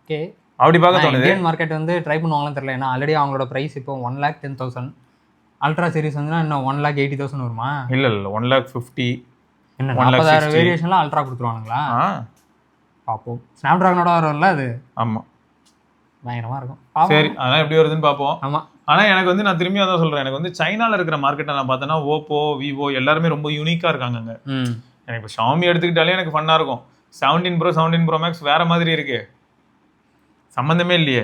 ஓகே,
அப்படி பார்க்க தோணுது.
இந்தியன் மார்க்கெட் வந்து ட்ரை பண்ணுவாங்கன்னு தெரியல. ஏன்னா ஆல்ரெடி அவங்களோட பிரைஸ் இப்போ 1,10,000. அல்ட்ரா சீரிஸ் வந்து இன்னும் 1,80,000 வருமா?
இல்ல 1,50,000.
என்ன 40,000 வேரியேஷன்ல அல்ட்ரா கொடுத்துருவானுங்களா? பார்ப்போம். ஸ்னாப் டிராகனோட வரும்ல அது.
ஆமா,
பயங்கரமா இருக்கும்.
சரி, அதெல்லாம் எப்படி வருதுன்னு பார்ப்போம்.
ஆமா,
ஆனா எனக்கு வந்து நான் திரும்பி அதான் சொல்றேன், எனக்கு வந்து சைனால இருக்கிற மார்க்கெட்டை நான் பார்த்தேன்னா ஓப்போ விவோ எல்லாருமே ரொம்ப யூனிக்கா இருக்காங்க அங்க. எனக்கு இப்போ ஷாமி எடுத்துக்கிட்டாலே எனக்கு ஃபன்னா இருக்கும். 17 Pro Max வேற மாதிரி இருக்கு, சம்பந்தமே இல்லையே.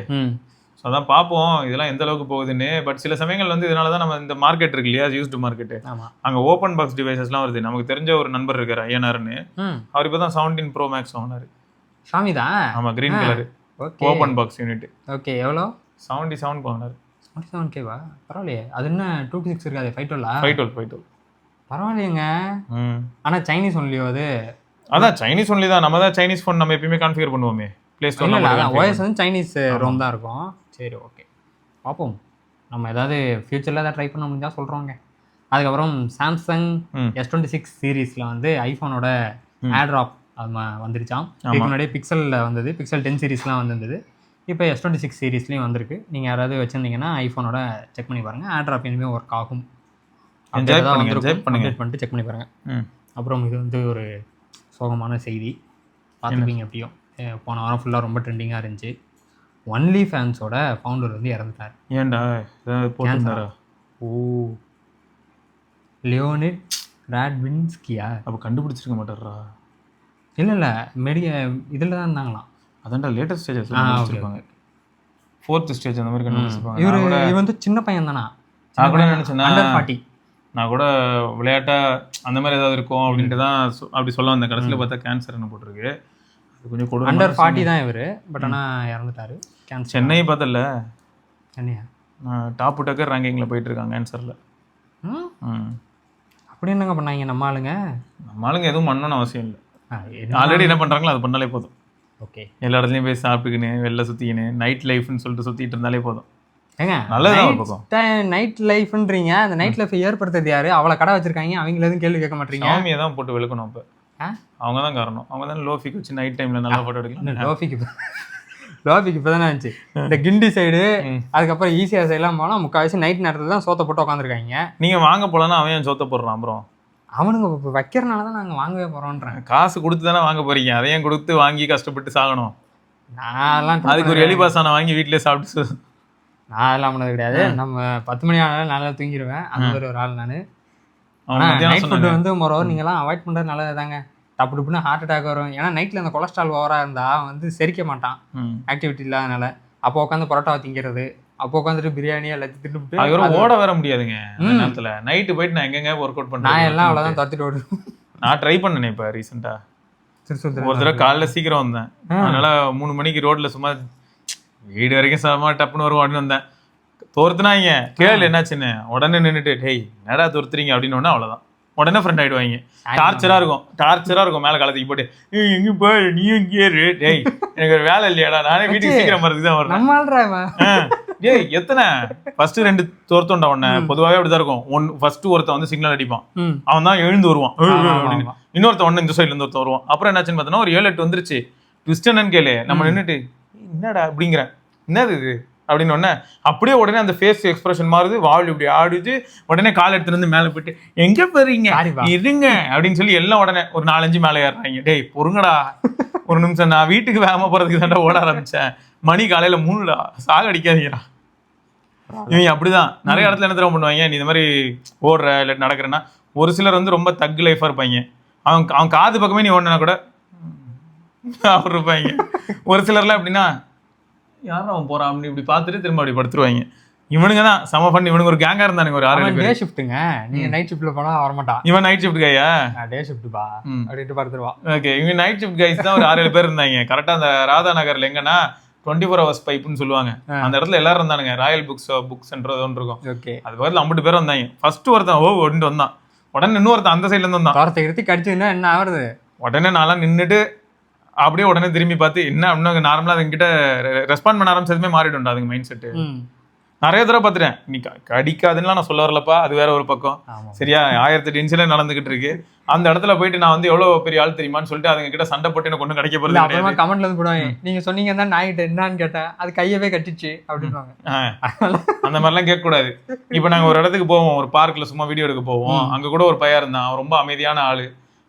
ஸோ அதான் பார்ப்போம் இதெல்லாம் எந்த அளவுக்கு போகுதுன்னு. பட் சில சமயங்கள் வந்து இதனால தான் நம்ம இந்த மார்க்கெட் இருக்கு இல்லையா, யூஸ்டு மார்க்கெட்டு, அங்கே ஓப்பன் பாக்ஸ் டிவைசஸ்லாம் வருது. நமக்கு தெரிஞ்ச ஒரு நண்பர் இருக்கார் ஐயனார்னு, அவர் இப்போ தான் 17 Pro Max வாங்கினாரு.
ஷாமி தான்.
ஆமாம், green colour open box unit.
Okay, எவ்வளோ?
77 வாங்கினாரு.
77K-வா? பரவாயில்லையே. அது என்ன 226 இருக்காது?
512
பரவாயில்லையேங்க. ஆனால் சைனீஸ் ஒன்லியோ அது?
அதான் சைனீஸ் ஒன்லி தான். நம்ம தான் சைனீஸ் ஃபோன் நம்ம எப்பயுமே கான்ஃபிகர் பண்ணுவோமே ப்ளே ஸ்டோர்ல.
ஓஎஸ் வந்து சைனீஸ் ரோம் தான் இருக்கும். சரி, ஓகே, பார்ப்போம். நம்ம ஏதாவது ஃபியூச்சரில் ஏதாவது ட்ரை பண்ண முடிஞ்சால் சொல்கிறோங்க. அதுக்கப்புறம் சாம்சங் S26 சீரீஸில் வந்து ஐஃபோனோட ஏர்ட்ராப் அது வந்துருச்சான். இதுக்கு முன்னாடியே பிக்சலில் வந்தது, பிக்சல் 10 சீரீஸ்லாம் வந்திருந்தது. இப்போ S26 சீரீஸ்லேயும் வந்திருக்கு. நீங்கள் யாராவது வச்சுருந்தீங்கன்னா ஐஃபோனோட செக் பண்ணி பாருங்கள். ஏர்ட்ராப் இனிமேல் ஒர்க் ஆகும்.
அப்டேட்
பண்ணிட்டு செக் பண்ணி பாருங்கள். அப்புறம் இது வந்து ஒரு சோகமான செய்தி பார்த்துப்பீங்க எப்படியும். போன வாரம் ஃபுல்லாக ரொம்ப ட்ரெண்டிங்காக இருந்துச்சு. ஒன்லி ஃபேன்ஸோட ஃபவுண்டர் வந்து இறந்துட்டார்.
ஏன்டா போட்டுருந்தாரா?
ஓ, லியோனிட் ராட்வின்ஸ்கியா?
அப்போ கண்டுபிடிச்சிருக்க மாட்டாரா?
இல்லை இதில் தான் இருந்தாங்களாம்.
அதான்டா லேட்டஸ்ட் ஸ்டேஜ் வச்சுருப்பாங்க, 4th ஸ்டேஜ் அந்த மாதிரி கண்டுபிடிச்சிருப்பாங்க.
இவர் வந்து சின்ன பையன் தானா?
நான் கூட நினச்சேன்னா
Under 40.
நான் கூட விளையாட்டா அந்த மாதிரி ஏதாவது இருக்கும் அப்படின்ட்டு தான் அப்படி சொல்ல வந்தேன். கடைசியில் பார்த்தா கேன்சர்னு போட்டிருக்கு. கொஞ்சம் கூட
Under 40 தான் இவர். பட் ஆனால் இறந்துட்டாரு. கேன்சர்.
சென்னை பார்த்தல,
சென்னையா?
டாப் டக்கர் ரேங்கிங்கில் போயிட்டு இருக்காங்க கேன்சரில்.
அப்படி என்னங்க பண்ணாங்க நம்ம ஆளுங்க?
நம்ம ஆளுங்க எதுவும் பண்ணணும்னு அவசியம் இல்லை. ஆல்ரெடி என்ன பண்ணுறாங்களோ அது பண்ணாலே போதும்.
ஓகே,
எல்லா இடத்துலையும் போய் சாப்பிட்டுக்கின்னு வெளில சுற்றிக்கின்னு நைட் லைஃப்னு சொல்லிட்டு சுற்றிட்டு இருந்தாலே போதும்.
ஏங்க
நல்லதான் ஒரு பக்கம்.
நைட் லைஃப்ன்றீங்க, அந்த நைட் லைஃப் ஏற்படுத்துறது யாரு? அவளை கடை வச்சிருக்காங்க, அவங்கள எதுவும் கேள்வி கேட்க மாட்டீங்க?
சாமியை தான் போட்டு விளக்கணும். அப்போ அவங்க தான் காரணம். அவங்க தான் லோஃபிக்கு வச்சு நைட் டைம்ல நல்லா போட்டோ எடுக்கலாம்.
லோஃபிக்கு இப்போ தானே இருந்துச்சு. இந்த கிண்டி சைடு அதுக்கப்புறம் ஈஸியாக சைட்லாம் போனால் முக்கால்வாசி நைட் நேரத்தில் தான் சோத்தை போட்டு உட்காந்துருக்காங்க.
நீங்கள் வாங்க போகலன்னா அவன் சோத்தை போடுறான். அப்புறம்
அவனுங்க இப்போ வைக்கிறனால தான் நாங்கள் வாங்கவே போகிறோன்றேன்.
காசு கொடுத்து தானே வாங்க போறீங்க, அதையும் கொடுத்து வாங்கி கஷ்டப்பட்டு சாகணும்.
நான்லாம்
அதுக்கு ஒரு எலிபாசான வாங்கி வீட்டிலே சாப்பிட்டு.
நான் எல்லாம் பண்ணது கிடையாது. நம்ம 10 மணி ஆனாலும் நல்லா தூங்கிடுவேன். அந்த மாதிரி ஒரு ஆள் நான். நைட் ஃபுட்டு வந்து மொரோவர் நீங்கள்லாம் அவாய்ட் பண்ணுறது நல்லது தாங்க. டப்பு டப்புன்னு ஹார்ட் அட்டாக் வரும். ஏன்னா நைட்டில் அந்த கொலஸ்ட்ரால் ஓவராக இருந்தால் வந்து செரிக்க மாட்டான், ஆக்டிவிட்டி இல்லாதனால. அப்போ உட்காந்து பரோட்டா திங்கிறது, அப்போ உட்காந்துட்டு பிரியாணி எல்லாத்தையும் தின்னுட்டு
அதுக்கப்புறம் ஓட வர முடியாதுங்க அந்த நேரத்தில். நைட்டு போயிட்டு நான் எங்கெங்க ஒர்க் அவுட் பண்ணேன்.
நான் எல்லாம் அவ்வளோதான் துரத்திட்டு ஓடுவேன்.
நான் ட்ரை பண்ணேன் இப்போ ரீசெண்டாக. ஒரு தடவை காலைல சீக்கிரம் வந்தேன், அதனால 3 மணிக்கு ரோட்ல சும்மா வீடு வரைக்கும் சும்மா டப்புன்னு வருவான்னு வந்தேன். தோர்த்துனாங்க, கேளு என்னாச்சுன்னு. உடனே நின்றுட்டு டேய் என்னடா தோர்த்துறீங்க அப்படின்னு ஒன்று அவ்வளோதான். உடனே ஃப்ரெண்ட் ஆகிடுவாங்க. டார்ச்சராக இருக்கும். மேலே காலத்துக்கு போட்டு எங்கே போய் நீயும் இங்கே டேய் எனக்கு ஒரு வேலை இல்லையாடா, நானே வீட்டுக்கு சீக்கிரம் வரதுக்கு தான் வரேன். டேய் எத்தனை ஃபர்ஸ்ட் 2 தோர்த்தோண்டா உடனே பொதுவாகவே அப்படிதான் இருக்கும். ஃபர்ஸ்ட் ஒருத்தன் வந்து சிக்னல் அடிப்பான், அவன் தான் எழுந்து வருவான் அப்படின்னு. இன்னொருத்த ஒன்று இந்த சைட்ல இருந்து ஒருத்தன் வருவான். அப்புறம் என்னாச்சுன்னு பார்த்தோன்னா ஒரு 7-8 வந்துருச்சு. ட்விஸ்ட் என்னன்னு கேளு. நம்ம நின்றுட்டு என்னடா அப்படிங்கிறேன், என்னது இது அப்படின்னு ஒன்னே அப்படியே உடனே அந்த ஃபேஸ் எக்ஸ்பிரஷன் மாறுது, வால் இப்படி ஆடுது. உடனே கால் எடுத்துட்டு வந்து மேலே போயிட்டு எங்க போறீங்க இருங்க அப்படின்னு சொல்லி எல்லாம் உடனே ஒரு 4-5 மேலே ஏறாங்க. டேய் பொறுங்கடா ஒரு நிமிஷம், நான் வீட்டுக்கு வேகமா போறதுக்கு தாண்டா ஓட ஆரம்பிச்சேன். மணி காலையில 3டா, சாக அடிக்காதீங்கடா. இவங்க அப்படிதான் நிறைய இடத்துல என்ன தெரியுமா பண்ணுவாங்க, நீ இந்த மாதிரி ஓடுற இல்லை நடக்கிறேன்னா ஒரு சிலர் வந்து ரொம்ப தக் லைஃபா இருப்பாங்க. அவன் காது பக்கமே நீ ஓடினா கூட அவர் இருப்பாங்க. ஒரு சிலர்லாம் எப்படின்னா யாரும் அவன் போறான் அப்படி இப்படி பார்த்துட்டு திரும்ப அப்படி படுத்துருவாங்க. இவனுங்க தான் செம ஃபன். இவனுக்கு ஒரு கேங்கா இருந்தானுங்க ஒரு 6
டே ஷிஃப்ட்டுங்க. நீங்க நைட் ஷிஃப்ட்ல போனா வரமாட்டான்.
இவன் நைட் ஷிஃப்ட் கையா,
டே ஷிஃப்ட்பா அப்படிட்டு படுத்துருவான்.
ஓகே, இவங்க நைட் ஷிஃப்ட் கைஸ் தான் ஒரு 6-7 பேர் இருந்தாங்க. கரெக்டா அந்த ராதா நகர்ல எங்கன்னா 24 hours பைப்புன்னு சொல்லுவாங்க, அந்த இடத்துல எல்லாரும் இருந்தானுங்க. ராயல் புக் சென்டர் ஒன்று இருக்கும்.
ஓகே,
அது பக்கத்துல 50 பேர் வந்தாங்க. ஃபர்ஸ்ட் ஒருத்தன் ஒன்று வந்தான், உடனே இன்னொருத்தன் அந்த சைட்ல இருந்து வந்தான்.
தோரத்தை எடுத்து கடிச்சுன்னா என்ன ஆகுறது.
உடனே நான்லாம் நின்றுட்டு அப்படியே உடனே திரும்பி பார்த்து என்ன அப்படின்னு நார்மலா அதுங்கிட்ட ரெஸ்பாண்ட் பண்ண ஆரம்பிச்சதுமே மாறிடும்டா அதுங்க மைண்ட் செட்டு. நிறைய தடவை பார்த்துட்டேன். நீ கடிக்காதுன்னு நான் சொல்ல வரலப்பா, அது வேற ஒரு பக்கம். சரியா, 1008 இன்சிடென்ட் நடந்துகிட்டு இருக்கு. அந்த இடத்துல போயிட்டு நான் வந்து எவ்வளவு பெரிய ஆள் தெரியுமான்னு சொல்லிட்டு அதுங்க கிட்ட சண்டை போட்டு எனக்கு ஒன்றும் கிடைக்க போறது.
அப்புறமா கமெண்ட்ல இருந்து போடுவாங்க, நீங்க சொன்னீங்க தான் நாய்கிட்ட என்னன்னு கேட்டேன், அது கையவே கட்டிச்சு அப்படின்வாங்க.
அந்த மாதிரிலாம் கேட்க கூடாது. இப்ப நாங்க ஒரு இடத்துக்கு போவோம், ஒரு பார்க்ல சும்மா வீடியோ எடுக்க போவோம். அங்க கூட ஒரு பையன் இருந்தான், அவன் ரொம்ப அமைதியான ஆளு.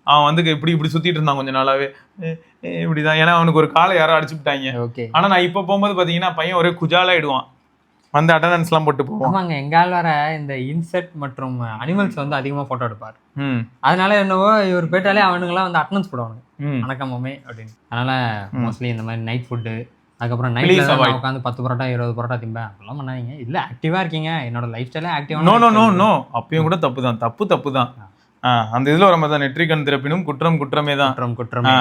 அவன் வந்து இப்படி சுத்திட்டு இருந்தான் கொஞ்ச நாளாவே இப்படிதான். ஏன்னா அவனுக்கு ஒரு காலை யாரோ அடிச்சு விட்டாங்க. ஆனா நான் இப்ப போகும்போது பாத்தீங்கன்னா பையன் ஒரே குஜாலா ஆயிடுவான், வந்து அட்டெண்டன்ஸ் எல்லாம் போட்டு போவோம்.
ஆமாங்க, எங்கால் வர இந்த இன்செக்ட் மற்றும் அனிமல்ஸ் வந்து அதிகமா போட்டோ எடுப்பாரு. அதனால என்னவோ இவர் போயிட்டாலே அவனுங்கெல்லாம் வந்து அட்டெண்டன்ஸ் போடுவாங்க, வணக்கமாமே அப்படின்னு. அதனால மோஸ்ட்லி இந்த மாதிரி நைட் ஃபுட்டு, அதுக்கப்புறம் நைட்ல உட்காந்து 10 பரோட்டா 20 பரோட்டா திம்பேன் அப்படிலாம் பண்ணாதீங்க. இல்ல ஆக்டிவா இருக்கீங்க, என்னோட லைஃப் ஸ்டைல ஆக்டிவா.
நோ அப்பயும் கூட தப்பு தான். அந்த இதுல வர மாதிரி தான், நெற்றிக்கண் திறப்பினும் குற்றம் குற்றமே தான். குற்றமே.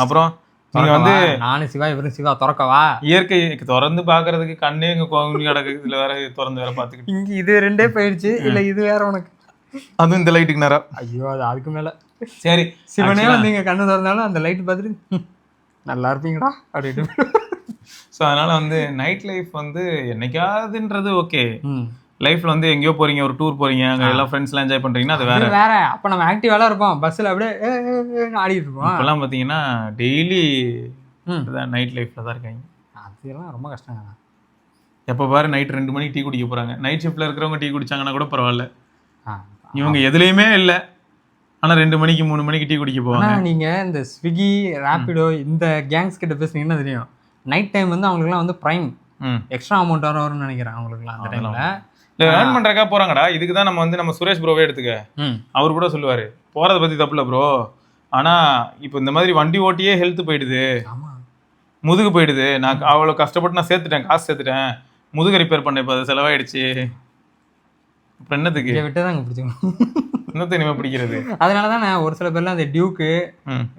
அப்புறம் நீங்க வந்து
நானும் சிவா இவரும் சிவா திறக்கவா,
இயற்கை திறந்து பாக்குறதுக்கு கண்ணே இங்க கோவில் கிடக்கு, இதுல வேற திறந்து வேற பாத்துக்கிட்டு
இங்க இது ரெண்டே போயிடுச்சு. இல்ல இது வேற உனக்கு,
அதுவும் இந்த லைட்டுக்கு நேரம்.
ஐயோ அது அதுக்கு மேல.
சரி,
சிவனே வந்து இங்க கண்ணு திறந்தாலும் அந்த லைட் பார்த்துட்டு நல்லா இருப்பீங்கடா அப்படின்னு.
ஸோ அதனால வந்து நைட் லைஃப் வந்து என்னைக்காவதுன்றது ஓகே. லைஃப்ல வந்து எங்கேயோ போறீங்க, ஒரு டூர் போறீங்க, அங்க எல்லாம் ஃப்ரெண்ட்ஸ் எல்லாம் என்ஜாய் பண்றீங்கன்னா அது வேற.
அப்ப நம்ம ஆக்டிவாலாம் இருப்போம், பஸ்ல அப்படியே ஆடிட்டு இருப்போம்.
இப்பெல்லாம் பாத்தீங்கன்னா டெய்லி நைட் லைஃப்ல தான் இருக்காங்க.
அதெல்லாம் ரொம்ப கஷ்டம்.
எப்ப பாரு நைட் 2 மணிக்கு டீ குடிக்க போறாங்க. நைட் ஷிஃப்ட்ல இருக்கிறவங்க டீ குடிச்சாங்கன்னா கூட பரவாயில்ல, இவங்க எதுலயுமே இல்ல, ஆனா 2 மணிக்கு 3 மணிக்கு டீ குடிக்க போவாங்க.
நீங்க இந்த ஸ்விக்கி ராபிடோ இந்த கேங்ஸ் கிட்ட பேசுனீங்கன்னா தெரியும், நைட் டைம் வந்து அவங்களுக்குலாம் வந்து பிரைம் எக்ஸ்ட்ரா அமௌண்ட் வரும்னு நினைக்கிறேன் அவங்களுக்குலாம். அந்த டைம்ல
இல்ல ஏர்ன் பண்றக்கா போறாங்கடா. இதுக்கு தான் நம்ம சுரேஷ் ப்ரோவே எடுத்துக்க, அவர் கூட சொல்லுவாரு போறதை பத்தி தப்புல ப்ரோ, ஆனா இப்போ இந்த மாதிரி வண்டி ஓட்டியே ஹெல்த் போயிடுது, முதுகு போயிடுது. நான் அவ்வளவு கஷ்டப்பட்டு நான் சேர்த்துட்டேன், காசு சேர்த்துட்டேன், முதுகு ரிப்பேர் பண்ண இப்போ அது செலவாயிடுச்சு, அப்புறம் என்னத்துக்கு
விட்டுதாங்க பிடிச்சிக்கணும்,
என்னத்தை இனிமே பிடிக்கிறது.
அதனாலதான் நான் ஒரு சில பேர்லாம் அந்த டியூக்கு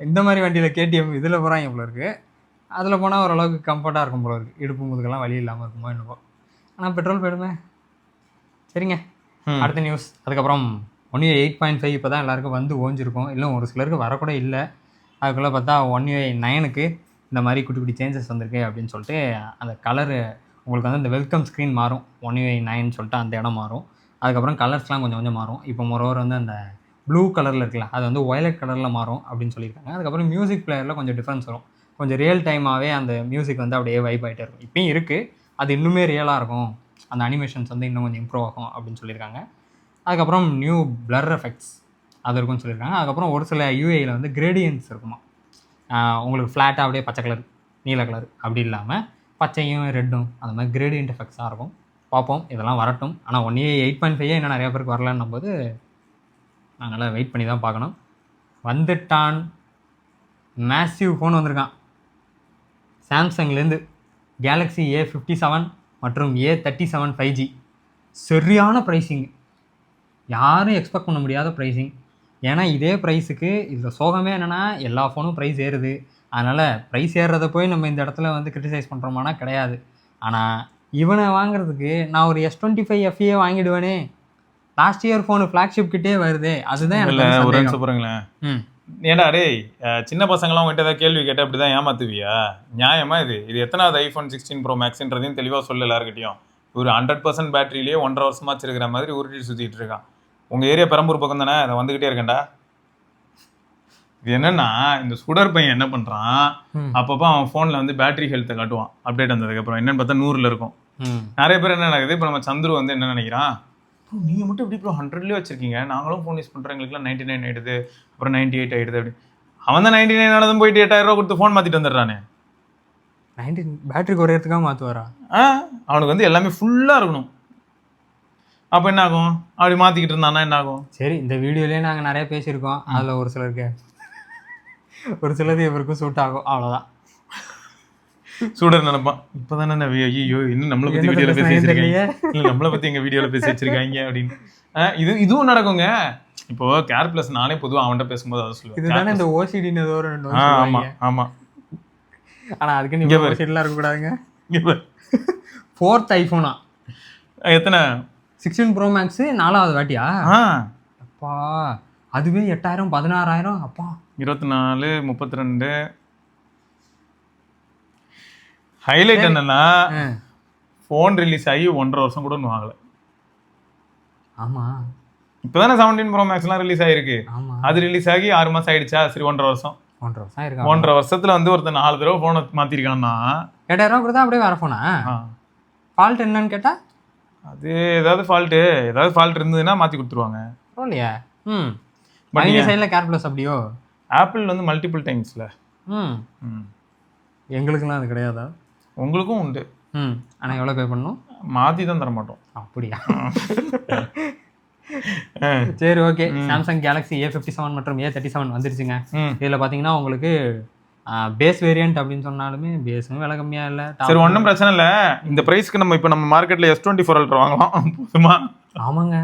இந்த மாதிரி வண்டியில கேடிஎம் இதுல போறாங்க போல இருக்கு. அதுல போனா ஓரளவுக்கு கம்ஃபர்ட்டா இருக்கும் போல இருக்கு, இடுப்பு முதுகெல்லாம் வலி இல்லாம இருக்குமோ என்னவோ. ஆனா பெட்ரோல் போயிடுமே. சரிங்க, அடுத்த நியூஸ். அதுக்கப்புறம் 1UI8.5 இப்போ தான் எல்லாருக்கும் வந்து ஓஞ்சிருக்கும், இல்லை ஒரு சிலருக்கு வரக்கூட இல்லை. அதுக்குள்ளே பார்த்தா 1UI9க்கு இந்த மாதிரி குட்டி குட்டி சேஞ்சஸ் வந்திருக்கு அப்படின்னு சொல்லிட்டு அந்த கலரு உங்களுக்கு வந்து இந்த வெல்கம் ஸ்க்ரீன் மாறும். 1UI9 சொல்லிட்டு அந்த இடம் மாறும். அதுக்கப்புறம் கலர்ஸ்லாம் கொஞ்சம் கொஞ்சம் மாறும். இப்போ மொரோவர் வந்து அந்த ப்ளூ கலரில் இருக்குல்ல, அது வந்து வயலட் கலரில் மாறும் அப்படின்னு சொல்லியிருக்காங்க. அதுக்கப்புறம் மியூசிக் பிளேயரில் கொஞ்சம் டிஃப்ரென்ஸ் வரும், கொஞ்சம் ரியல் டைமாகவே அந்த மியூசிக் வந்து அப்படியே வைப் ஆகிட்டே இருக்கும். இப்பயும் இருக்குது, அது இன்னுமே ரியலாக இருக்கும், அந்த அனிமேஷன்ஸ் வந்து இன்னும் கொஞ்சம் இம்ப்ரூவ் ஆகும் அப்படின்னு சொல்லியிருக்காங்க. அதுக்கப்புறம் நியூ பிளர் எஃபெக்ட்ஸ் அது இருக்குன்னு சொல்லியிருக்காங்க. அதுக்கப்புறம் ஒரு சில யூஏயில் வந்து கிரேடியன்ஸ் இருக்குமா, உங்களுக்கு ஃப்ளாட்டாக அப்படியே பச்சை கலர் நீல கலர் அப்படி இல்லாமல் பச்சையும் ரெட்டும் அந்த மாதிரி கிரேடியன்ட் எஃபெக்ட்ஸாக இருக்கும். பார்ப்போம், இதெல்லாம் வரட்டும். ஆனால் 1UI8.5 இன்னும் நிறையா பேருக்கு வரலன்னும் போது நாங்களாம் வெயிட் பண்ணி தான் பார்க்கணும். வந்துட்டான், மேசிவ் ஃபோன் வந்திருக்கான் சாம்சங்லேருந்து, கேலக்ஸி A57 மற்றும் A37 5G. சரியான ப்ரைஸிங், யாரும் எக்ஸ்பெக்ட் பண்ண முடியாத ப்ரைஸிங். ஏன்னா இதே ப்ரைஸுக்கு இதில் சோகமே என்னென்னா எல்லா ஃபோனும் ப்ரைஸ் ஏறுது. அதனால் ப்ரைஸ் ஏறுறத போய் நம்ம இந்த இடத்துல வந்து கிரிட்டிசைஸ் பண்ணுறோமானா கிடையாது. ஆனால் இவனை வாங்குறதுக்கு நான் ஒரு S25 FE வாங்கிடுவேனே, லாஸ்ட் இயர் ஃபோனு ஃப்ளாக்ஷிப் கிட்டே வருது. அதுதான்
எனக்கு பாருங்களேன். ஏடா டேய், சின்ன பசங்களாம் உங்கள்கிட்ட ஏதாவது கேள்வி கேட்டால் அப்படி தான் ஏமாத்துவியா? நியாயமா இது எத்தனாவது ஐஃபோன் 16 Pro Maxன்றதையும் தெளிவாக சொல்ல எல்லாருக்கிட்டையும். ஒரு 100% பேட்டரியிலேயே 1.5 வருஷமா வச்சிருக்கிற மாதிரி உருட்டிட்டு சுற்றிட்டு இருக்கான். உங்கள் ஏரியா பெரம்பூர் பக்கம் தானே, அதை வந்துக்கிட்டே இருக்கேன்டா. இது என்னன்னா, இந்த சுடர் பையன் என்ன பண்ணுறான், அப்பப்போ அவன் ஃபோனில் வந்து பேட்டரி ஹெல்த்தை காட்டுவான் அப்டேட் வந்ததுக்கப்புறம். என்னன்னு பார்த்தா 100ல் இருக்கும். நிறைய பேர் என்ன நடக்குது, இப்போ நம்ம சந்துரு வந்து என்ன நினைக்கிறான், நீங்கள் மட்டும் இப்படி இப்போ 100லேயே வச்சிருக்கீங்க, நாங்களும் ஃபோன் யூஸ் பண்ணுறோம், எங்களுக்குலாம் 99 ஆகிடுது, அப்புறம் 98 ஆகிடுது அப்படி. அவன் தான் 99 ஆனதும் போயிட்டு 8000 ரூபா கொடுத்து ஃபோன் மாற்றிட்டு வந்துடுறானே.
பேட்டரி குறையறதுக்காக மாற்றுவாரா?
அவனுக்கு வந்து எல்லாமே ஃபுல்லாக இருக்கணும். அப்போ என்ன ஆகும்? அப்படி மாற்றிக்கிட்டு இருந்தானா என்ன ஆகும்?
சரி, இந்த வீடியோலேயே நாங்கள் நிறைய பேசியிருக்கோம். அதில் ஒரு சிலது இவருக்கும் சூட் ஆகும், அவ்வளோதான்.
சூடர் நினைப்பான், இப்போதானே ஐயோ இன்னும் நம்மளை பற்றி வீடியோவில் பேசி வச்சிருக்காங்க, இல்லை நம்மளை பற்றி எங்கள் வீடியோவில் பேசி வச்சிருக்காங்க அப்படின்னு. இதுவும் நடக்குங்க. இப்போ கேர் பிளஸ் நானே பொதுவாக அவன்கிட்ட பேசும்போது அதை சொல்லுவேன்.
இதுதானே இந்த ஓசிடின்னு ஏதோ ஒரு
ஆமாம் ஆமாம்.
ஆனால் அதுக்கு நீங்கள் ஓசிடிலாம் இருக்கக்கூடாதுங்க. 4th ஐஃபோனா?
எத்தனை?
16 Pro Max 4வது வாட்டியா? அப்பா அதுவே 8000 16,000. அப்பா
24 32. ஹைலைட் என்னன்னா ஃபோன் ரிலீஸ் ஆகி 1.5 வருஷம் கூட இன்னும் ஆகல.
ஆமா,
இப்போதானே 17 Pro Max எல்லாம் ரிலீஸ் ஆயிருக்கு. அது ரிலீஸ் ஆகி 6 மாசம் ஆயிடுச்சா? சரி, 1.5 வருஷம். 1.5 வருஷத்துல வந்து ஒருத்தர் 4 தடவை போனை மாத்திருக்கான்னா
8000 கொடுத்தா அப்படியே வர போனா. ஃபால்ட் என்னன்னு கேட்டா
அது ஏதாவது ஃபால்ட் இருந்ததுன்னா மாத்தி கொடுத்துருவாங்க.
இல்லையா? பட் நீங்க சைடுல கேர் பிளஸ் அப்படியோ?
ஆப்பிள் வந்து மல்டிபிள் டைம்ஸ்ல.
எங்களுக்குலாம் அது கிடையாதா?
உங்களுக்கும் உண்டு.
ஆனா எவ்வளவு பே பண்ணணும்?
மாத்தி தான் தர மாட்டோம்.
அப்படியா? சரி, ஓகே. சாம்சங் கேலக்ஸி A57 மற்றும் A37 வந்துருச்சுங்க. இதுல பாத்தீங்கன்னா உங்களுக்கு பேஸ் வேரியன்ட் அப்படின்னு சொன்னாலுமே பேஸும் விலை கம்மியா இல்ல.
சரி, ஒன்றும் பிரச்சனை இல்லை. இந்த பிரைஸ்க்கு நம்ம மார்க்கெட்ல S24 Ultra வாங்கலாம் போதுமா? ஆமாங்க.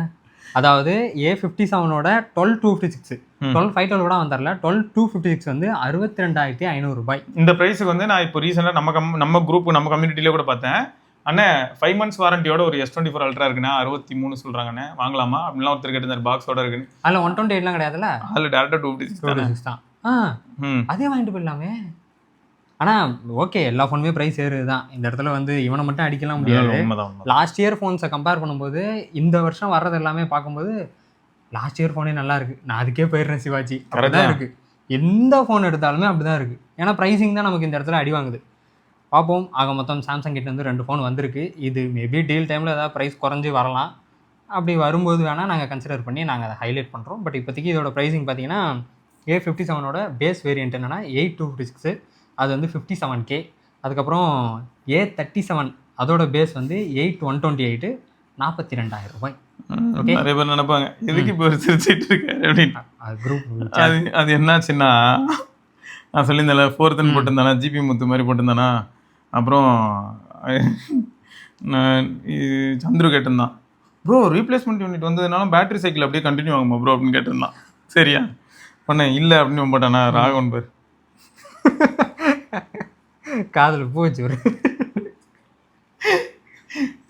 அதாவது A57ஓட 12256 12 கூட வந்துடல. 12256 வந்து 62,500 ரூபாய்.
இந்த பிரைஸுக்கு வந்து நான் இப்போ ரீசெண்டாக நம்ம குரூப் நம்ம கம்யூனிட்டியில கூட பார்த்தேன். அண்ணே 5 months வாரண்டியோட ஒரு S24 Ultra இருக்குண்ணா 63 சொல்றாங்கண்ணே, வாங்கலாமா அப்படின்லாம் ஒருத்தர் கேட்டிருந்தாரு. பாக்ஸோட இருக்குன்னு.
அதில் 128 கிடையாதுல்ல?
அதில் டேரக்டா 256 தான்.
அதே வாங்கிட்டு போயிடலாமே. ஆனா ஓகே, எல்லா ஃபோனுமே ப்ரைஸ் ஏறுதுதான். இந்த இடத்துல வந்து இவனை மட்டும் அடிக்கலாம் முடியாது. லாஸ்ட் இயர் ஃபோன்ஸை கம்பேர் பண்ணும்போது இந்த வருஷம் வர்றது எல்லாமே பார்க்கும்போது லாஸ்ட் இயர் ஃபோனே நல்லா இருக்கு. நான் அதுக்கே போயிடுறேன் சிவாஜி. அப்படிதான் இருக்கு, எந்த ஃபோன் எடுத்தாலுமே அப்படிதான் இருக்கு. ஏன்னா ப்ரைஸிங் தான் நமக்கு இந்த இடத்துல அடி வாங்குது. பார்ப்போம். ஆக மொத்தம் சாம்சங் கிட்ட வந்து 2 ஃபோன் வந்திருக்கு. இது மேபி டீல் டைமில் ஏதாவது ப்ரைஸ் குறைஞ்சி வரலாம். அப்படி வரும்போது வேணால் நாங்கள் கன்சிடர் பண்ணி நாங்கள் அதை ஹைலைட் பண்ணுறோம். பட் இப்போதைக்கு இதோட ப்ரைஸிங் பார்த்தீங்கன்னா A57ஓட பேஸ் வேரியன்ட் என்னென்னா 8256, அது வந்து 57K. அதுக்கப்புறம் A37 அதோட பேஸ் வந்து 8128, 42,000 ரூபாய். ஓகே,
நிறைய பேர் நினைப்பாங்க எதுக்கு இப்போ சிரிச்சிட்டு இருக்காரு அப்படின்னு.
அது குரூப்
அது என்னாச்சுன்னா, நான் சொல்லியிருந்தேன்ல 4th போட்டிருந்தானா, ஜிபி முத்து மாதிரி போட்டிருந்தானா. அப்புறம் சந்துரு கேட்டிருந்தான், ப்ரோ ரீப்ளேஸ்மெண்ட் யூனிட் வந்ததுனால பேட்டரி சைக்கிள் அப்படியே கண்டினியூ ஆகுமா ப்ரோ அப்படின்னு கேட்டிருந்தான். சரியா பண்ண இல்லை அப்படின்னு போட்டானா ராகவன் பேர்.
காதல் போச்சு. ஒரு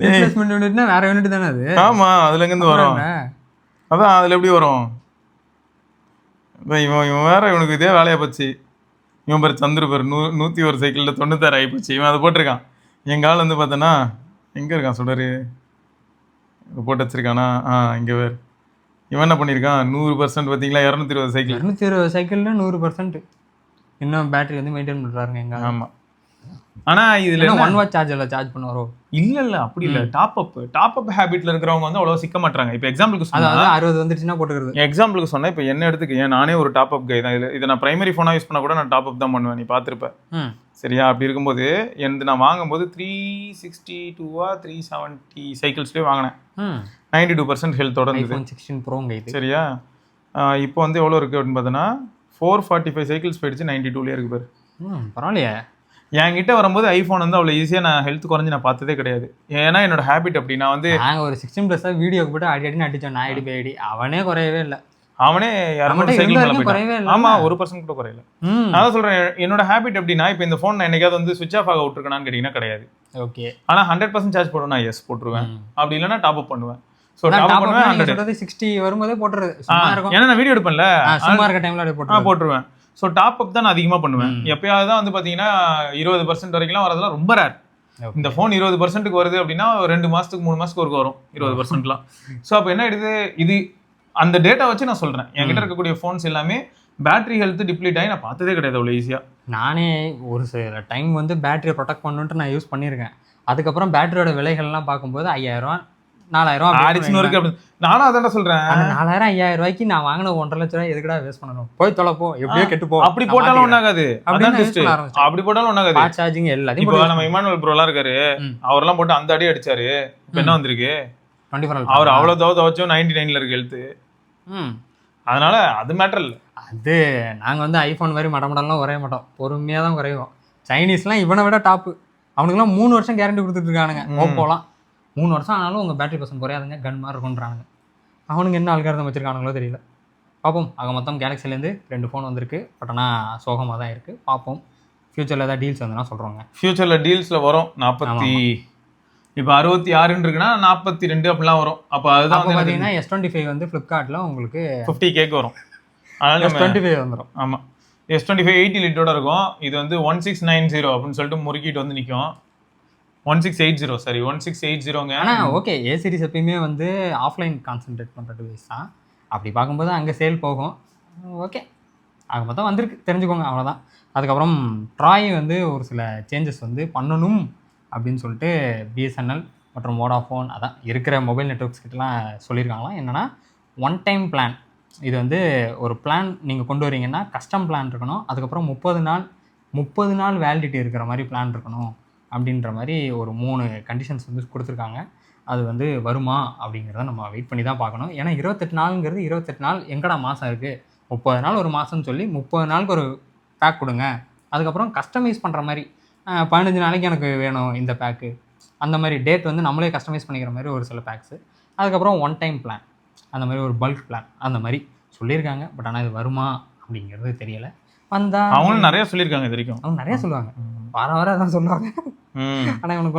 ரீப்ளேஸ்மெண்ட் யூனிட்னா வேற யூனிட் தானே அது?
ஆமா, அதுல எங்கேருந்து வரும்? அதான் அதுல எப்படி வரும்? இவன் வேற, இவனுக்கு இதே வேலையை போச்சு. இவன் பேர் சந்துரு பேர் 101 சைக்கிளில் 96 ஆகி போச்சு. இவன் அதை போட்டிருக்கான். எங்கள் ஆள் வந்து பார்த்தோன்னா எங்கே இருக்கான் சொல்கிறாரு, போட்டு வச்சிருக்கானா? இங்கே வேறு. இவன் என்ன பண்ணியிருக்கான், 100% பார்த்தீங்களா, 220 சைக்கிள்.
220 சைக்கிளில் 100% இன்னும் பேட்டரி வந்து மெயின்டைன் பண்ணுறாருங்க எங்கள்.
ஆமாம். ஆனால் இதில்
1 வாட் சார்ஜில் சார்ஜ் பண்ணுவாரோ?
இல்லை அப்படி இல்லை. டாப் அப் ஹேபிட்ல இருக்கிறவங்க வந்து அவ்வளோ சிக்க மாட்டாங்க. இப்போ எக்ஸாம்பிளுக்கு சொன்னா
60 வந்துருச்சுன்னா போட்டுக்கிறது.
எக்ஸாம்பிளுக்கு சொன்னா இப்போ என்ன எடுத்துக்க, ஏன் நானே ஒரு டாப் அப் கை தான். இதை நான் பிரைமரி ஃபோனாக யூஸ் பண்ண கூட நான் டாப் அப் தான் பண்ணுவேன், நீ பார்த்துருப்பேன். சரியா? அப்படி இருக்கும்போது நான் வாங்கும்போது 362 370 சைக்கிள்ஸ்லேயே வாங்கினேன். 92% ஹெல்த்தோட இருந்தது.
16 ப்ரோங்க இது.
சரியா? இப்போ வந்து எவ்வளோ இருக்குது அப்படின்னு பார்த்தோன்னா 445 சைக்கிள்ஸ் போயிடுச்சு, 92லேயே இருக்கு பேர்.
பரவாயில்லையே.
என்கிட்ட வரும்போது ஐஃபோன் வந்து அவ்வளோ ஈஸியாக நான் ஹெல்த் குறைஞ்சி நான் பார்த்ததே கிடையாது. ஏன்னா என்னோட ஹேபிட் அப்படி. நான் வந்து
நாங்கள் ஒரு 16+ வீடியோக்கு போட்டு அடி அடிச்சோம், நான் ஐடி அவனே குறையவே இல்லை.
அவனே 200 சைக்கிள் குறையவே இல்லை. ஆமா, 1% கூட குறையல. நான் சொல்றேன், என்னோட ஹேபிட் எப்படின்னா, இப்போ இந்த ஃபோன் நான் என்னைக்காவது வந்து சுவிட்ச் ஆஃப் ஆக விட்டுருக்கேன்னு கேட்டீங்கன்னா கிடையாது.
ஓகே.
ஆனா 100% சார்ஜ் போடுவேன், நான் எஸ் போட்டுருவேன். அப்படி இல்லைன்னா டாப் அப் பண்ணுவேன். ஸோ டாப் அப் பண்ணுவேன்.
60 வரும்போதே போட்டுறது.
ஏன்னா நான் வீடியோ எடுப்பேன்ல,
சும்மா இருக்க டைம்ல
போட்டுருவேன். ஸோ டாப் அப் தான் நான் அதிகமாக பண்ணுவேன். எப்பயாவது தான் வந்து பார்த்தீங்கன்னா 20% வரைக்கும்லாம் வரதெல்லாம் ரொம்ப ரேர். இந்த ஃபோன் 20%க்கு வருது அப்படின்னா 2 மாதத்துக்கு 3 மாதத்துக்கு ஒருக்க வரும் 20%லாம். ஸோ அப்போ என்ன ஆயிடுது, இது அந்த டேட்டா வச்சு நான் சொல்கிறேன். என்கிட்ட இருக்கக்கூடிய ஃபோன்ஸ் எல்லாமே பேட்டரி ஹெல்த் டிப்ளீட் ஆகி நான் பார்த்ததே கிடையாது அவ்வளோ ஈஸியாக.
நானே ஒரு சில டைம் வந்து பேட்டரியை ப்ரொடெக்ட் பண்ணணுன்ட்டு நான் யூஸ் பண்ணியிருக்கேன். அதுக்கப்புறம் பேட்டரியோட விலைகள்லாம் பார்க்கும்போது 5000, 4000
ஆடிச்சுன்னு இருக்கு அப்படி. நானும் அதான்டா சொல்றேன்.
அந்த 4000 5000 ரூபாய்க்கு நான் வாங்கின 1.5 லட்ச ரூபாய் எதுக்குடா வேஸ்ட் பண்ணணும், போய் தொலைப்போ, எப்படியோ கெட்டு போ,
அப்படி போட்டாலும் ஒண்ணாகாது. அதான் ட்விஸ்ட். அப்படி போட்டாலும் ஒண்ணாகாது.
ஃபாஸ்ட் சார்ஜிங் எல்லாத்தையும்
இப்போ நம்ம இமானுவல் ப்ரோலாம் இருக்காரு, அவரெல்லாம் போட்டு அந்த அடி அடிச்சாரு. இப்போ என்ன வந்திருக்கு
24
அவர் அவ்வளவு தவச்சும் 99ல இருக்கு ஹெல்த். அதனால அது மேட்டர் இல்லை.
அது நாங்க வந்து ஐபோன் மாதிரி மடமடலாம் குறைய மாட்டோம், பொறுமையா தான் குறைவோம். சைனீஸ்லாம் இவனை விட டாப்பு. அவனுக்குலாம் 3 வருஷம் கேரண்டி கொடுத்துட்டு இருக்கானுங்க. ஓப்போலாம் 3 வருஷம் ஆனாலும் உங்க பேட்டரி பர்சன்ட் குறையாதுங்க, கன் மாதிரி இருக்குன்றானுங்க. அவனுக்கு என்ன அல்காரதம் வச்சிருக்கானுங்களோ தெரியல. பார்ப்போம். ஆக மொத்தம் கேலக்ஸிலேருந்து 2 ஃபோன் வந்திருக்கு. பட் ஆனால் சோகமாக தான் இருக்குது. பார்ப்போம் ஃபியூச்சரில் ஏதாவது டீல்ஸ் வந்துன்னா சொல்கிறோங்க.
ஃபியூச்சரில் டீல்ஸில் வரும். 40 இப்போ 66 இருக்குன்னா 42 அப்படிலாம் வரும். அப்போ அதுதான்
பார்த்தீங்கன்னா S25 வந்து ஃப்ளிப்கார்ட்டில் உங்களுக்கு
50K வரும். அதனால
S25 வந்துடும்.
ஆமாம், S25 80 லிட்டரோட இருக்கும். இது வந்து 1690 அப்படின்னு சொல்லிட்டு முறுக்கிட்டு வந்து நிற்கும். 1680 சாரி 1680ங்க.
ஆனால் ஓகே, ஏ சீரிஸ் எப்பயுமே வந்து ஆஃப்லைன் கான்சென்ட்ரேட் பண்ணுற டிவைஸ் தான். அப்படி பார்க்கும்போது அங்கே சேல் போகும். ஓகே, ஆக மொத்தம் வந்திருக்கு, தெரிஞ்சுக்கோங்க, அவ்வளோதான். அதுக்கப்புறம் ட்ராய் வந்து ஒரு சில சேஞ்சஸ் வந்து பண்ணணும் அப்படின்னு சொல்லிட்டு பிஎஸ்என்எல் மற்றும் வோடாஃபோன் அதான் இருக்கிற மொபைல் நெட்ஒர்க்ஸ் கிட்டலாம் சொல்லியிருக்காங்களாம். என்னென்னா ஒன் டைம் பிளான். இது வந்து ஒரு பிளான் நீங்கள் கொண்டு வரீங்கன்னா கஸ்டம் பிளான் இருக்கணும். அதுக்கப்புறம் 30 நாள் வேலிடிட்டி இருக்கிற மாதிரி பிளான் இருக்கணும் அப்படின்ற மாதிரி ஒரு 3 கண்டிஷன்ஸ் வந்து கொடுத்துருக்காங்க. அது வந்து வருமா அப்படிங்கிறத நம்ம வெயிட் பண்ணி தான் பார்க்கணும். ஏன்னா 28 நாளுங்கிறது 28 நாள் எங்கடா மாதம் இருக்குது, 30 நாள் ஒரு மாதம்னு சொல்லி 30 நாளுக்கு ஒரு பேக் கொடுங்க. அதுக்கப்புறம் கஸ்டமைஸ் பண்ணுற மாதிரி 15 நாளைக்கு எனக்கு வேணும் இந்த பேக்கு, அந்த மாதிரி டேட் வந்து நம்மளே கஸ்டமைஸ் பண்ணிக்கிற மாதிரி ஒரு சில பேக்ஸு. அதுக்கப்புறம் ஒன் டைம் பிளான், அந்த மாதிரி ஒரு பல்க் பிளான், அந்த மாதிரி சொல்லியிருக்காங்க. பட் ஆனால் இது வருமா அப்படிங்கிறது தெரியலை. வந்தால்
அவங்களும் நிறையா சொல்லியிருக்காங்க. இது வரைக்கும் அவங்க
நிறையா சொல்லுவாங்க, வார அதான் சொல்லுவாங்க. ஆனால் இவனுக்கு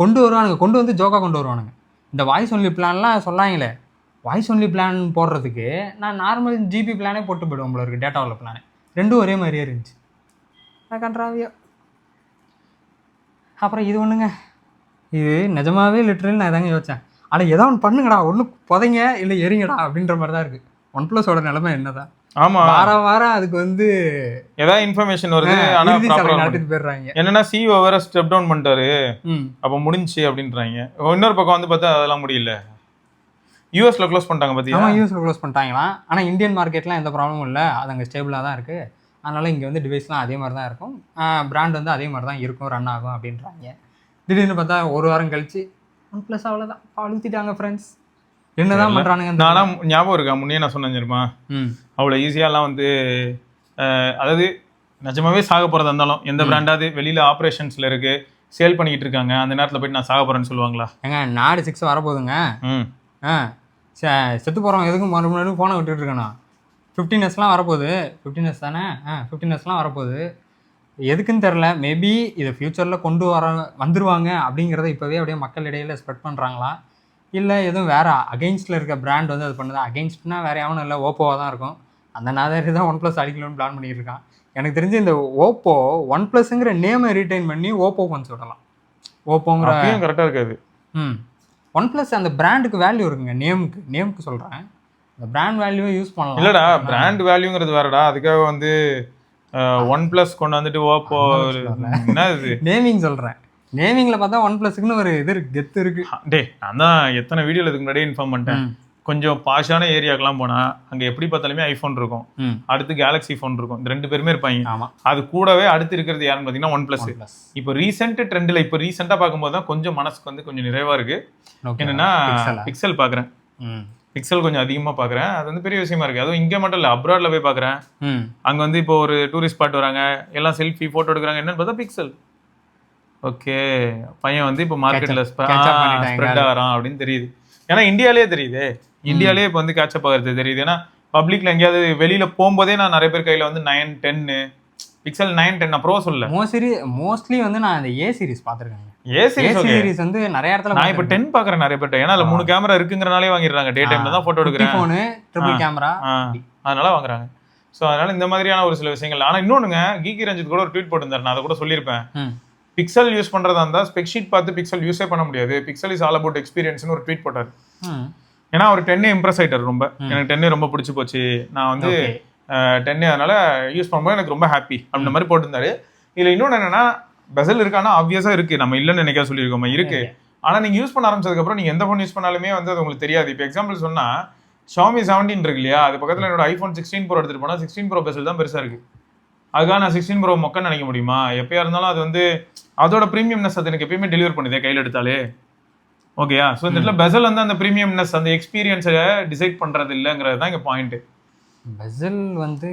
கொண்டு வருவானுங்க, கொண்டு வந்து ஜோக்காக கொண்டு வருவானுங்க. இந்த வாய்ஸ் ஒன்லி பிளான்லாம் சொல்லாங்களே, வாய்ஸ் ஒன்லி பிளான் போடுறதுக்கு நான் நார்மல் ஜிபி பிளானே போட்டு போய்டுவோம் போல இருக்குது. டேட்டா உள்ள பிளானே ரெண்டும் ஒரே மாதிரியே இருந்துச்சு. நான் கண்ட்ராவியோ. அப்புறம் இது ஒன்றுங்க, இது நிஜமாவே லிட்டரலி நான் எதாங்க யோசித்தேன். ஆனால் ஏதோ ஒன்று பண்ணுங்கடா, ஒன்று புதைங்க இல்லை எரிங்கடா அப்படின்ற மாதிரி தான் இருக்குது. ஒன் ப்ளஸோட நிலைமை என்னதான்.
ஆமாம்,
வாரம் அதுக்கு வந்து
ஏதாவது இன்ஃபர்மேஷன் வருது. ஆனால்
நடத்திட்டு போயிடுறாங்க.
என்னன்னா CEO வேற ஸ்டெப் டவுன் பண்ணிட்டாரு, அப்போ முடிஞ்சு அப்படின்றாங்க. இன்னொரு பக்கம் வந்து பார்த்தா அதெல்லாம் முடியல. யூஎஸ்ல க்ளோஸ் பண்ணிட்டாங்க பார்த்தீங்களா?
ஆமாம், யூஎஸ்ல க்ளோஸ் பண்ணிட்டாங்களாம். ஆனால் இந்தியன் மார்க்கெட்லாம் எந்த ப்ராப்ளமும் இல்லை, அது அங்கே ஸ்டேபிளாக தான் இருக்குது. அதனால் இங்கே வந்து டிவைஸ்லாம் அதே மாதிரி தான் இருக்கும், பிராண்ட் வந்து அதே மாதிரி தான் இருக்கும், ரன் ஆகும் அப்படின்றாங்க. திடீர்னு பார்த்தா ஒரு வாரம் கழிச்சு ஒன் ப்ளஸ் அவ்வளோதான் அழுத்திட்டாங்க ஃப்ரெண்ட்ஸ். என்னதான் பண்ணுறானுங்க.
நானும் ஞாபகம் இருக்கா, முன்னே நான் சொன்னேன் தெரியுமா, அவ்வளோ ஈஸியாலாம் வந்து அதாவது நிஜமாவே சாக போகிறதா இருந்தாலும் எந்த பிராண்டாவது வெளியில் ஆப்ரேஷன்ஸில் இருக்குது, சேல் பண்ணிக்கிட்டு இருக்காங்க, அந்த நேரத்தில் போயிட்டு நான் சாக போகிறேன்னு சொல்லுவாங்களா?
ஏங்க நாடு 6 வரப்போகுதுங்க. செத்து போகிறவங்க எதுக்கும் மறுபடியும் ஃபோனை விட்டுட்டு இருக்கேண்ணா. 15S வரப்போகுது. 15S தானே? 15S வரப்போகுது. எதுக்குன்னு தெரில. மேபி இதை ஃப்யூச்சரில் கொண்டு வந்துருவாங்க அப்படிங்கிறத இப்போவே அப்படியே மக்கள் இடையில ஸ்ப்ரெட் பண்ணுறாங்களா, இல்லை எதுவும் வேறு அகெயின்ஸ்டில் இருக்க பிராண்ட் வந்து அது பண்ணுதா? அகெயின்ஸ்ட்னா வேறு எவனும் இல்லை, ஓப்போவாக தான் இருக்கும். அந்த நாதாரி தான் ஒன் ப்ளஸ் அடிக்கணும்னு பிளான் பண்ணிட்டு இருக்கான். எனக்கு தெரிஞ்சு இந்த ஓப்போ ஒன் ப்ளஸ்ங்கிற நேமை ரீட்டைன் பண்ணி ஓப்போ கொஞ்சம் சொல்லலாம். ஓப்போங்கிற
கரெக்டாக இருக்காது.
ஒன் ப்ளஸ் அந்த பிராண்டுக்கு வேல்யூ இருக்குங்க. நேமுக்கு சொல்கிறேன், இந்த பிராண்ட் வேல்யூவை யூஸ் பண்ணலாம்.
இல்லைடா, பிராண்ட் வேல்யூங்கிறது வேறடா. அதுக்காக வந்து ஒன் ப்ளஸ் கொண்டு வந்துட்டு ஓப்போ என்ன இது
நேமிங் சொல்கிறேன். நேமிங்கில் பார்த்தா ஒன் ப்ளஸுக்குன்னு ஒரு இது கெத்து இருக்கு.
டே நான் தான் எத்தனை வீடியோவில் இதுக்கு முன்னாடியே இன்ஃபார்ம் பண்ணிட்டேன். கொஞ்சம் பாஷான ஏரியாக்கெல்லாம் போனால் அங்கே எப்படி பார்த்தாலுமே ஐஃபோன் இருக்கும், அடுத்து கேலக்ஸி ஃபோன் இருக்கும், இந்த 2 பேருமே இருப்பாங்க.
ஆமாம்,
அது கூடவே அடுத்து இருக்கிறது யாருன்னு பார்த்தீங்கன்னா ஒன் ப்ளஸ். இப்போ ரீசெண்ட் ட்ரெண்டில் இப்போ ரீசெண்டாக பார்க்கும்போது தான் கொஞ்சம் மனசுக்கு வந்து கொஞ்சம் நிறைவாக இருக்குது. என்னன்னா பிக்சல் பார்க்குறேன், பிக்சல் கொஞ்சம் அதிகமாக பார்க்குறேன். அது வந்து பெரிய விஷயமா இருக்குது. அதுவும் இங்கே மட்டும் இல்லை, அப்ராடில் போய் பார்க்குறேன். அங்கே வந்து இப்போ ஒரு டூரிஸ்ட் ஸ்பாட் வராங்க, எல்லாம் செல்ஃபி ஃபோட்டோ எடுக்கிறாங்க. என்னன்னு பார்த்தா பிக்சல். ஓகே, பையன் வந்து இப்போ மார்க்கெட்டில் ஸ்ப்ரெட் ஆகிறான் அப்படின்னு தெரியுது. ஏன்னா இந்தியாவிலே தெரியுது, இந்தியாவிலே இப்போ வந்து கேட்சப் ஆகிறது தெரியுது. ஏன்னா பப்ளிக்ல எங்கேயாவது வெளியில் போகும்போதே நான் நிறைய பேர் கையில் வந்து 9, 10 பிக்சல் 9, 10 ப்ரோ சொல்ல
மோஸ்ட்லி வந்து நான் இந்த ஏ சீரிஸ் பார்த்துருக்கேன்.
ஏ சீரிஸ்
வந்து நிறைய இடத்துல
நான் இப்போ 10 பார்க்குறேன் நிறைய பேர். ஏன்னா அதில் 3 கேமரா இருக்குங்கிறனாலே வாங்கிடுறாங்க. டே டைம்ல தான் ஃபோட்டோ எடுக்கிறேன்,
ஃபோனு ட்ரிபிள் கேமரா,
அதனால வாங்குறாங்க. ஸோ அதனால இந்த மாதிரியான ஒரு சில விஷயங்கள். ஆனால் இன்னொன்னுங்க, கீகி ரஞ்சித் கூட ஒரு ட்வீட் போட்டிருந்தாரு, நான் அதை கூட சொல்லியிருப்பேன். பிக்சல் யூஸ் பண்றதா இருந்தா ஸ்பெக் ஷீட் பார்த்து பிக்சல் யூஸே பண்ண முடியாது, பிக்சல் இஸ் ஆல் அபவுட் எக்ஸ்பீரியன்ஸ்னு ஒரு ட்வீட் போட்டார். ஏன்னா அவர் 10 இம்ப்ரெஸ் ஆயிட்டார் ரொம்ப. எனக்கு 10 ரொம்ப பிடிச்சி போச்சு, நான் வந்து 10 அதனால யூஸ் பண்ணும்போது எனக்கு ரொம்ப ஹாப்பி அப்படின்ற மாதிரி போட்டிருந்தாரு. இதுல இன்னொன்று என்னன்னா, பெசல் இருக்கானா ஆப்வியஸா இருக்கு, நம்ம இல்லைன்னு நினைக்க சொல்லியிருக்கோமா, இருக்கு. ஆனால் நீங்கள் யூஸ் பண்ண ஆரம்பிச்சதுக்கப்புறம் நீங்கள் எந்த ஃபோன் யூஸ் பண்ணாலுமே வந்து அது உங்களுக்கு தெரியாது. இப்போ எக்ஸாம்பிள் சொன்னால் Xiaomi 17 இருக்கு இல்லையா, அது பக்கத்தில் என்னோட iPhone 16 Pro எடுத்துகிட்டு போனால் 16 Pro பெசல் தான் பெருசாக இருக்குது. அதுக்காக நான் 16 Pro மொக்கன்னு நினைக்க முடியுமா? எப்பயா இருந்தாலும் அது வந்து அதோட ப்ரீமியம்னஸ் அது எனக்கு எப்பயுமே டெலிவர் பண்ணுதே கையில் எடுத்தாலே. ஓகேயா? ஸோ இந்த இடத்துல பெசல் வந்து அந்த ப்ரீமியம்னஸ் அந்த எக்ஸ்பீரியன்ஸை டிசைட் பண்ணுறது இல்லைங்கிறது தான் இங்கே பாயிண்ட்டு.
பெசல் வந்து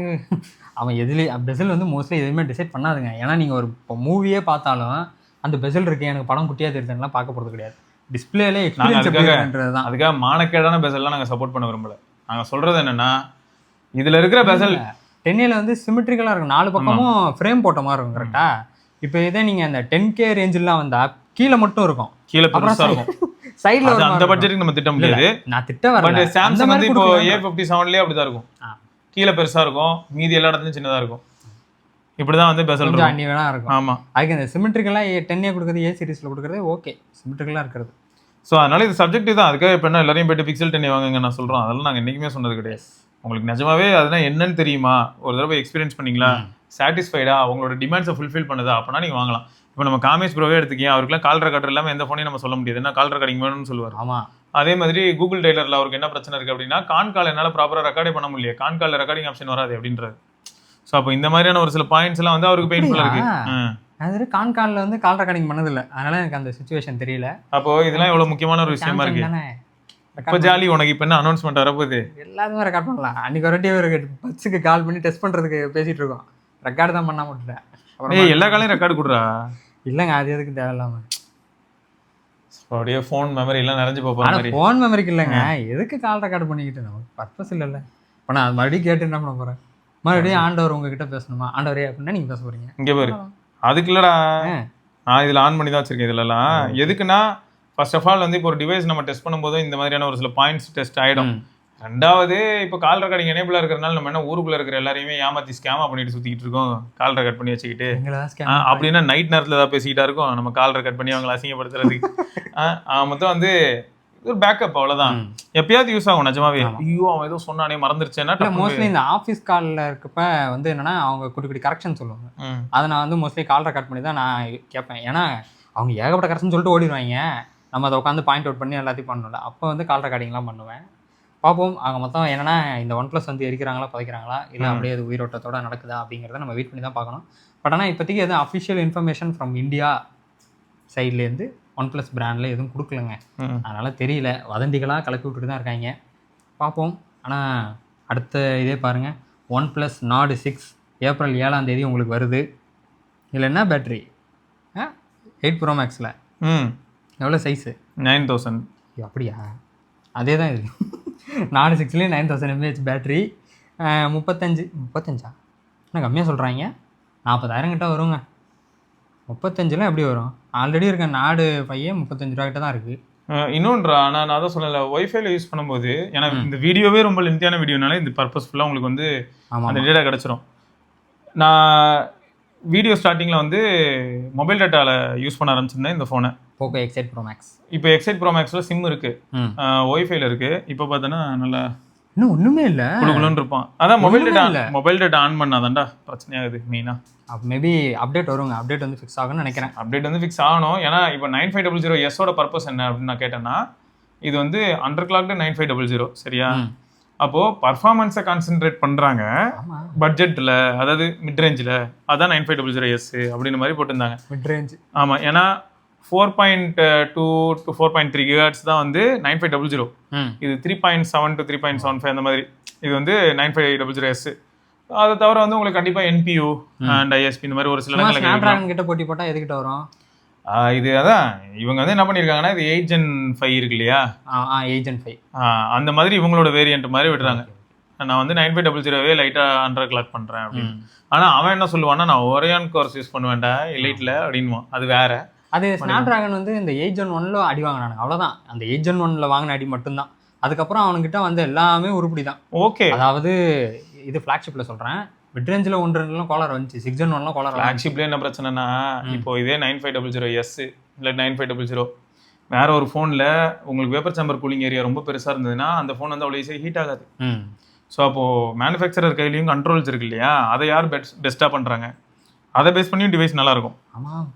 அவன் எதுலேயும் பெசல் வந்து மோஸ்ட்லி எதுவுமே டிசைட் பண்ணாதுங்க. ஏன்னா நீங்கள் ஒரு இப்போ மூவியே பார்த்தாலும் அந்த பெசல் இருக்கு எனக்கு படம் குட்டியாக தெரியுதுலாம் பார்க்க போகிறது கிடையாது. டிஸ்பிளேல
தான். அதுக்காக மானக்கேடான பெசல்லாம் நாங்கள் சப்போர்ட் பண்ண விரும்பல. நாங்கள் சொல்றது என்னன்னா இதுல இருக்கிற பெசல்
10A வந்து சிமெட்ரிக்கலாக இருக்கும், 4 பக்கமும் ஃப்ரேம் போட்ட மாதிரி இருக்கும். கரெக்டா? இப்போ இதே நீங்கள் அந்த 10K ரேஞ்செலாம் வந்தால் கீழே மட்டும் இருக்கும்,
கீழே பெருசாக இருக்கும். சைடில் அந்த பட்ஜெட்டுக்கு நம்ம திட்ட முடியாது.
நான் திட்ட வரல.
சாம்சங் வந்து இப்போ A57லேயே அப்படிதான் இருக்கும், கீழே பெருசா இருக்கும், மீதி எல்லா இடத்துலையும் சின்னதா இருக்கும். இப்படிதான் வந்து பெசல்
கொஞ்சம் அன்னியனா இருக்கும்.
ஆமா,
அதுக்கு இந்த சிமெட்ரிக்கலாக 10A கொடுக்குறது A சீரிஸ்ல கொடுக்குறது ஓகே, சிமெட்ரிக்கலாக இருக்கிறது.
ஸோ அதனால இது சப்ஜெக்ட் தான். அதுக்காக இப்போ என்ன எல்லாரையும் போய்ட்டு பிக்சல் 10A வாங்குங்க நான் சொல்கிறோம், அதெல்லாம் நாங்கள் என்றைக்குமே சொன்னது கிடையாது. உங்களுக்கு நிஜமாவே அதெல்லாம் என்னன்னு தெரியுமா, ஒரு தடவை எக்ஸ்பீரியன்ஸ் பண்ணீங்களா, சாட்டிஸ்ஃபைடா, அவங்களோட டிமாண்ட்ஸை ஃபுல்ஃபில் பண்ணுதா, அப்படின்னா நீங்கள் வாங்கலாம். இப்போ நம்ம காமேஷ் ப்ரோவே எடுத்துக்கேன், அவருக்குலாம் கால் ரெக்கார்டர் இல்லாமல் எந்த ஃபோனையும் நம்ம சொல்ல முடியாது, என்ன கால் ரெக்கார்டிங் வேணும்னு சொல்லுவார்.
ஆமாம்.
அதே மாதிரி கூகுள் டெய்லரில் அவருக்கு என்ன பிரச்சனை இருக்குது அப்படின்னா, கால் என்னால் ப்ராப்பராக ரெக்கார்டே பண்ண முடியல, கால் ரெக்கார்டிங் ஆப்ஷன் வராது அப்படின்றது. ஸோ அப்போ இந்த மாதிரியான ஒரு சில பாயிண்ட்ஸ் எல்லாம் வந்து அவருக்கு பெயின்ஃபுல்லாக இருக்குது.
அது கான்காலில் வந்து கால் ரெக்கார்டிங் பண்ணதில்லை, அதனால எனக்கு அந்த சுச்சுவேஷன் தெரியல.
அப்போ இதெல்லாம் எவ்வளோ முக்கியமான ஒரு விஷயமா இருக்கு. இப்போ ஜாலி, உனக்கு இப்போ என்ன அனௌன்ஸ்மெண்ட் வரப்போகுது,
எல்லாருமே ரெக்கார்ட் பண்ணலாம். அன்னைக்கு ஒரு ஒரு பஸ்ஸுக்கு கால் பண்ணி டெஸ்ட் பண்ணுறதுக்கு பேசிகிட்டு இருக்கோம், ரெக்கார்டு தான் பண்ண முடியல.
அப்புறம் எல்லா காலையும் ரெக்கார்டு கொடுறா.
இல்லைங்க, அது எதுக்கு தேவையில்லாமல்
அப்படியே ஃபோன் மெமரி எல்லாம் நிறைஞ்சு போப்பா.
ஆனால் ஃபோன் மெமரிக்கு இல்லைங்க, எதுக்கு கால் ரெக்கார்டு பண்ணிக்கிட்டு, நமக்கு பர்பஸ் இல்லைல்ல. இப்போ நான் மறுபடியும் கேட்டு என்ன பண்ண போகிறேன், மறுபடியும் ஆண்டவர் உங்ககிட்ட பேசணுமா, ஆண்டவரே அப்படின்னா நீங்கள் பேச போகிறீங்க.
இங்கே பாரு, அதுக்கு இல்லடா, நான் இதில் ஆன் பண்ணி தான் வச்சிருக்கேன். இதுலலாம் எதுக்குன்னா, ஃபர்ஸ்ட் ஆஃப் ஆல் வந்து இப்போ ஒரு டிவைஸ் நம்ம டெஸ்ட் பண்ணும்போது இந்த மாதிரியான ஒரு சில பாயிண்ட்ஸ் டெஸ்ட் ஆகிடும். ரெண்டாவது, இப்போ கால் ரெக்கார்டிங் எனேபிளாக இருக்கிறனால நம்ம என்ன ஊருக்குள்ள இருக்கிற எல்லாரையுமே ஏமாற்றி ஸ்கேமா பண்ணிட்டு சுற்றிக்கிட்டு இருக்கோம், கால் ரெக்கார்ட் பண்ணி வச்சுக்கிட்டு. அப்படின்னா நைட் நேரத்தில் ஏதாவது பேசிக்கிட்டா இருக்கும், நம்ம கால் ரெக்கார்ட் பண்ணி அவங்களை அசிங்கப்படுத்துறதுக்கு. மொத்தம் வந்து ஒரு பேக்கப், அவ்வளோதான். எப்பயாவது யூஸ் ஆகும் நிஜமாவே. ஐயோ அவன் ஏதோ சொன்னானே மறந்துருச்சேன்னா.
மோஸ்ட்லி இந்த ஆஃபீஸ் காலில் இருக்கப்ப வந்து என்னன்னா அவங்க குட்டி குட்டி கரெக்ஷன் சொல்லுவாங்க, அதை நான் வந்து மோஸ்ட்லி கால் ரெக்கார்ட் பண்ணி தான் நான் கேட்பேன். ஏன்னா அவங்க ஏகப்பட்ட கரெக்ஷன் சொல்லிட்டு ஓடிடுவாங்க, நம்ம அதை உட்காந்து பாயிண்ட் அவுட் பண்ணி எல்லாத்தையும் பண்ணல. அப்போ வந்து கால் ரெக்கார்டிங்லாம் பண்ணுவேன். பார்ப்போம் அங்கே மொத்தம் என்னன்னா இந்த OnePlus வந்து எரிக்கிறாங்களா புதைக்கிறாங்களா, இல்லை அப்படியே அது உயிரோட்டத்தோட நடக்குதா அப்படிங்கிறத நம்ம வெயிட் பண்ணி தான் பார்க்கணும். பட் ஆனால் இப்போதைக்கு எதுவும் அஃபிஷியல் இன்ஃபர்மேஷன் ஃப்ரம் இந்தியா சைட்லேருந்து OnePlus பிராண்டில் எதுவும் கொடுக்கலங்க, அதனால் தெரியல. வதந்திகளாக கலக்கி விட்டுட்டு தான் இருக்காங்க, பார்ப்போம். ஆனால் அடுத்த இதே பாருங்கள், OnePlus Nord 6 ஏப்ரல் 7 உங்களுக்கு வருது. இதில் என்ன பேட்ரி, 8 Pro Maxல எவ்வளோ சைஸு,
9000.
அப்படியா, அதே தான் இது. Nord 6லேயே 9000 mAh பேட்ரி, 35 என்ன கம்மியாக சொல்கிறாங்க, 40,000 கிட்ட வருங்க. 35 எப்படி வரும், ஆல்ரெடி இருக்க Nord 5 35 ரூபா கிட்ட தான் இருக்குது.
இன்னொன்றா, நான் அதான் சொல்லலை, ஒய்ஃபைல யூஸ் பண்ணும்போது, ஏன்னா இந்த வீடியோவே ரொம்ப லென்த்தியான வீடியோனால இந்த பர்பஸ்ஃபுல்லாக உங்களுக்கு வந்து அந்த டேட்டா கிடச்சிரும். நான் வீடியோ ஸ்டார்டிங்கில் வந்து மொபைல் டேட்டாவில் யூஸ் பண்ண ஆரம்பிச்சிருந்தேன் இந்த ஃபோனை,
Poco X8 Pro Max.
இப்போ X8 Pro Maxல சிம் இருக்குது, ஒய்ஃபைல இருக்குது. இப்போ பார்த்தோன்னா நல்லா
இன்னும் ஒன்றுமே இல்லை,
குழுகுலுன்னு இருப்பான். அதான் மொபைல் டேட்டா ஆன் பண்ணாதான்டா பிரச்சனையாகுது மெயினாக.
மேபி அப்டேட் வருங்க, அப்டேட் வந்து ஃபிக்ஸ் ஆகும்னு நினைக்கிறேன்.
அப்டேட் வந்து ஃபிக்ஸ் ஆகணும். ஏன்னா இப்போ 9500S பர்பஸ் என்ன அப்படின்னு நான் கேட்டேன்னா, இது வந்து அண்டர் கிளாக்டு 9500, சரியா? அப்போது பர்ஃபார்மன்ஸை கான்சென்ட்ரேட் பண்ணுறாங்க பட்ஜெட்டில், அதாவது மிட் ரேஞ்சில், அதான் 9500S அப்படின்னு மாதிரி போட்டிருந்தாங்க.
மிட் ரேஞ்ச்,
ஆமாம். ஏன்னா 4.2 to 4.3 GHz தான் வந்து 9500. இது 3.7 to 3.75 அந்த மாதிரி. இது வந்து 9500S. அதை தவிர வந்து உங்களுக்கு கண்டிப்பாக NPU அண்ட் ISP இந்த மாதிரி ஒரு சில
ஸ்னாப்டிராகன் கிட்ட போட்டி போட்டால் எதுக்கிட்ட வரும்
இது? அதான் இவங்க வந்து என்ன பண்ணியிருக்காங்கன்னா, இது 8 Gen 5 இருக்கு இல்லையா,
8 Gen 5
அந்த மாதிரி இவங்களோட வேரியன்ட் மாதிரி விடுறாங்க. நான் வந்து 9500வே லைட்டாக அண்டர் கிளாக் பண்ணுறேன் அப்படின்னு. ஆனால் அவன் என்ன சொல்லுவான்னா, நான் ஒரேயான் கோர்ஸ் யூஸ் பண்ணுவேன்டா எலைட்டில் அப்படின்வான். அது வேற. அது
ஸ்னாப்டிராகன் வந்து இந்த 8 Gen 1ல அடி வாங்கினானுங்க, அவ்வளோதான். அந்த 8 Gen 1ல வாங்கின அடி மட்டும்தான். அதுக்கப்புறம் அவனுக்கிட்ட வந்து எல்லாமே உருப்படி தான்.
ஓகே,
அதாவது இது ஃப்ளாக்ஷிப்பில் சொல்கிறேன், மிட் ரேஞ்சில் 1-2 கோலர் வந்துச்சு, 6 Gen 1ல கோலர்.
ஃப்ளாக்ஷிப்ல என்ன பிரச்சனைனா, இப்போ இதே 9500S இல்லை 9500 வேற ஒரு ஃபோனில் உங்களுக்கு வேப்பர் சேம்பர் கூலிங் ஏரியா ரொம்ப பெருசாக இருந்ததுன்னா அந்த ஃபோன் வந்து அவ்வளோ ஈஸியாக ஹீட் ஆகாது. ஸோ அப்போது மேனுஃபேக்சரர் கையிலையும் கண்ட்ரோல்ஸ் இருக்கு இல்லையா, அதை யார் பெஸ்ட்டாக பண்ணுறாங்க, அதை பேஸ் பண்ணியும் டிவைஸ் நல்லாயிருக்கும்.
ஆமாம்,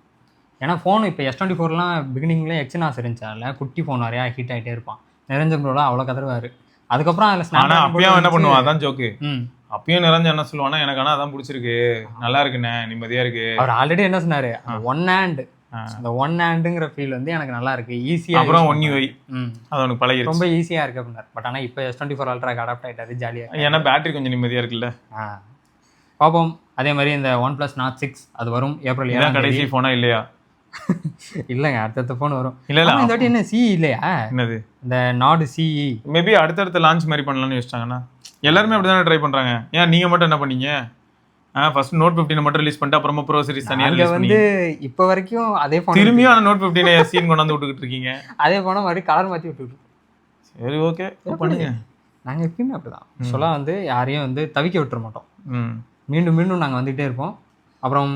ஏன்னா ஃபோன் இப்போ S24லாம் பிகினிங்ல எக்ஸினாஸ் இருந்துச்சால குட்டி ஃபோன் நிறையா ஹீட் ஆகிட்டே இருப்பான். நிரஞ்சன் ப்ரோலாம் அவ்வளோ கதறுவார். அதுக்கப்புறம் அதில்
ஆனால் அப்பயும் என்ன பண்ணுவான், அதான் ஜோக்கு.
ம்
அப்பயும் நிரஞ்சன் என்ன சொல்லுவானா, எனக்கு ஆனால் அதான் பிடிச்சிருக்கு, நல்லா இருக்குண்ணே, நிம்மதியா இருக்கு.
அவர் ஆல்ரெடி என்ன சொன்னாரு, ஒன் ஹேண்ட் அந்த ஒன் ஹேண்டுங்கிற ஃபீல் வந்து எனக்கு நல்லா இருக்கு, ஈஸியாக.
அப்புறம் ஒன் UI அது அவனுக்கு பழகிடுச்சு,
ரொம்ப ஈஸியாக இருக்கு அப்படின்னாரு. பட் ஆனால் இப்போ S24 அல்ட்ராக்கு அடாப்ட் ஆகிட்டாரு, ஜாலியாக.
ஏன்னா பேட்டரி கொஞ்சம் நிம்மதியா இருக்குல்ல.
பார்ப்போம். அதே மாதிரி இந்த OnePlus Nord 6 அது வரும் ஏப்ரல் 7
கடைசி போனா இல்லையா?
இல்லைங்க, அடுத்தடுத்த ஃபோன் வரும்.
இல்ல
இந்த வாட்டி என்ன CE இல்லையா?
என்னது
இந்த Nord CE
மேபி அடுத்தடுத்த லான்ச் மாதிரி பண்ணலாம்னு யோசிச்சாங்கன்னா எல்லாருமே அப்படிதானே ட்ரை பண்றாங்க. ஏன் நீங்க மட்டும் என்ன பண்ணீங்க? ஃபர்ஸ்ட் Note 15 மட்டும் ரிலீஸ் பண்ணிட்டு அப்புறமா Pro Series தனியா ரிலீஸ் பண்ணி
வந்து இப்போ வரைக்கும் அதே ஃபோன்
திரும்பியும் அந்த Note 15 SE கொண்டு வந்து விட்டுக்கிட்டு இருக்கீங்க.
அதே ஃபோனை மறுபடியும் கலர் மாற்றி விட்டுக்கிட்டு.
சரி ஓகே பண்ணுங்க.
நாங்கள் எப்பயுமே அப்படிதான் சொல்ல வந்து யாரையும் வந்து தவிக்க விட்டுற மாட்டோம். மீண்டும் மீண்டும் நாங்கள் வந்துகிட்டே இருப்போம். அப்புறம்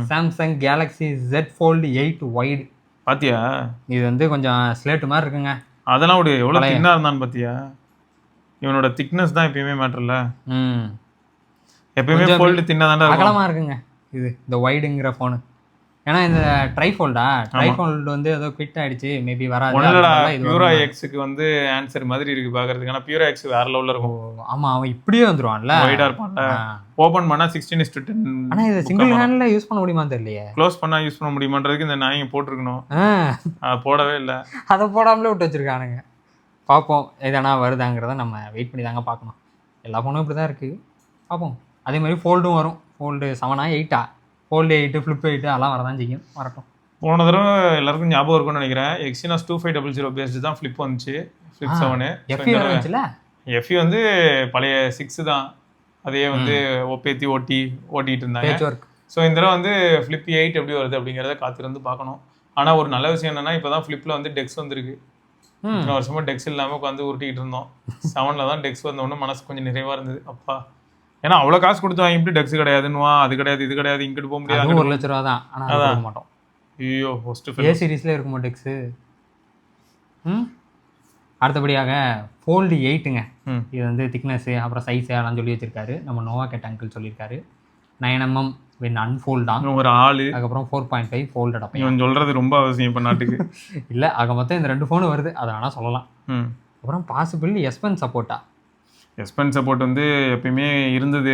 Samsung Galaxy Z Fold 8 wide
பாத்தியா?
இது வந்து கொஞ்சம் ஸ்லேட்டு மாதிரி இருக்குங்க.
அதெல்லாம் ஒரு எவ்வளோ தின்னா இருந்தான்னு பாத்தியா? இவனோட திக்னஸ் தான் எப்பயுமே மேட்டர்ல. எப்பயுமே ஃபோல்டு தின்னா தானே
அகலமாக இருக்குங்க இது இந்த வைடுங்கிற ஃபோனு. ஏன்னா இந்த ட்ரைஃபோல்டு வந்து ஏதோ குவிட் ஆயிடுச்சு, மேபி வராது.
பியூரா எக்ஸுக்கு வந்து ஆன்சர் மாதிரி இருக்கு பாக்குறதுக்கு. ஆனா பியூரா எக்ஸ் வேற லெவல்ல இருக்கும்.
ஆமா, அவன் இப்படியே வந்துருவான்ல,
வைடா இருப்பான்ல. ஓபன் பண்ணா 16:10.
ஆனா இத சிங்கிள் ஹேண்ட்ல யூஸ் பண்ண முடியுமா தெரியலையே.
க்ளோஸ் பண்ணா யூஸ் பண்ண முடியுமான்றதுக்கு இந்த நாயங்க போட்டுருக்கணும், அதை போடவே இல்லை.
அதை போடாமலே விட்டு வச்சிருக்கானுங்க. பார்ப்போம் எதனா வருதாங்கிறத நம்ம வெயிட் பண்ணி தாங்க பார்க்கணும். எல்லா ஃபோனும் இப்படி தான் இருக்கு, பார்ப்போம். அதே மாதிரி ஃபோல்டும் வரும். ஃபோல்டு 7 8 ஃபோல்டு 8 ஃப்ளிப் 8 அதெல்லாம் வரதான் செய்யும், வரட்டும்.
போன தடவை எல்லாருக்கும் ஞாபகம் இருக்கும்னு நினைக்கிறேன், எக்ஸினாஸ் 2500 பேஸ்டு தான் ஃப்ளிப் வந்துச்சு, ஃப்ளிப் 7. எஃப்இ வந்து பழைய 6 தான், அதையே வந்து ஒப்பேத்தி ஓட்டிட்டு இருந்தாங்க. ஸோ இந்த தடவை வந்து ஃப்ளிப் 8 எப்படி வருது அப்படிங்கிறத காத்திருந்து பார்க்கணும். ஆனால் ஒரு நல்ல விஷயம் என்னன்னா, இப்போ தான் ஃப்ளிப்பில் வந்து டெக்ஸ் வந்துருக்கு. இத்தனை வருஷமா டெக்ஸ் இல்லாமல் உட்காந்து உருட்டிக்கிட்டு இருந்தோம். 7ல் தான் டெக்ஸ் வந்தோடனே மனசு கொஞ்சம் நிறைவாக இருந்தது. அப்பா, ஏன்னா அவ்வளோ காசு கொடுத்து வாங்கிட்டு டெக்ஸ் கிடையாதுன்னுவா, அது கிடையாது இது கிடையாது, இங்கிட்டு போக முடியாது.
1 லட்ச ரூபா தான், ஆனால் மாட்டோம்.
ஐயோ
ஏ சீரீஸ்ல இருக்குமா டெக்ஸு? அடுத்தபடியாக ஃபோல்டு 8ங்க. இது வந்து திக்னஸ் அப்புறம் சைஸ் எல்லாம் சொல்லி வச்சிருக்காரு. நம்ம நோவா கேட் அங்கிள் சொல்லியிருக்காரு. 9mm வென் அன்ஃபோல்ட் தான்
ஒரு ஆளு.
அதுக்கப்புறம் 4.5 ஃபோல்டட். அப்போ
இவன் சொல்றது ரொம்ப அவசியம் இப்போ நாட்டுக்கு.
இல்லை, ஆக மொத்தம் இந்த 2 ஃபோனு வருது, அதை வேணால் சொல்லலாம். அப்புறம் பாசிபிள் S Pen சப்போர்ட்டா?
S Pen சப்போர்ட் வந்து எப்பயுமே இருந்தது,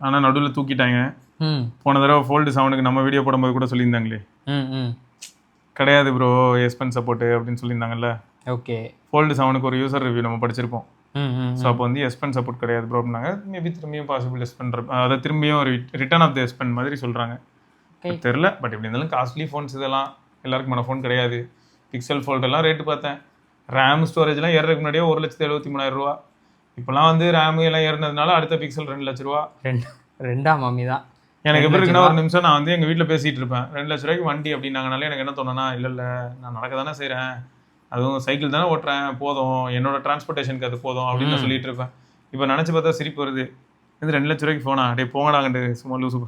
ஆனால் நடுவில் தூக்கிட்டாங்க. போன தடவை ஃபோல்டு 7க்கு நம்ம வீடியோ போடும்போது கூட சொல்லியிருந்தாங்களே, கிடையாது ப்ரோ S Pen சப்போர்ட் அப்படின்னு சொல்லியிருந்தாங்கல்ல.
ஓகே,
ஃபோல்டு 7க்கு ஒரு யூசர் ரிவ்யூ நம்ம படிச்சிருப்போம். ஸோ அப்போ வந்து S Pen சப்போர்ட் கிடையாது ப்ரோ அப்படின்னாங்க. மேபி திரும்பியும் பாசிபிள் S Pen, அதை திரும்பியும் return of the S Pen மாதிரி சொல்கிறாங்க. தெரில, பட் எப்படி இருந்தாலும் காஸ்ட்லி ஃபோன்ஸ் இதெல்லாம், எல்லாருக்குமான ஃபோன் கிடையாது. பிக்சல் ஃபோல்டெல்லாம் ரேட்டு பார்த்தேன், ரேம் ஸ்டோரேஜ்லாம் ஏறதுக்கு முன்னாடியே 1,73,000 ரூபா. இப்போலாம் வந்து ரேமு எல்லாம் ஏறினதுனால அடுத்த பிக்சல் 2 லட்ச ரூபா.
ரெண்டாம் மம்மி தான்.
எனக்கு எப்படி இருக்குன்னா, ஒரு நிமிஷம் நான் வந்து எங்கள் வீட்டில் பேசிகிட்டு இருப்பேன், 2 லட்ச ரூபாய்க்கு வண்டி அப்படின்னாங்கனாலே எனக்கு என்ன தோணுன்னா, இல்லை நான் நடக்க தானே செய்கிறேன், அதுவும் சைக்கிள் தானே ஓட்டுறேன், போதும் என்னோட டிரான்ஸ்போர்ட்டேஷனுக்கு அது போதும் அப்படின்னு நான் சொல்லிட்டு இருப்பேன். இப்போ நினச்சி பார்த்தா சிரிப்பு வருது, இது 2 லட்ச ரூபாய்க்கு ஃபோனா, அப்படியே போங்கடாங்கண்டு சும்மா லூசு.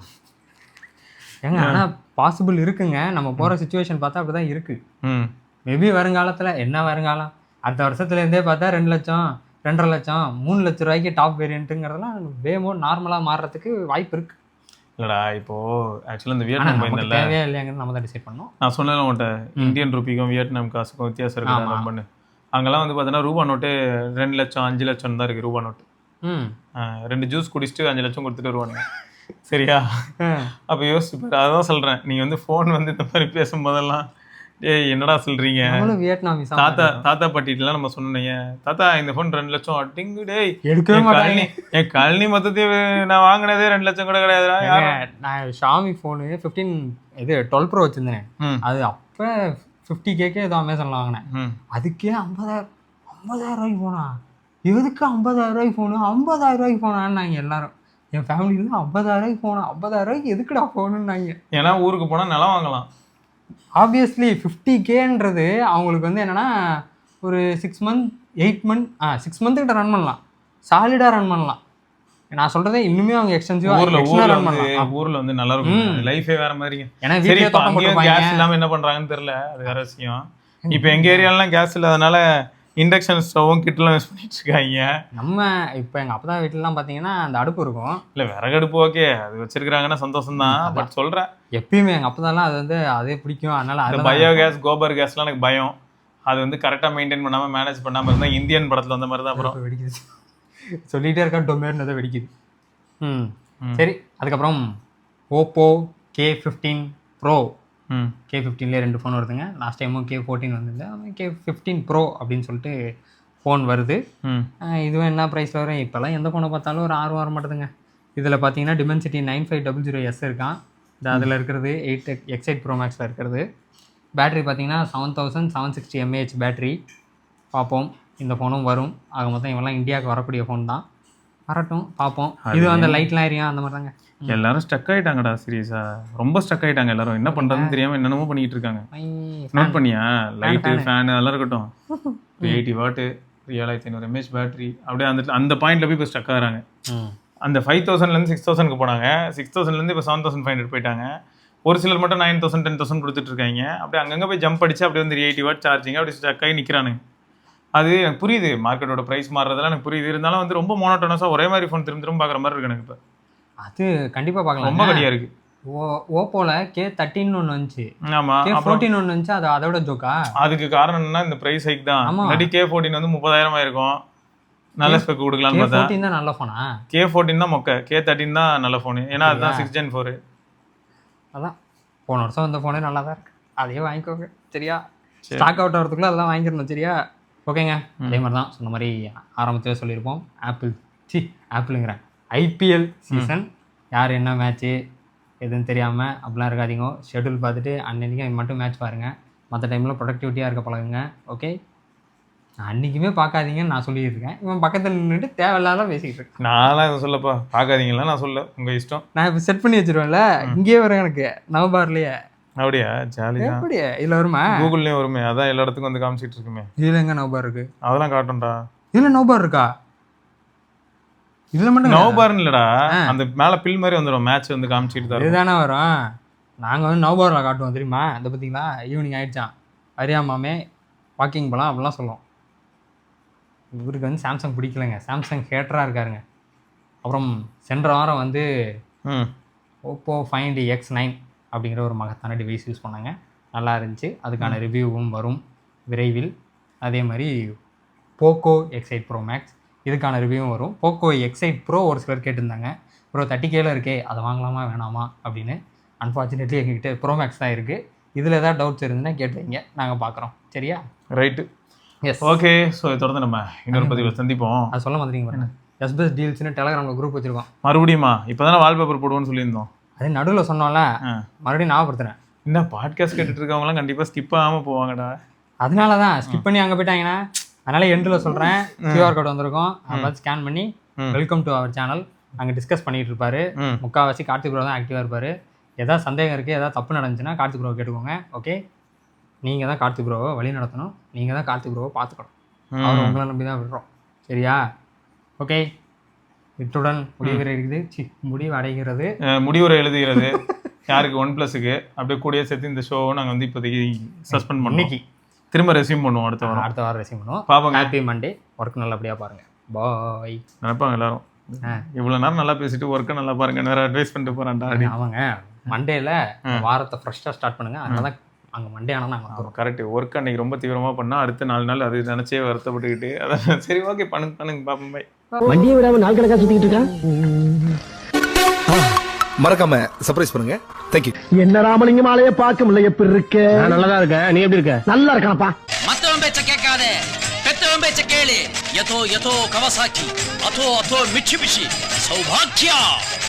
ஏங்க ஆனால் பாசிபிள் இருக்குங்க, நம்ம போகிற சுச்சுவேஷன் பார்த்தா அப்படி தான் இருக்குது. மேபி வருங்காலத்தில் என்ன வருங்காலம், அடுத்த வருஷத்துலேருந்தே பார்த்தா 2 லட்சம் 2.5 லட்சம் 3 லட்ச ரூபாய்க்கு டாப் வேரியண்ட்டுங்கிறதெல்லாம் வேமோ நார்மலாக மாறுறதுக்கு வாய்ப்பு இருக்குது. இல்லைடா, இப்போது ஆக்சுவலாக இந்த வியட்நாம் போயிருந்தேன் தேவையா இல்லையாங்கிறது நம்ம தான் டிசைட் பண்ணோம். நான் சொன்னேன் உங்கள்கிட்ட, இந்தியன் ருப்பிக்கும் வியட்நாம் காசுக்கும் வித்தியாசம் இருக்குது ரொம்பன்னு. அங்கெல்லாம் வந்து பார்த்தீங்கன்னா ரூபா நோட்டு 2 லட்சம் 5 லட்சம் தான் இருக்குது ரூபா நோட்டு. 2 ஜூஸ் குடிச்சிட்டு 5 லட்சம் கொடுத்துட்டு வருவானுங்க, சரியா? அப்போ யோசிச்சு அதான் சொல்கிறேன், நீங்கள் வந்து ஃபோன் வந்து இந்த மாதிரி பேசும்போதெல்லாம் ஏய் என்னடா சொல்றீங்க, தாத்தா பாட்டிட்டுலாம் நம்ம சொன்னீங்க, தாத்தா இந்த ஃபோன் 2 லட்சம் அப்படிங்கு, டேய் எடுக்கவே மாட்டாங்க. என் கழனி மொத்தத்தையும் நான் வாங்கினதே 2 லட்சம் கூட கிடையாதுடா. நான் ஷாமி ஃபோனு 15 இது 12 ப்ரோ வச்சிருந்தேன், அது அப்போ 50K ஏதோ அமேசானில் வாங்கினேன். அதுக்கே 50,000 ரூபாய்க்கு போனா, எதுக்கு 50,000 ரூபாய்க்கு ஃபோனு, 50,000 ரூபாய்க்கு போனான்னாங்க எல்லாரும். என் ஃபேமிலியில் 50,000 ரூபாய்க்கு போனா, 50,000 ரூபாய்க்கு எதுக்குடா ஃபோனுன்னாங்க. ஏன்னா ஊருக்கு போனால் நிலம் வாங்கலாம். ஆப்வியஸ்லி 50Kன்றது அவங்களுக்கு வந்து என்னென்னா ஒரு 6 மந்த் 8 மந்த் 6 மந்த்துக்கிட்ட ரன் பண்ணலாம், சாலிடாக ரன் பண்ணலாம். நான் சொல்கிறதே இன்னுமே அவங்க எக்ஸ்டென்சிவாக ரன் பண்ணலாம். ஊரில் வந்து நல்லா இருக்கும், லைஃபே வேறு மாதிரிங்க. ஏன்னா வீட்டில் கேஸ் இல்லாமல் என்ன பண்ணுறாங்கன்னு தெரில, அது வேறு விஷயம். இப்போ எங்கள் ஏரியாலலாம் கேஸ் இல்லாதனால
இண்டக்ஷன் ஸ்டவ்வும் கிட்டலாம் யூஸ் பண்ணிட்டு இருக்காங்க.
நம்ம இப்போ எங்கள் அப்பா வீட்டிலலாம் பார்த்தீங்கன்னா அந்த அடுப்பு இருக்கும்.
இல்லை விறகடுப்பு ஓகே, அது வச்சிருக்கிறாங்கன்னா சந்தோஷம் தான். பட் சொல்கிறேன்
எப்பயுமே எங்கள் அப்பா அது அதே பிடிக்கும். அதனால
அந்த பயோகேஸ் கோபர் கேஸ்லாம் எனக்கு பயம். அது கரெக்டாக மெயின்டைன் பண்ணாமல் மேனேஜ் பண்ணாமல் இருந்தால் இந்தியன் படத்தில் வந்த மாதிரி தான் அப்புறம்
வெடிக்குது. சொல்லிகிட்டே இருக்கா டொமேர்னு தான் வெடிக்குது. சரி, அதுக்கப்புறம் ஓப்போ K15 Pro. K15லேயே 2 ஃபோன் வருதுங்க. லாஸ்ட் டைமும் K14 வந்தது. K15 Pro அப்படின்னு சொல்லிட்டு ஃபோன் வருது. இதுவும் என்ன ப்ரைஸில் வரும்? இப்போல்லாம் எந்த ஃபோனை பார்த்தாலும் ஒரு 6 வர மாட்டேதுங்க. இதில் பார்த்தீங்கன்னா Dimensity 9500S இருக்கான். அதில் இருக்கிறது 8 X8 Pro Maxல இருக்கிறது. பேட்ரி பார்த்தீங்கன்னா 7760 mAh பேட்ரி. பார்ப்போம், இந்த ஃபோனும் வரும். ஆக மொத்தம் இவெல்லாம் இந்தியாவுக்கு வரக்கூடிய ஃபோன் தான். வரட்டும், பார்ப்போம். இது அந்த லைட்லாம் எரியும் அந்த மாதிரி தாங்க.
எல்லாரும் ஸ்டக் ஆகிட்டாங்கடா, சீரியஸா ரொம்ப ஸ்டக் ஆகிட்டாங்க. எல்லாரும் என்ன பண்ணுறதுன்னு தெரியாமல் என்னென்னமோ பண்ணிக்கிட்டு இருக்காங்க. நோட் பண்ணியா? லைட்டு ஃபேனு அதெல்லாம் இருக்கட்டும். 80 வாட்டு 7500 mAh பேட்டரி அப்படியே அந்த பாயிண்ட்ல போய் இப்போ ஸ்டக் ஆகிறாங்க. அந்த 5000லேருந்து 6000க்கு போனாங்க. 6000லேருந்து இப்போ 7500 போயிட்டாங்க. ஒரு சிலர் மட்டும் 9000 10,000 கொடுத்துட்டு இருக்காங்க. அப்படியே அங்கங்கே போய் ஜம்ப் அடிச்சு அப்படியே 80 வாட் சார்ஜிங் அப்படி ஸ்டக் ஆகி நிற்கிறானுங்க. அது எனக்கு புரியுது, மார்க்கெட்டோட ப்ரைஸ் மாறுறதெல்லாம் எனக்கு புரியுது. இருந்தாலும் ரொம்ப மோனோட்டோனஸாக ஒரே மாதிரி ஃபோன் திரும்ப பார்க்குற மாதிரி இருக்கு எனக்கு. இப்போ
அது கண்டிப்பாக பார்க்கலாம்,
ரொம்ப கடியா இருக்கு.
ஓப்போல K13 ஒன்று வந்துச்சு.
ஆமா,
K14 ஒன்று வந்துச்சு. அது அதோட ஜோக்கா?
அதுக்கு காரணம் என்னன்னா இந்த பிரைஸ் ஹைக் தான். முன்னாடி K14 30,000 ஆயிருக்கும். நல்ல ஸ்பெக் கொடுக்கலாம்னு பார்த்தா
K14 தான் நல்ல ஃபோனா?
K14 தான் மொக்க, K13 தான் நல்ல ஃபோன். ஏன்னா அதுதான் 6 Gen 4.
அதான் போன வருஷம் அந்த ஃபோனே நல்லா தான் இருக்கு. அதையே வாங்கிக்கோங்க சரியா? ஸ்டாக் அவுட் ஆகிறதுக்குள்ள அதெல்லாம் வாங்கிக்கணும் சரியா? ஓகேங்க. அதே மாதிரி தான் சொன்ன மாதிரி ஆரம்பத்தில் சொல்லியிருப்போம். ஆப்பிளுங்கிறேன் IPL சீசன். யார் என்ன மேட்ச்சு எதுன்னு தெரியாமல் அப்படிலாம் இருக்காதீங்க. ஷெட்யூல் பார்த்துட்டு அன்னைக்கு மட்டும் மேட்ச் பாருங்கள். மற்ற டைமில் ப்ரொடக்டிவிட்டியாக இருக்க பழகுங்க. ஓகே, அன்றைக்குமே பார்க்காதீங்கன்னு நான் சொல்லியிருக்கேன். இவன் பக்கத்தில் நின்றுட்டு தேவையில்லாத பேசிக்கிட்டு இருக்கேன்.
நான்லாம் எதுவும் சொல்லப்பா, பார்க்காதீங்களா நான் சொல்ல, உங்கள் இஷ்டம்.
நான் இப்போ செட் பண்ணி வச்சுருவேன்ல, இங்கேயே வரும் எனக்கு நவபார்லேயே.
அப்படியா? ஜாலியாக
அப்படியே இதில் வருமா?
கூகுள்லேயும் வருமே, அதான் எல்லா இடத்துக்கும் வந்து காமிச்சிட்டு இருக்குமே.
இதில் எங்கே நவபார் இருக்குது?
அதெல்லாம் காட்டும்டா.
இதில் நவபார் இருக்கா? இதில் மட்டும்
நவபார்னு இல்லைடா, அந்த மேலே பில் மாதிரி வந்துடும். மேட்ச் வந்து காமிச்சிட்டு தான்
இதுதானே வரும். நாங்கள் வந்து நவபாரில் காட்டுவோம் தெரியுமா? இந்த பார்த்தீங்களா, ஈவினிங் ஆகிடுச்சான், அறியாமாமே வாக்கிங் போகலாம் அப்படிலாம் சொல்லுவோம். இவருக்கு வந்து சாம்சங் பிடிக்கலைங்க, சாம்சங் ஹேட்டராக இருக்காருங்க. அப்புறம் சென்ற வாரம் வந்து ஓப்போ Find X9 அப்படிங்கிற ஒரு மகத்தான டிவைஸ் யூஸ் பண்ணாங்க. நல்லா இருந்துச்சு. அதுக்கான ரிவ்யூவும் வரும் விரைவில். அதே மாதிரி போக்கோ X8 Pro Max இதுக்கான ரிவ்யூவும் வரும். போக்கோ X8 Pro ஒரு சிலர் கேட்டிருந்தாங்க, ப்ரோ 30Kல இருக்கே அதை வாங்கலாமா வேணாமா அப்படின்னு. அன்ஃபார்ச்சுனேட்லி எங்ககிட்ட Pro Max தான் இருக்குது. இதில் ஏதாவது டவுட்ஸ் இருந்துன்னா கேட்டு வைங்க, நாங்கள் பார்க்குறோம் சரியா?
Right, S, okay. ஸோ தொடர்ந்து நம்ம இன்னொரு பதிவில் சந்திப்போம்.
அது சொல்ல மாட்டீங்க பாருங்க. பெஸ்ட் டீல்ஸ்னு டெலகிராமில் குரூப் வச்சுருக்கோம்.
மறுபடியுமா? இப்போ தானே வால்பேப்பர் போடுவோன்னு சொல்லியிருந்தோம்.
அது நடுவில் சொன்னோம்ல, மறுபடியும் ஞாபகப்படுத்துறேன்.
என்ன பாட்காஸ்ட் கேட்டுட்டு இருக்கவங்களாம் கண்டிப்பாக ஸ்கிப் ஆகாமல் போவாங்கடா.
அதனால தான் ஸ்கிப் பண்ணி அங்கே போயிட்டாங்கன்னா, அதனால எண்டில் சொல்கிறேன். QR கோட் வந்திருக்கும், அதை பார்த்து ஸ்கேன் பண்ணி வெல்கம் டு அவர் சேனல் அங்கே டிஸ்கஸ் பண்ணிட்டு இருப்பாரு. முக்கால்வாசி கார்த்திக் ப்ரோ தான் ஆக்டிவாக இருப்பார். ஏதாவது சந்தேகம் இருக்குது, ஏதாவது தப்பு நடந்துச்சுன்னா கார்த்திக் ப்ரோவை கேட்டுக்கோங்க. ஓகே, நீங்கள் தான் கார்த்திக் ப்ரோவை வழி நடத்தணும், நீங்கள் தான் கார்த்திக் ப்ரோவை பார்த்துக்கணும். அவர் உங்களை நம்பி தான் விடுறோம் சரியா? ஓகே, இத்துடன் முடிவுரை இருக்குது, முடிவு அடைகிறது,
முடிவுரை எழுதுகிறது. யாருக்கு? OnePlusக்கு. அப்படியே கூடிய சேர்த்து இந்த ஷோவை நாங்கள் வந்து இப்போதைக்கு சஸ்பெண்ட் பண்ணி இன்னைக்கு திரும்ப ரெஸ்யூம் பண்ணுவோம். அடுத்த வாரம் ரெஸ்யூம் பண்ணுவோம். பாப்பாங்க. Happy Monday. ஒர்க் நல்லபடியாக பாருங்கள். பாய் நினைப்பாங்க எல்லாரும். இவ்வளோ நேரம் நல்லா பேசிட்டு ஒர்க்கை நல்லா பாருங்க, வேறு அட்வைஸ் பண்ணிட்டு போகிறான்டா. அவங்க மண்டேல வாரத்தை ஃப்ரெஷ்ஷாக ஸ்டார்ட் பண்ணுங்கள். அதனால தான் அங்கே மண்டே ஆனால் நாங்கள் வந்துடுவோம். கரெக்ட். ஒர்க் அன்றைக்கி ரொம்ப தீவிரமாக பண்ணால் அடுத்த 4 நாள் அது நினச்சே வருத்தப்பட்டுக்கிட்டு அதான் சரி ஓகே பண்ணுங்க பாப்போம். பாய். வண்டியை விடாமல் நாள் கணக்காக சுற்றிக்கிட்டு இருக்கேன்.
மறக்காம சர்ப்ரைஸ் பண்ணுங்க. தேங்க்யூ.
என்ன ராமலிங்கம் ஆலைய பார்க்க முடியல, எப்படி இருக்க?
நல்லா இருக்கேன், நீ எப்படி இருக்க?
நல்லா இருக்கானப்பா.
மத்தவன் பேச்ச கேட்காதே, பெத்தவன் பேச்ச கேளு. யதோ யதோ கவாசாக்கி, அதோ அதோ மிட்சுபிஷி, சௌபாக்கியா.